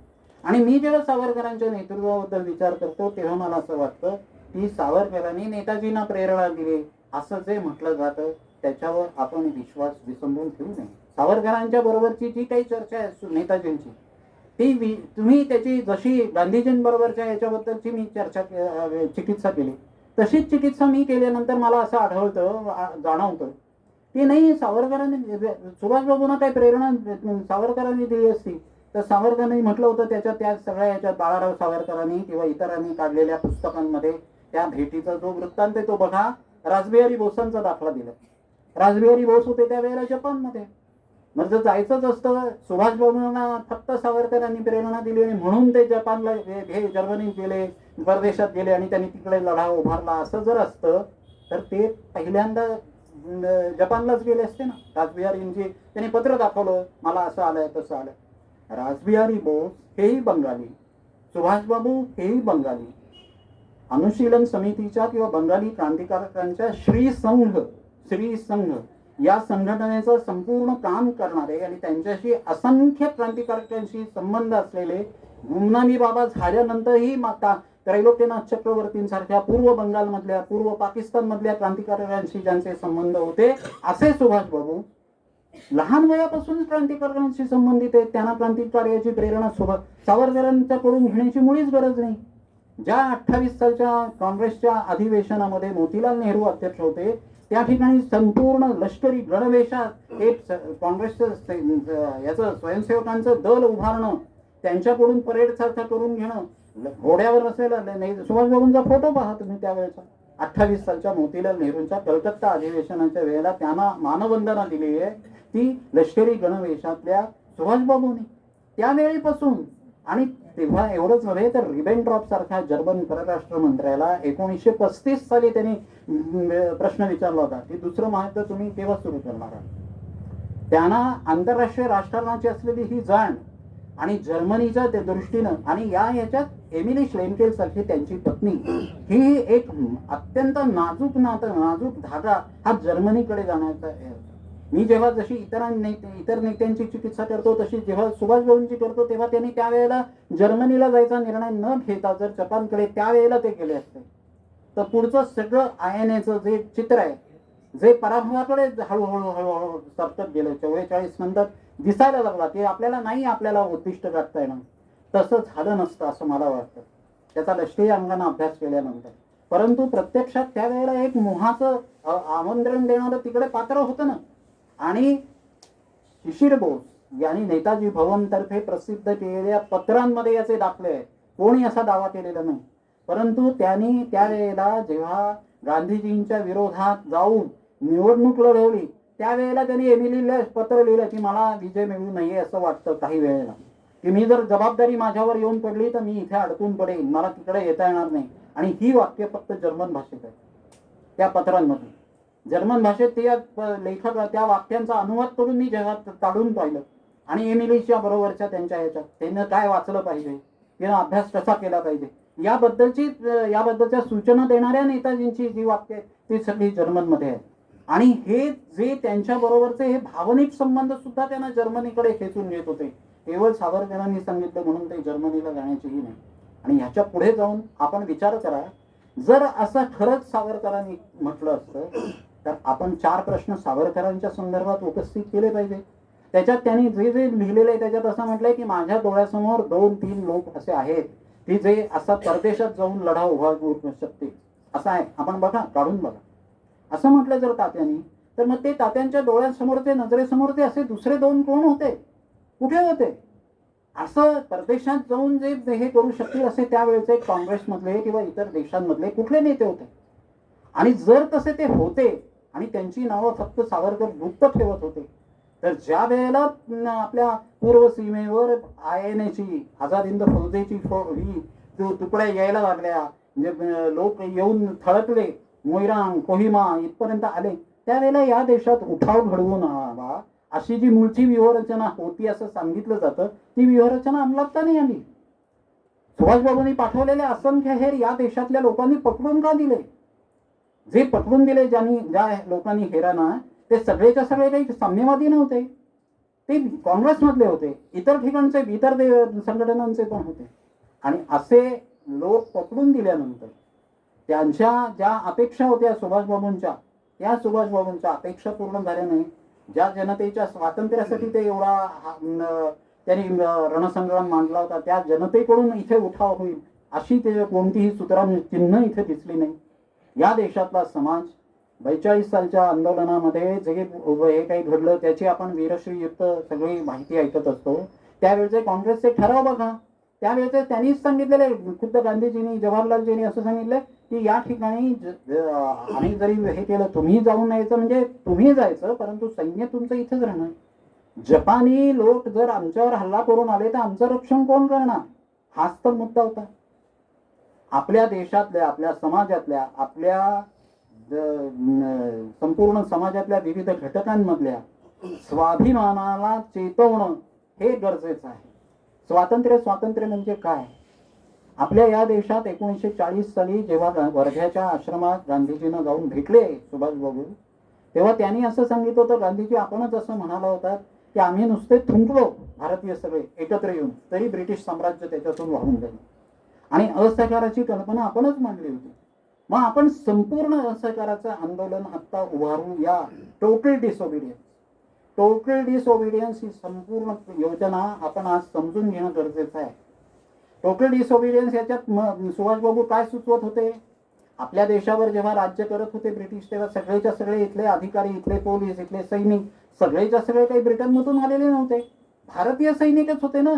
आणि मी जेव्हा सावरकरांच्या नेतृत्वाबद्दल विचार करतो तेव्हा मला असं वाटतं की सावरकरांनी नेताजींना प्रेरणा दिली असं जे म्हटलं जातं त्याच्यावर आपण विश्वास विसंबून ठेवू नये. सावरकरांच्या बरोबरची जी काही चर्चा आहे नेताजींची, ती तुम्ही त्याची जशी गांधीजींबरोबरच्या याच्याबद्दलची मी चिकित्सा केली, तशीच चिकित्सा मी केल्यानंतर मला असं जाणवतं की नाही, सावरकरांनी, सुभाषबाबूंना काही प्रेरणा सावरकरांनी दिली असती तर सावरकरांनी म्हटलं होतं त्या सगळ्या याच्यात बाळाराव सावरकरांनी किंवा इतरांनी काढलेल्या पुस्तकांमध्ये त्या भेटीचा जो वृत्तांत आहे तो बघा. रासबिहारी बोसांचा दाखला दिला. रासबिहारी बोस होते त्यावेळेला जपानमध्ये. म्हणजे जायचंच असतं, सुभाषबाबूंना फक्त सावरकरांनी प्रेरणा दिली आणि म्हणून ते जपानला, हे जर्मनीत गेले, परदेशात गेले आणि त्यांनी तिकडे लढा उभारला, असं जर असतं तर ते पहिल्यांदा जपानलाच गेले असते ना. रासबिहारींची त्यांनी पत्र दाखवलं, मला असं आलंय तसं आलंय. रासबिहारी बोस हेही बंगाली, सुभाषबाबू हेही बंगाली. अनुशीलन समितीच्या किंवा बंगाली क्रांतिकारकांच्या श्री संघ या संघटनेचं संपूर्ण काम करणारे आणि त्यांच्याशी असंख्य क्रांतिकारकांशी संबंध असलेले, गुमनामी बाबा झाल्यानंतरही त्रैलोक्यनाथ चक्रवर्तींसारख्या पूर्व बंगालमधल्या, पूर्व पाकिस्तानमधल्या क्रांतिकारकांशी ज्यांचे संबंध होते असे सुभाषबाबू लहान वयापासून क्रांतिकारकांशी संबंधित आहेत. त्यांना क्रांतिकार्याची प्रेरणा सावरकरांच्याकडून घेण्याची मुळीच गरज नाही. ज्या 28 सालच्या काँग्रेसच्या अधिवेशनामध्ये मोतीलाल नेहरू अध्यक्ष होते त्या ठिकाणी संपूर्ण लष्करी गणवेशात एक काँग्रेसचं याचं स्वयंसेवकांचं दल उभारणं, त्यांच्याकडून परेड सारखं करून घेणं, घोड्यावर असलेला सुभाषबाबूंचा फोटो पहा तुम्ही त्यावेळेचा. 28 सालच्या मोतीलाल नेहरूंच्या कलकत्ता अधिवेशनाच्या वेळेला त्यांना मानवंदना दिली आहे ती लष्करी गणवेशातल्या सुभाषबाबूंनी. त्यावेळीपासून, आणि तेव्हा एवढंच नव्हे तर रिबेनट्रॉप सारख्या जर्मन परराष्ट्र मंत्र्याला 1935 साली त्यांनी प्रश्न विचारला होता की दुसरं महायुद्ध तुम्ही केव्हा सुरू करणार आहात. त्यांना आंतरराष्ट्रीय राजकारणाची असलेली ही जाण आणि जर्मनीच्या दृष्टीनं, आणि याच्यात एमिली श्लेनकेल सारखी त्यांची पत्नी, ही एक अत्यंत नाजूक धागा हा जर्मनीकडे जाण्याचा. मी जेव्हा जशी इतर नेत्यांची चिकित्सा करतो तशी जेव्हा सुभाषबाबूंची करतो तेव्हा त्यांनी त्यावेळेला जर्मनीला जायचा निर्णय न घेता जर जपानकडे त्यावेळेला ते गेले असते तर पुढचं सगळं आयएनएचं जे चित्र आहे, जे पराभवाकडे हळूहळू सरकत गेलं, 44 नंतर दिसायला लागला की आपल्याला उद्दिष्ट गाठता येणार, तसं झालं नसतं असं मला वाटतं त्याचा लष्करी अंगाने अभ्यास केल्यानंतर. परंतु प्रत्यक्षात त्यावेळेला एक मोहाचं आमंत्रण देणारं तिकडे पात्र होतं ना. आणि शिशिर बोस यांनी नेताजी भवन तर्फे प्रसिद्ध केलेल्या पत्रांमध्ये याचे दाखले आहेत. कोणी असा दावा केलेला नाही, परंतु त्यांनी त्यावेळेला जेव्हा गांधीजींच्या विरोधात जाऊन निवडणूक लढवली त्यावेळेला त्यांनी एमिलीला पत्र लिहिलं की मला विजय मिळू नये असं वाटतं काही वेळेला, की मी जर जबाबदारी माझ्यावर येऊन पडली तर मी इथे अडकून पडेन, मला तिकडे येता येणार नाही. आणि ही वाक्य फक्त जर्मन भाषेत आहे. त्या पत्रांमध्ये जर्मन भाषेत लेखक त्या वाक्यांचा अनुवाद करून मी जेव्हा काढून पाहिलं आणि एमिलीच्या बरोबरच्या त्यांच्या याच्यात त्यांनी काय वाचलं पाहिजे, किंवा अभ्यास कसा केला पाहिजे याबद्दलच्या सूचना देणाऱ्या नेताजींची जी वाक्य आहेत ती सगळी जर्मनमध्ये आहेत. आणि हे जे त्यांच्या बरोबरचे हे भावनिक संबंध सुद्धा त्यांना जर्मनीकडे खेचून घेत होते. केवळ सावरकरांनी सांगितलं म्हणून ते जर्मनीला जाण्याचीही नाही. आणि ह्याच्या पुढे जाऊन आपण विचार करा, जर असं खरंच सावरकरांनी म्हटलं असतं तर आपण 4 प्रश्न सावरकरांच्या संदर्भात उपस्थित केले पाहिजे. त्याच्यात त्यांनी जे जे लिहिलेलं आहे त्याच्यात असं म्हटलंय की माझ्या डोळ्यासमोर 2-3 लोक असे आहेत की जे असा परदेशात जाऊन लढा उभा करू शकते असं आहे. आपण बघा, काढून बघा. असं म्हटलं जर तात्यांनी, तर मग ते तात्यांच्या डोळ्यासमोरचे, नजरेसमोरचे असे दुसरे 2 कोण होते, कुठे होते? असं परदेशात जाऊन जे हे करू शकतील असे त्यावेळेचे काँग्रेसमधले किंवा इतर देशांमधले कुठले नेते होते? आणि जर तसे ते होते आणि त्यांची नावं फक्त सावरकर गुप्त ठेवत होते, तर ज्या वेळेला आपल्या पूर्व सीमेवर INA-ची, आझाद हिंद फौजेची ही तुकड्या यायला लागल्या, म्हणजे लोक येऊन थळकले, मोईरांग, कोहिमा इथपर्यंत आले, त्यावेळेला या देशात उठाव घडवून आणावा अशी जी मूळची व्यूहरचना होती असं सांगितलं जातं, ती व्यूहरचना अंमलात नाही आली. सुभाषबाबूंनी पाठवलेले असंख्य हेर या देशातल्या लोकांनी पकडून का दिले? जे पकडून दिले, ज्या लोकांनी हेरांना, ते सगळेच्या सगळे काही साम्यवादी नव्हते, ते काँग्रेसमधले होते, इतर ठिकाणचे, इतर संघटनांचे पण होते. आणि असे लोक पकडून दिल्यानंतर त्यांच्या ज्या अपेक्षा होत्या सुभाषबाबूंच्या, त्या सुभाषबाबूंच्या अपेक्षा पूर्ण झाल्या नाही. ज्या जनतेच्या स्वातंत्र्यासाठी ते एवढा त्यांनी रणसंग्राम मांडला होता, त्या जनतेकडून इथे उठाव होईल अशी ते कोणतीही सूत्रम चिन्ह इथे दिसली नाही. या देशातला समाज 42 सालच्या आंदोलनामध्ये जे हे काही घडलं त्याची आपण वीरश्रीयुक्त सगळी माहिती ऐकत असतो. त्यावेळेचे काँग्रेसचे ठराव बघा, त्यावेळेचे त्यांनीच सांगितलेले, खुद्द गांधीजींनी, जवाहरलालजींनी असं सांगितलं की या ठिकाणी आणि जरी हे केलं, तुम्ही जाऊन यायचं, म्हणजे तुम्ही जायचं परंतु सैन्य तुमचं इथेच राहणार. जपानी लोक जर आमच्यावर हल्ला करून आले तर आमचं रक्षण कोण करणार? हाच तर मुद्दा होता. आपल्या देशातल्या, आपल्या समाजातल्या, आपल्या संपूर्ण समाजातल्या विविध घटकांमधल्या स्वाभिमानाला चेतवणं हे गरजेचं आहे. स्वातंत्र्य म्हणजे काय? आपल्या या देशात 1940 साली जेव्हा वर्ध्याच्या आश्रमात गांधीजींना जाऊन भेटले सुभाषबाबू, तेव्हा त्यांनी असं सांगितलं होतं, गांधीजी आपणच असं म्हणाला होता की आम्ही नुसते थुंकलो भारतीय सगळे एकत्र येऊन, तरी ब्रिटिश साम्राज्य त्याच्यातून वाहून जाईल. आणि असहकाराची कल्पना आपणच मांडली होती. मग आपण संपूर्ण असहकाराचं आंदोलन आता उभारू या. टोटल डिसओबिडियन्स ही संपूर्ण योजना आपण आज समजून घेणं गरजेचं आहे. टोटल डिसओबिडियन्स याच्यात सुभाषबाबू काय सुचवत होते? आपल्या देशावर जेव्हा राज्य करत होते ब्रिटिश, तेव्हा सगळेच्या सगळे इथले अधिकारी, इथले पोलीस, इथले सैनिक सगळेच्या सगळे काही ब्रिटनमधून आलेले नव्हते, भारतीय सैनिकच होते ना,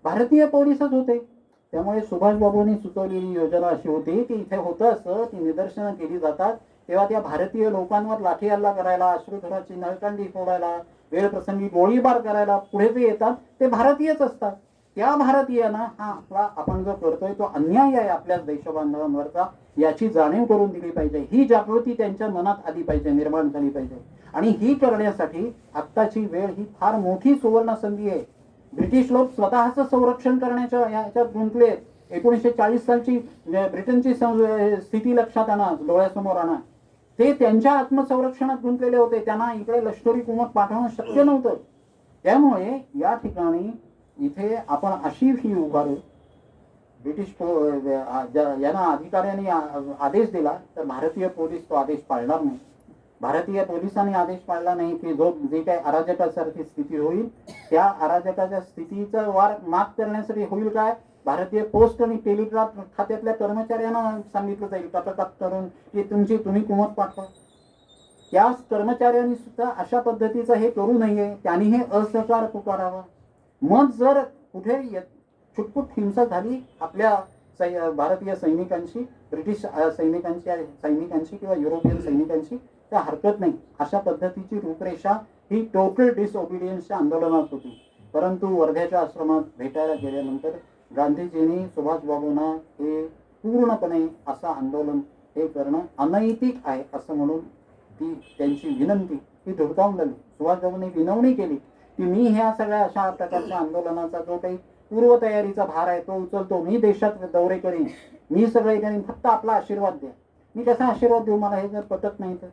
भारतीय पोलीसच होते. त्यामुळे सुभाषबाबूंनी सुचवलेली योजना अशी होती की इथे होतं असं, ती निदर्शनं केली जातात तेव्हा त्या भारतीय लोकांवर लाठी हल्ला करायला, अश्रुधुराची नळकांडी फोडायला, वेळ प्रसंगी गोळीबार करायला पुढे जे येतात ते भारतीयच असतात. त्या भारतीयांना हा आपला आपण जो करतोय तो अन्याय आहे आपल्याच देशबांधवांवरचा, याची जाणीव करून दिली पाहिजे. ही जागृती त्यांच्या मनात आली पाहिजे, निर्माण झाली पाहिजे. आणि ही करण्यासाठी आत्ताची वेळ ही फार मोठी सुवर्ण संधी आहे. ब्रिटिश लोक स्वतःचं संरक्षण करण्याच्या याच्यात गुंतलेत. 1940 सालची ब्रिटनची स्थिती लक्षात आणा, डोळ्यासमोर आणा. ते त्यांच्या आत्मसंरक्षणात गुंतलेले होते, त्यांना इकडे लष्करी कुमक पाठवणं शक्य नव्हतं. त्यामुळे या ठिकाणी इथे आपण अशी ही उभारू. ब्रिटिश यांना अधिकाऱ्यांनी आदेश दिला तर भारतीय पोलीस तो आदेश पाळणार नाही. भारतीय पोलिसांनी आदेश पाळला नाही की जे काही अराजकासारखी स्थिती होईल, त्या अराजकाच्या स्थितीचा वार मात करण्यासाठी होईल काय, भारतीय पोस्ट आणि टेलिग्राफ खात्यातल्या कर्मचाऱ्यांना सांगितलं जाईल टक करून की तुम्ही कुमक पाठवा. त्याच कर्मचाऱ्यांनी सुद्धा अशा पद्धतीचं हे करू नये, त्यांनी हे असहकार पुकारावा. मग जर कुठे छुटपुट हिंसा झाली आपल्या भारतीय सैनिकांची, ब्रिटिश सैनिकांची किंवा युरोपियन सैनिकांची, तर हरकत नाही. अशा पद्धतीची रूपरेषा ही टोटल डिसओबिडियन्सच्या आंदोलनात होती. परंतु वर्ध्याच्या आश्रमात भेटायला गेल्यानंतर गांधीजींनी सुभाषबाबूंना हे पूर्णपणे असं आंदोलन हे करणं अनैतिक आहे असं म्हणून ती त्यांची विनंती ही धुडकावून लावली. सुभाषबाबूंनी विनवणी केली की मी ह्या सगळ्या अशा प्रकारच्या आंदोलनाचा जो काही पूर्वतयारीचा भार आहे तो उचलतो, मी देशात दौरे करीन, मी सगळे करीन, फक्त आपला आशीर्वाद द्या. मी कसा आशीर्वाद देऊ, मला हे जर पटत नाही तर.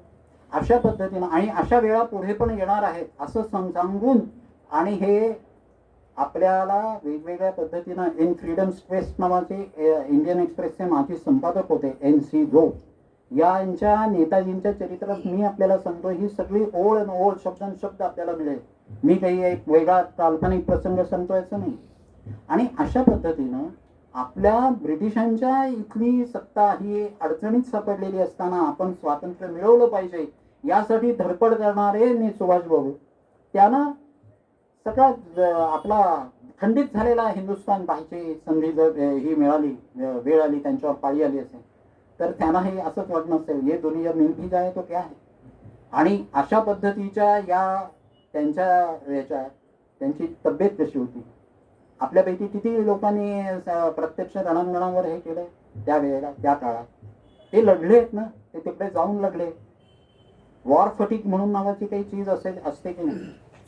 अशा पद्धतीनं आणि अशा वेळा पुढे पण येणार आहेत असं सांगून आणि हे आपल्याला वेगवेगळ्या पद्धतीनं इन फ्रीडम एक्सप्रेस नावाचे इंडियन एक्सप्रेसचे माजी संपादक होते NC जोग, यांच्या नेताजींच्या चरित्रात मी आपल्याला सांगतो, ही सगळी ओळ न ओळ शब्द आपल्याला मिळेल. मी काही एक वेगळा काल्पनिक प्रसंग सांगतो याचं नाही. आणि अशा पद्धतीनं आपल्या ब्रिटिशांच्या इथली सत्ता ही अडचणीत सापडलेली असताना आपण स्वातंत्र्य मिळवलं पाहिजे यासाठी धडपड करणारे सुभाषबाबू, त्यांना सगळा आपला खंडित झालेला हिंदुस्थान पाहायची संधी जर ही मिळाली, वेळ आली, त्यांच्यावर पाळी आली असेल, तर त्यांना हे असंच वाटत नसेल, ये दुनिया मिल भी जाए तो क्या है. आणि अशा पद्धतीच्या या त्यांची तब्येत कशी होती. आपल्यापैकी किती लोकांनी प्रत्यक्ष रणांगणावर हे केलं त्या वेळेला, त्या काळात ते लढले आहेत ना, ते तिकडे जाऊन लढले. वॉर फटीक म्हणून नावाची काही चीज असते की नाही.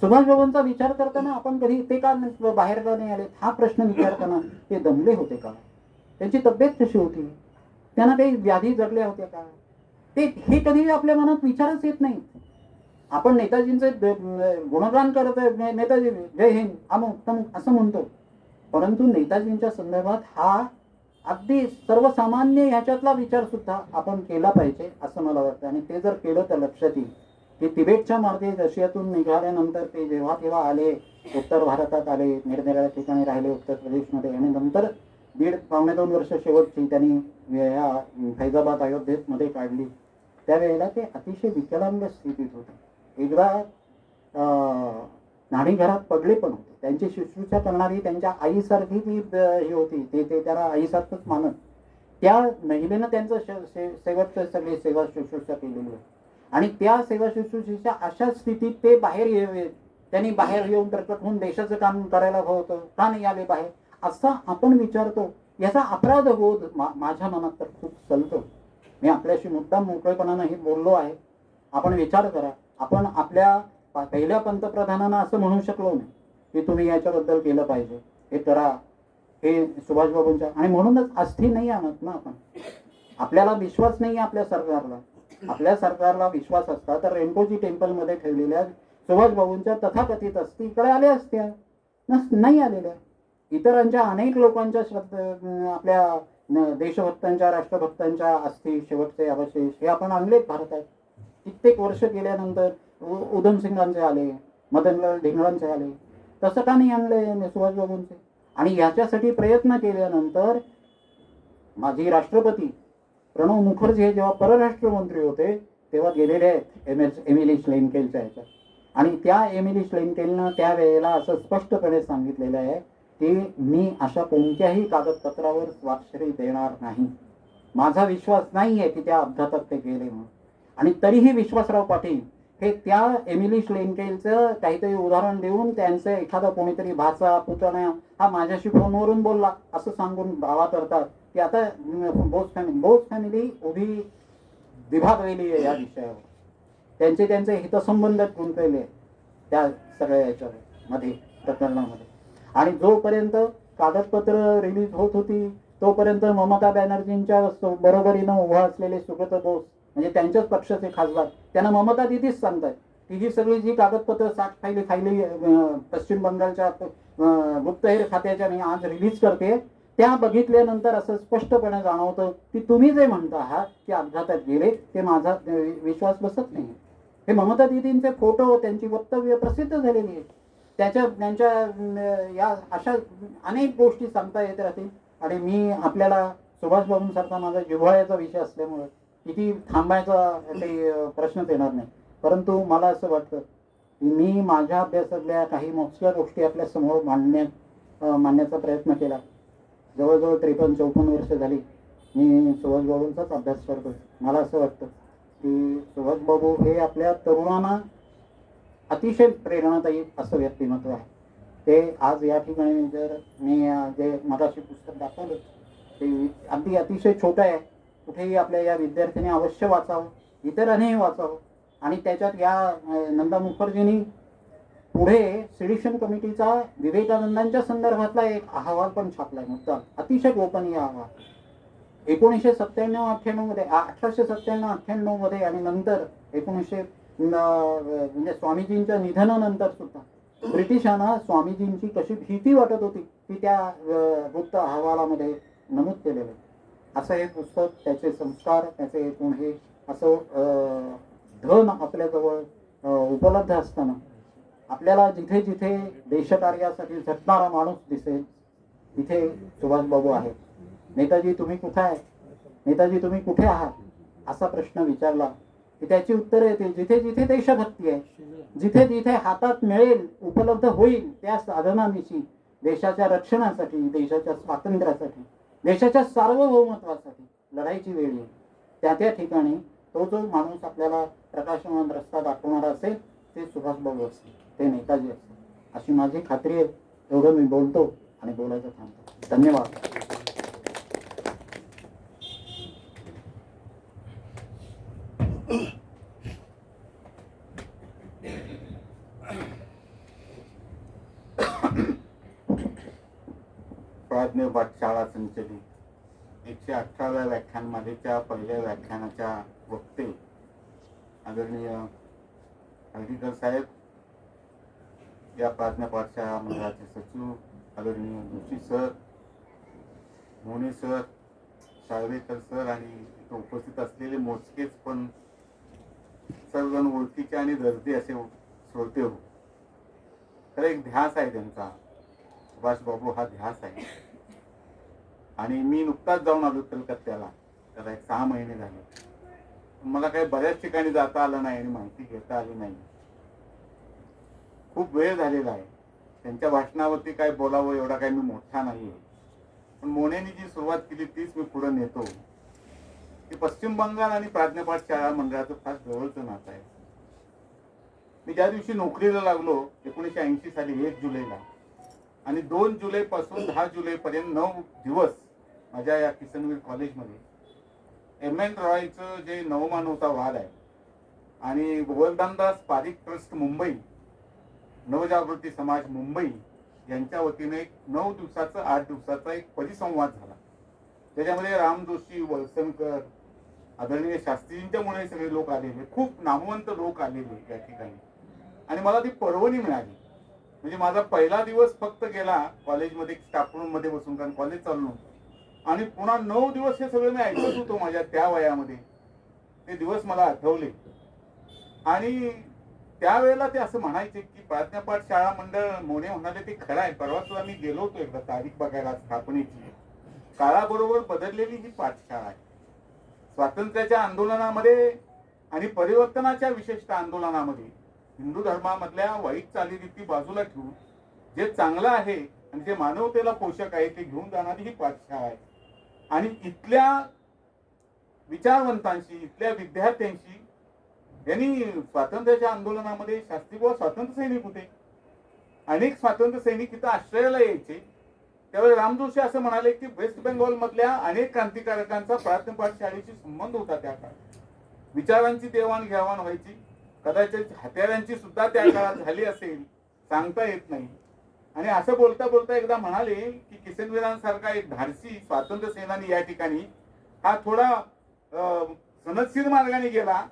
सुभाषबाबूंचा विचार करताना आपण कधी ते का बाहेर का नाही आले हा प्रश्न विचारताना ते दमले होते का, त्यांची तब्येत कशी होती, त्यांना काही व्याधी जडल्या होत्या का, ते हे कधी आपल्या मनात विचारच येत नाही. आपण नेताजींचे गुणगान करत नेताजी जय हिंद अमुक तमुक असं म्हणतो, परंतु नेताजींच्या संदर्भात हा अगदी सर्वसामान्य ह्याच्यातला विचार सुद्धा आपण केला पाहिजे असं मला वाटतं. आणि ते जर केलं तर लक्षात येईल की तिबेटच्या मार्गे रशियातून निघाल्यानंतर ते जेव्हा आले, उत्तर भारतात आले, निरनिराळ्या ठिकाणी राहिले उत्तर प्रदेशमध्ये, आणि नंतर 1.5-2 वर्ष शेवटची त्यांनी या फैजाबाद अयोध्येत मध्ये काढली. त्यावेळेला ते अतिशय विकलांग स्थितीत होते. एकदा न्हाणीघरात पडले पण होते. त्यांची शुश्रूषा करणारी त्यांच्या आईसारखी ती ही होती, ते त्याला आईसारखंच मानत. त्या महिलेनं त्यांचं शेवटचं सगळी सेवा शुश्रूषा केलेली आहे. आणि त्या सेवा शुश्रूषेच्या अशा स्थितीत ते त्यांनी बाहेर येऊन प्रकट होऊन देशाचं काम करायला हवं होतं, का नाही आले बाहेर, असा आपण विचारतो. याचा अपराध बोध माझ्या मनात तर खूप चलतो. मी आपल्याशी मुद्दाम मोकळेपणानं हे बोललो आहे. आपण विचार करा, आपण आपल्या पहिल्या पंतप्रधानांना असं म्हणू शकलो नाही की तुम्ही याच्याबद्दल केलं पाहिजे, हे करा, हे सुभाषबाबूंच्या. आणि म्हणूनच अस्थि नाही आणत ना आपण. आपल्याला विश्वास नाही आपल्या सरकारला. आपल्या सरकारला विश्वास असता तर रेणकोजी टेम्पलमध्ये ठेवलेल्या सुभाषबाबूंच्या तथाकथित अस्थी इकडे आल्या असत्या, नाही आलेल्या. इतरांच्या अनेक लोकांच्या आपल्या देशभक्तांच्या राष्ट्रभक्तांच्या अस्थी शेवटचे अवशेष हे आपण आणलेत भारतात. कित्येक वर्ष गेल्यानंतर उधमसिंगांचे आले, मदनलाल धिंगरांचे आले, तसं का नाही आणले सुभाषबाबूंचे. आणि याच्यासाठी प्रयत्न केल्यानंतर माजी राष्ट्रपती प्रणव मुखर्जी हे जेव्हा परराष्ट्र मंत्री होते तेव्हा गेलेले आहेत एमिली श्लेनकेलच्या ह्याच्यात. आणि त्या एमिली श्लेनकेलनं त्यावेळेला असं स्पष्टपणे सांगितलेलं आहे की मी अशा कोणत्याही कागदपत्रावर स्वाक्षरी देणार नाही. माझा विश्वास नाही आहे की त्या अपघातात ते गेले म्हणून. आणि तरीही विश्वासराव पाटील हे त्या एमिली श्लेनकेलचं काहीतरी उदाहरण देऊन त्यांचं एखादा कोणीतरी भाचा पुतण्या हा माझ्याशी फोनवरून बोलला असं सांगून दावा करतात की आता बोस फॅमिली उभी विभागलेली आहे या विषयावर. त्यांचे हितसंबंध गुंतलेले त्या सगळ्या याच्यावर मध्ये प्रकरणामध्ये. आणि जोपर्यंत कागदपत्र रिलीज होत होती तोपर्यंत ममता बॅनर्जींच्या बरोबरीनं उभा असलेले सुब्रत बोस म्हणजे त्यांच्याच पक्षाचे खासदार त्यांना ममता दिदीच सांगतात की ही सगळी जी कागदपत्र 60 फायली पश्चिम बंगालच्या गुप्तहेर खात्याच्या मी आज रिलीज करते, त्या बघितल्यानंतर असं स्पष्टपणे जाणवतं की तुम्ही जे म्हणता आहात की अपघातात गेले ते माझा विश्वास बसत नाही. हे ममता दिदींचे फोटो, त्यांची वक्तव्य प्रसिद्ध झालेली आहेत. त्यांच्या या अशा अनेक गोष्टी सांगता येत राहतील. आणि मी आपल्याला सुभाषबाबूंसारखा माझा जिव्हाळ्याचा विषय असल्यामुळे किती थांबायचा काही प्रश्नच येणार नाही. परंतु मला असं वाटतं की मी माझ्या अभ्यासातल्या काही मोजक्या गोष्टी आपल्या समोर मांडण्याचा प्रयत्न केला. जवळजवळ 53-54 वर्ष झाली मी सुभाषबाबूंचाच अभ्यास करतोय. मला असं वाटतं की सुभाषबाबू हे आपल्या तरुणांना अतिशय प्रेरणादायी असं व्यक्तिमत्व आहे. ते आज या ठिकाणी जर मी जे मगाशी पुस्तक दाखवलं ते अगदी अतिशय छोटं आहे. कुठेही आपल्या या विद्यार्थ्यांनी अवश्य वाचावं, इतरांनीही वाचावं. आणि त्याच्यात या नंदा मुखर्जींनी पुढे सिडिशन कमिटीचा विवेकानंदांच्या संदर्भातला एक अहवाल पण छापलाय, मुद्दा अतिशय गोपनीय अहवाल. 1997-98 मध्ये 1897-98 मध्ये आणि नंतर 1900 म्हणजे स्वामीजींच्या निधनानंतर सुद्धा ब्रिटिशांना स्वामीजींची कशी भीती वाटत होती ती त्या वृत्त अहवालामध्ये नमूद केलेलं आहे. असं हे पुस्तक, त्याचे संस्कार, त्याचे एकूण हे असं धन आपल्याजवळ उपलब्ध असताना आपल्याला जिथे जिथे देशकार्यासाठी झटणारा माणूस दिसेल तिथे सुभाषबाबू आहेत. नेताजी तुम्ही कुठे आहे, नेताजी तुम्ही कुठे आहात असा प्रश्न विचारला की त्याची उत्तरं येतील. जिथे जिथे देशभक्ती आहे, जिथे जिथे हातात मिळेल, उपलब्ध होईल त्या साधनांविषयी, देशाच्या रक्षणासाठी, देशाच्या स्वातंत्र्यासाठी, देशाच्या सार्वभौमत्वासाठी लढायची वेळ येईल. त्या त्या ठिकाणी तो जो माणूस आपल्याला प्रकाशमान रस्ता दाखवणारा असेल ते सुभाषबाबू असतील, ते नेताजी असतील अशी माझी खात्री आहे. एवढं मी बोलतो आणि बोलायचं थांबतो. धन्यवाद. प्राज्ञ पाठशाळा संचलित 118व्या व्याख्यानमालेच्या पहिल्या व्याख्यानाच्या वक्ते आदरणीय हळदीकर साहेब, या प्राज्ञ पाठशाळा मंडळाचे सचिव आदरणीय जोशी सर, मोने सर, साळवेकर सर आणि इथं उपस्थित असलेले मोजकेच पण सर्वजण ओळखीचे आणि दर्दी असे श्रोते हो. तर एक ध्यास आहे त्यांचा, सुभाषबाबू हा ध्यास आहे. आणि मी नुकताच जाऊन आलो कलकत्त्याला, त्याला एक 6 महिने झाले. मला काही बऱ्याच ठिकाणी जाता आलं नाही आणि माहिती घेता आली नाही. खूप वेळ झालेला आहे. त्यांच्या भाषणावरती काय बोलावं एवढा काही मी मोठा नाही आहे. पण मोनेनी जी सुरुवात केली तीच मी पुढे नेतो की पश्चिम बंगाल आणि प्राज्ञपाठ शाळा मंडळाचं फार जवळचं नातं आहे. मी ज्या दिवशी नोकरीला लागलो 1980 साली 1 जुलैला आणि 2 जुलैपासून 10 जुलैपर्यंत 9 दिवस माझ्या या किसनवीर कॉलेजमध्ये M.N. रॉयचं जे नवमानवता वाद आहे आणि गोवर्धनदास पारिक ट्रस्ट मुंबई, नवजागृती समाज मुंबई यांच्या वतीने एक 9 दिवसाचा 8 दिवसाचा एक परिसंवाद झाला. त्याच्यामध्ये राम जोशी, वळसंकर, आदरणीय शास्त्रीजींच्यामुळे सगळे लोक आलेले, खूप नामवंत लोक आलेले त्या ठिकाणी. आणि मला ती पर्वणी मिळाली. म्हणजे माझा पहिला दिवस फक्त गेला कॉलेजमध्ये स्टाफ रूम मध्ये बसून, कारण कॉलेज चालू नव्हतं. आणि पुन्हा 9 दिवस हे सगळं मी ऐकत होतो माझ्या त्या वयामध्ये. ते दिवस मला आठवले. आणि त्यावेळेला ते असं म्हणायचे की प्राज्ञपाठ शाळा मंडळ, मोने म्हणाले ते खरं आहे. परवा सुद्धा मी गेलो होतो एकदा तारीख बघायला स्थापनेची. काळाबरोबर बदललेली ही पाठशाळा आहे. स्वातंत्र्याच्या आंदोलनामध्ये आणि परिवर्तनाच्या विशेषतः आंदोलनामध्ये हिंदू धर्मामधल्या वाईट चालीरीती बाजूला ठेवून जे चांगलं आहे आणि जे मानवतेला पोषक आहे ते घेऊन जाणारी ही पाठशाळा आहे. आणि इथल्या विचारवंतांशी, इथल्या विद्यार्थ्यांशी, यांनी स्वातंत्र्याच्या आंदोलनामध्ये शास्त्रीबुवा स्वातंत्र्य सैनिक होते. अनेक स्वातंत्र्य सैनिक इथं आश्रयाला यायचे. त्यावेळी राम जोशी असं म्हणाले की वेस्ट बेंगॉल मधल्या अनेक क्रांतिकारकांचा प्राज्ञपाठ शाळेशी संबंध होता. त्या काळात विचारांची देवाणघेवाण व्हायची. कदाचित हत्यारांची सुद्धा त्या काळात झाली असेल, सांगता येत नाही. आणि असं बोलता बोलता एकदा म्हणाले की किसनवीरांसारखा एक धाडसी स्वातंत्र्य सेनानी या ठिकाणी हा थोडा सनदशीर मार्गाने गेला.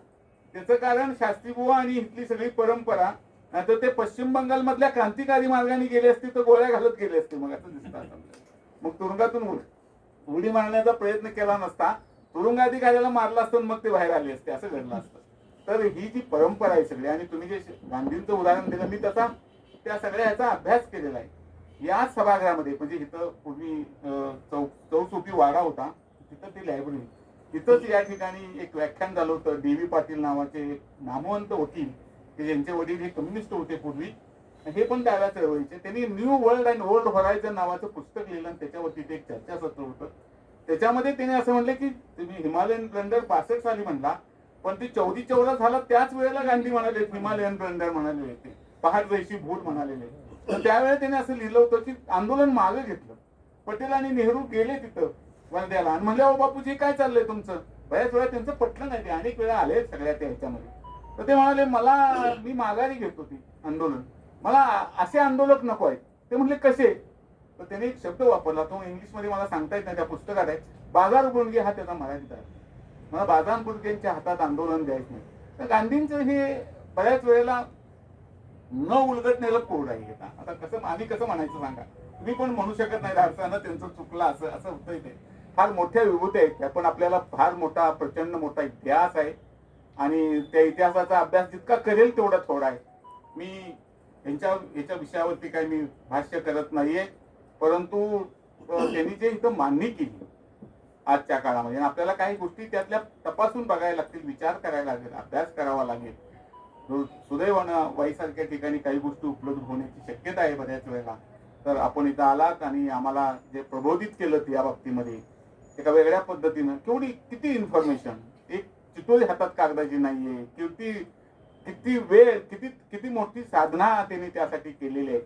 त्याचं कारण शास्त्रीबुवा आणि इथली सगळी परंपरा. नाहीतर ते पश्चिम बंगाल मधल्या क्रांतिकारी मार्गाने गेले असते तर गोळ्या घालत गेले असते. मग असं दिसतं. मग तुरुंगातून उडी मारण्याचा प्रयत्न केला नसता, तुरुंगाधिकाऱ्याला मारला असतं मग ते बाहेर आले असते, असं घडलं असतं. तर ही जी परंपरा आहे सगळी, आणि तुम्ही जे गांधींचं उदाहरण दिलं, मी तसा त्या सगळ्या ह्याचा अभ्यास केलेला आहे. या सभागृहामध्ये म्हणजे इथं पूर्वी चौसोपी वाडा होता, तिथं ती लायब्ररी, तिथंच या ठिकाणी एक व्याख्यान झालं होतं. D.V. पाटील नावाचे एक नामवंत वकील, की ज्यांचे वडील हे कम्युनिस्ट होते पूर्वी, हे पण डाव्या चळवळीचे. त्यांनी new world and old horizon नावाचं पुस्तक लिहिलं आणि त्याच्यावरती ते एक चर्चासत्र होतं. त्याच्यामध्ये त्याने असं म्हणलं की तुम्ही हिमालयन ब्लंडर 65 साली म्हणला, पण ती चौदी चौदा झाला त्याच वेळेला गांधी म्हणाले हिमालयन ब्लंडर म्हणाले होते, पहाट जैशी भूल म्हणालेले. तर त्यावेळेला त्याने असं लिहिलं होतं की आंदोलन मागे घेतलं. पटेल आणि नेहरू गेले तिथं वर्ध्याला आणि म्हणले, अहो बापूजी काय चाललंय तुमचं? बऱ्याच वेळा त्यांचं पटलं नाही. ते अनेक वेळा आले सगळ्या त्या ह्याच्यामध्ये. तर ते म्हणाले मी माघारी घेतो ती आंदोलन, मला असे आंदोलक नको आहेत. ते म्हणले कसे? तर त्याने एक शब्द वापरला, तो इंग्लिशमध्ये मला सांगता येत नाही, त्या पुस्तकात आहे. बाजार बुणगे हा त्याचा मराठीत आहे. मला बाजार बुणगेंच्या हातात आंदोलन द्यायचं नाही. तर गांधींचं हे बऱ्याच वेळेला न उलगडलेलं कोरड आहे का? आता कसं आम्ही कसं म्हणायचं सांगा? तुम्ही पण म्हणू शकत नाही धाडसानं त्यांचं चुकलं असं असं होतंय. ते फार मोठ्या विभूती आहेत त्या, पण आपल्याला फार मोठा प्रचंड मोठा इतिहास आहे आणि त्या इतिहासाचा अभ्यास जितका करेल तेवढा थोडा आहे. मी याच्या विषयावरती काही मी भाष्य करत नाहीये, परंतु त्यांनी जे इथं मांडणी केली आजच्या काळामध्ये, आणि आपल्याला काही गोष्टी त्यातल्या तपासून बघायला लागतील, विचार करायला लागेल, अभ्यास करावा लागेल. सुदैवानं वाईसारख्या ठिकाणी काही गोष्टी उपलब्ध होण्याची शक्यता आहे बऱ्याच वेळेला. तर आपण इथं आलात आणि आम्हाला जे प्रबोधित केलं या बाबतीमध्ये एका वेगळ्या पद्धतीनं, किती इन्फॉर्मेशन, एक चितोळी हातात कागदाची नाहीये, किती वेळ, किती मोठी साधना त्यांनी त्यासाठी केलेली आहे.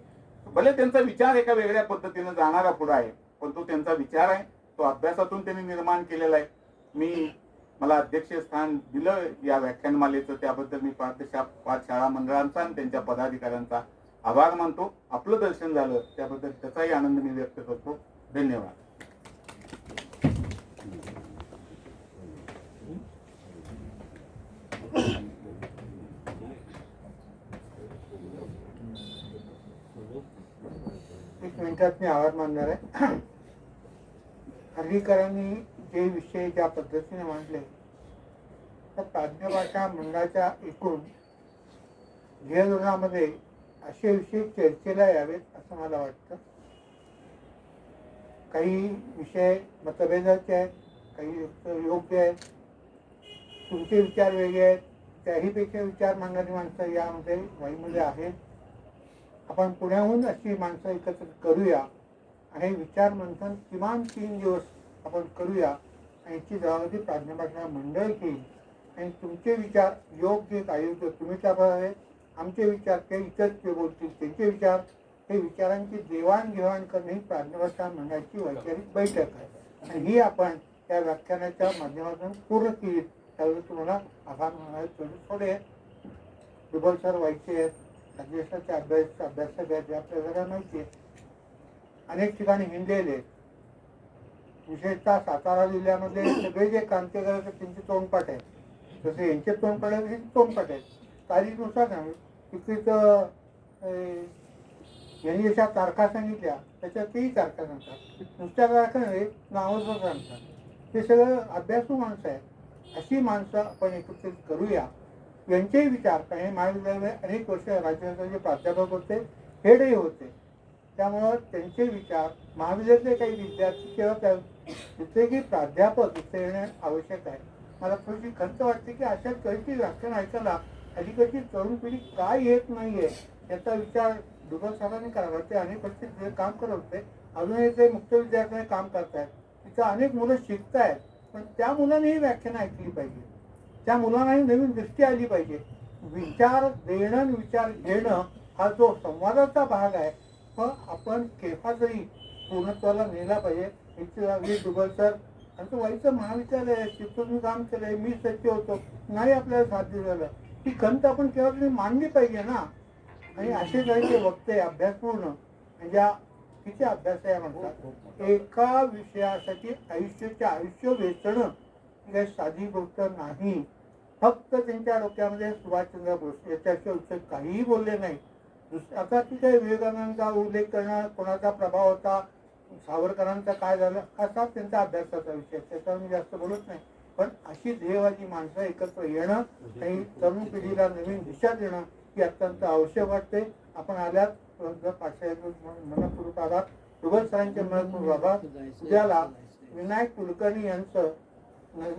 भले त्यांचा विचार एका वेगळ्या पद्धतीनं जाणारा पुढे आहे, पण तो त्यांचा विचार आहे, तो अभ्यासातून त्यांनी निर्माण केलेला आहे. मला अध्यक्षस्थान दिलं या व्याख्यानमालेचं, त्याबद्दल मी पाठशाळा मंडळांचा आणि त्यांच्या पदाधिकाऱ्यांचा आभार मानतो. आपलं दर्शन झालं त्याबद्दल त्याचाही आनंद मी व्यक्त करतो. धन्यवाद. एक मिनिटात मी आभार मानणार आहे. हल्लीकरांनी जे विषय ज्या पद्धतीने मांडले, तर प्राज्ञभाषा मंडळाच्या एकूण ध्येयधोरणामध्ये असे विषय चर्चेला यावेत असं मला वाटतं. काही विषय मतभेदाचे आहेत, काही योग्य आहेत, तुमचे विचार वेगळे आहेत, त्याहीपेक्षा विचार मांडणारी माणसं यामध्ये वाईमध्ये आहेत. आपण पुण्याहून अशी माणसं एकत्र करूया आणि विचार मंथन किमान 3 दिवस आपण करूया आणि याची जबाबदारी प्राज्ञभाषा मंडळ घेईल. आणि तुमचे विचार योग्य अयोग्य तुम्ही त्याप्रमाणे, आमचे विचार ते इतर जे बोलतील त्यांचे विचार, हे विचारांची देवाणघेवाण करणे ही प्राज्ञभाषा मंडळाची वैचारिक बैठक आहे आणि ही आपण त्या व्याख्यानाच्या माध्यमातून पूर्ण केली. त्यावेळी तुम्हाला आभार मानायला थोडे दुबल सर व्हायचे आहेत, अभ्यासाचे अभ्यासक आहेत, या प्रकाराला माहिती आहे. अनेक ठिकाणी हिंडलेले आहेत, विशेषतः सातारा जिल्ह्यामध्ये सगळे जे क्रांतिकारक आहेत त्यांचे तोंडपाठ आहेत. जसे यांचे तोंडपाठ आहेत तसे तोंडपाठ आहेत. तारीखनुसार नाही तिकीट यांनी जशा तारखा सांगितल्या त्याच्यात तेही तारखा सांगतात, नुसत्या तारखा नव्हे नावच सांगतात. ते सगळं अभ्यासू माणसं आहेत. अशी माणसं आपण एकत्रित करूया. यांचेही विचार, काही महाविद्यालयामध्ये अनेक वर्ष राज्याचे प्राध्यापक होते, हेडही होते, त्यामुळं त्यांचे विचार महाविद्यालयातले काही विद्यार्थी किंवा तिथे प्राध्यापक इथे येणे आवश्यक आहे. मला थोडीशी खंत वाटते की अशा कधीची व्याख्यान ऐकायला अलीकडची तरुण पिढी काय येत नाहीये याचा विचार दुबल सरांनी करावा. ते अनेक वर्ष जे काम करत होते, अजूनही ते मुक्त विद्यार्थ्यांनी काम करतायत, तिथं अनेक मुलं शिकतायत, पण त्या मुलांनी ही व्याख्यानं ऐकली पाहिजे, त्या मुलांनाही नवीन दृष्टी आली पाहिजे. विचार देणं आणि विचार घेणं हा जो संवादाचा भाग आहे तो आपण केव्हा तरी पूर्णत्वाला नेला पाहिजे. इथे दुबल सर आमचं वाईचं महाविद्यालय आहे, तिथून मी काम केलंय, मी सच्चे होतो, नाही आपल्याला साध्य झालं, ही खंत आपण केव्हा तरी मांडली पाहिजे ना. आणि असे काही ते वक्ते अभ्यासपूर्ण म्हणजे किती अभ्यास आहे म्हणतात, एका विषयासाठी आयुष्य वेचणं ही काही साधी गोष्ट नाही. फक्त त्यांच्या डोक्यामध्ये सुभाषचंद्र बोस याच्याशिवाय उत्तर काहीही बोलले नाही. आता ठीक आहे, विवेकानंदांचा उल्लेख करणं, कोणाचा प्रभाव होता, सावरकरांचा काय झालं, असा त्यांचा अभ्यासाचा विषय, त्याच्यावर मी जास्त बोलत नाही. पण अशी ध्येयवादी माणसं एकत्र येणं आणि तरुण पिढीला नवीन दिशा देणं ही अत्यंत आवश्यक वाटते. आपण आल्यात मनपूर्वक आभार. दुबल सरांचे मनपूर्वक आभार. उद्याला विनायक कुलकर्णी यांचं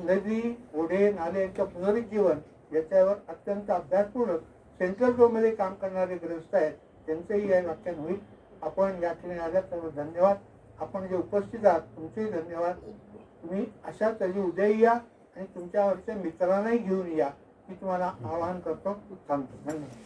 नदी, ओढे, नाले यांचं पुनरुज्जीवन याच्यावर अत्यंत अभ्यासपूर्ण सेंट्रल झोनमध्ये काम करणारे ग्रस्त आहेत, त्यांचंही हे व्याख्यान होईल. आपण या ठिकाणी आल्यात सर्व धन्यवाद. आपण जे उपस्थित आहात तुमचेही धन्यवाद. तुम्ही अशा तरी उद्याही या आणि तुमच्यावरच्या मित्रांनाही घेऊन या, मी तुम्हाला आवाहन करतो, थांबतो. धन्यवाद.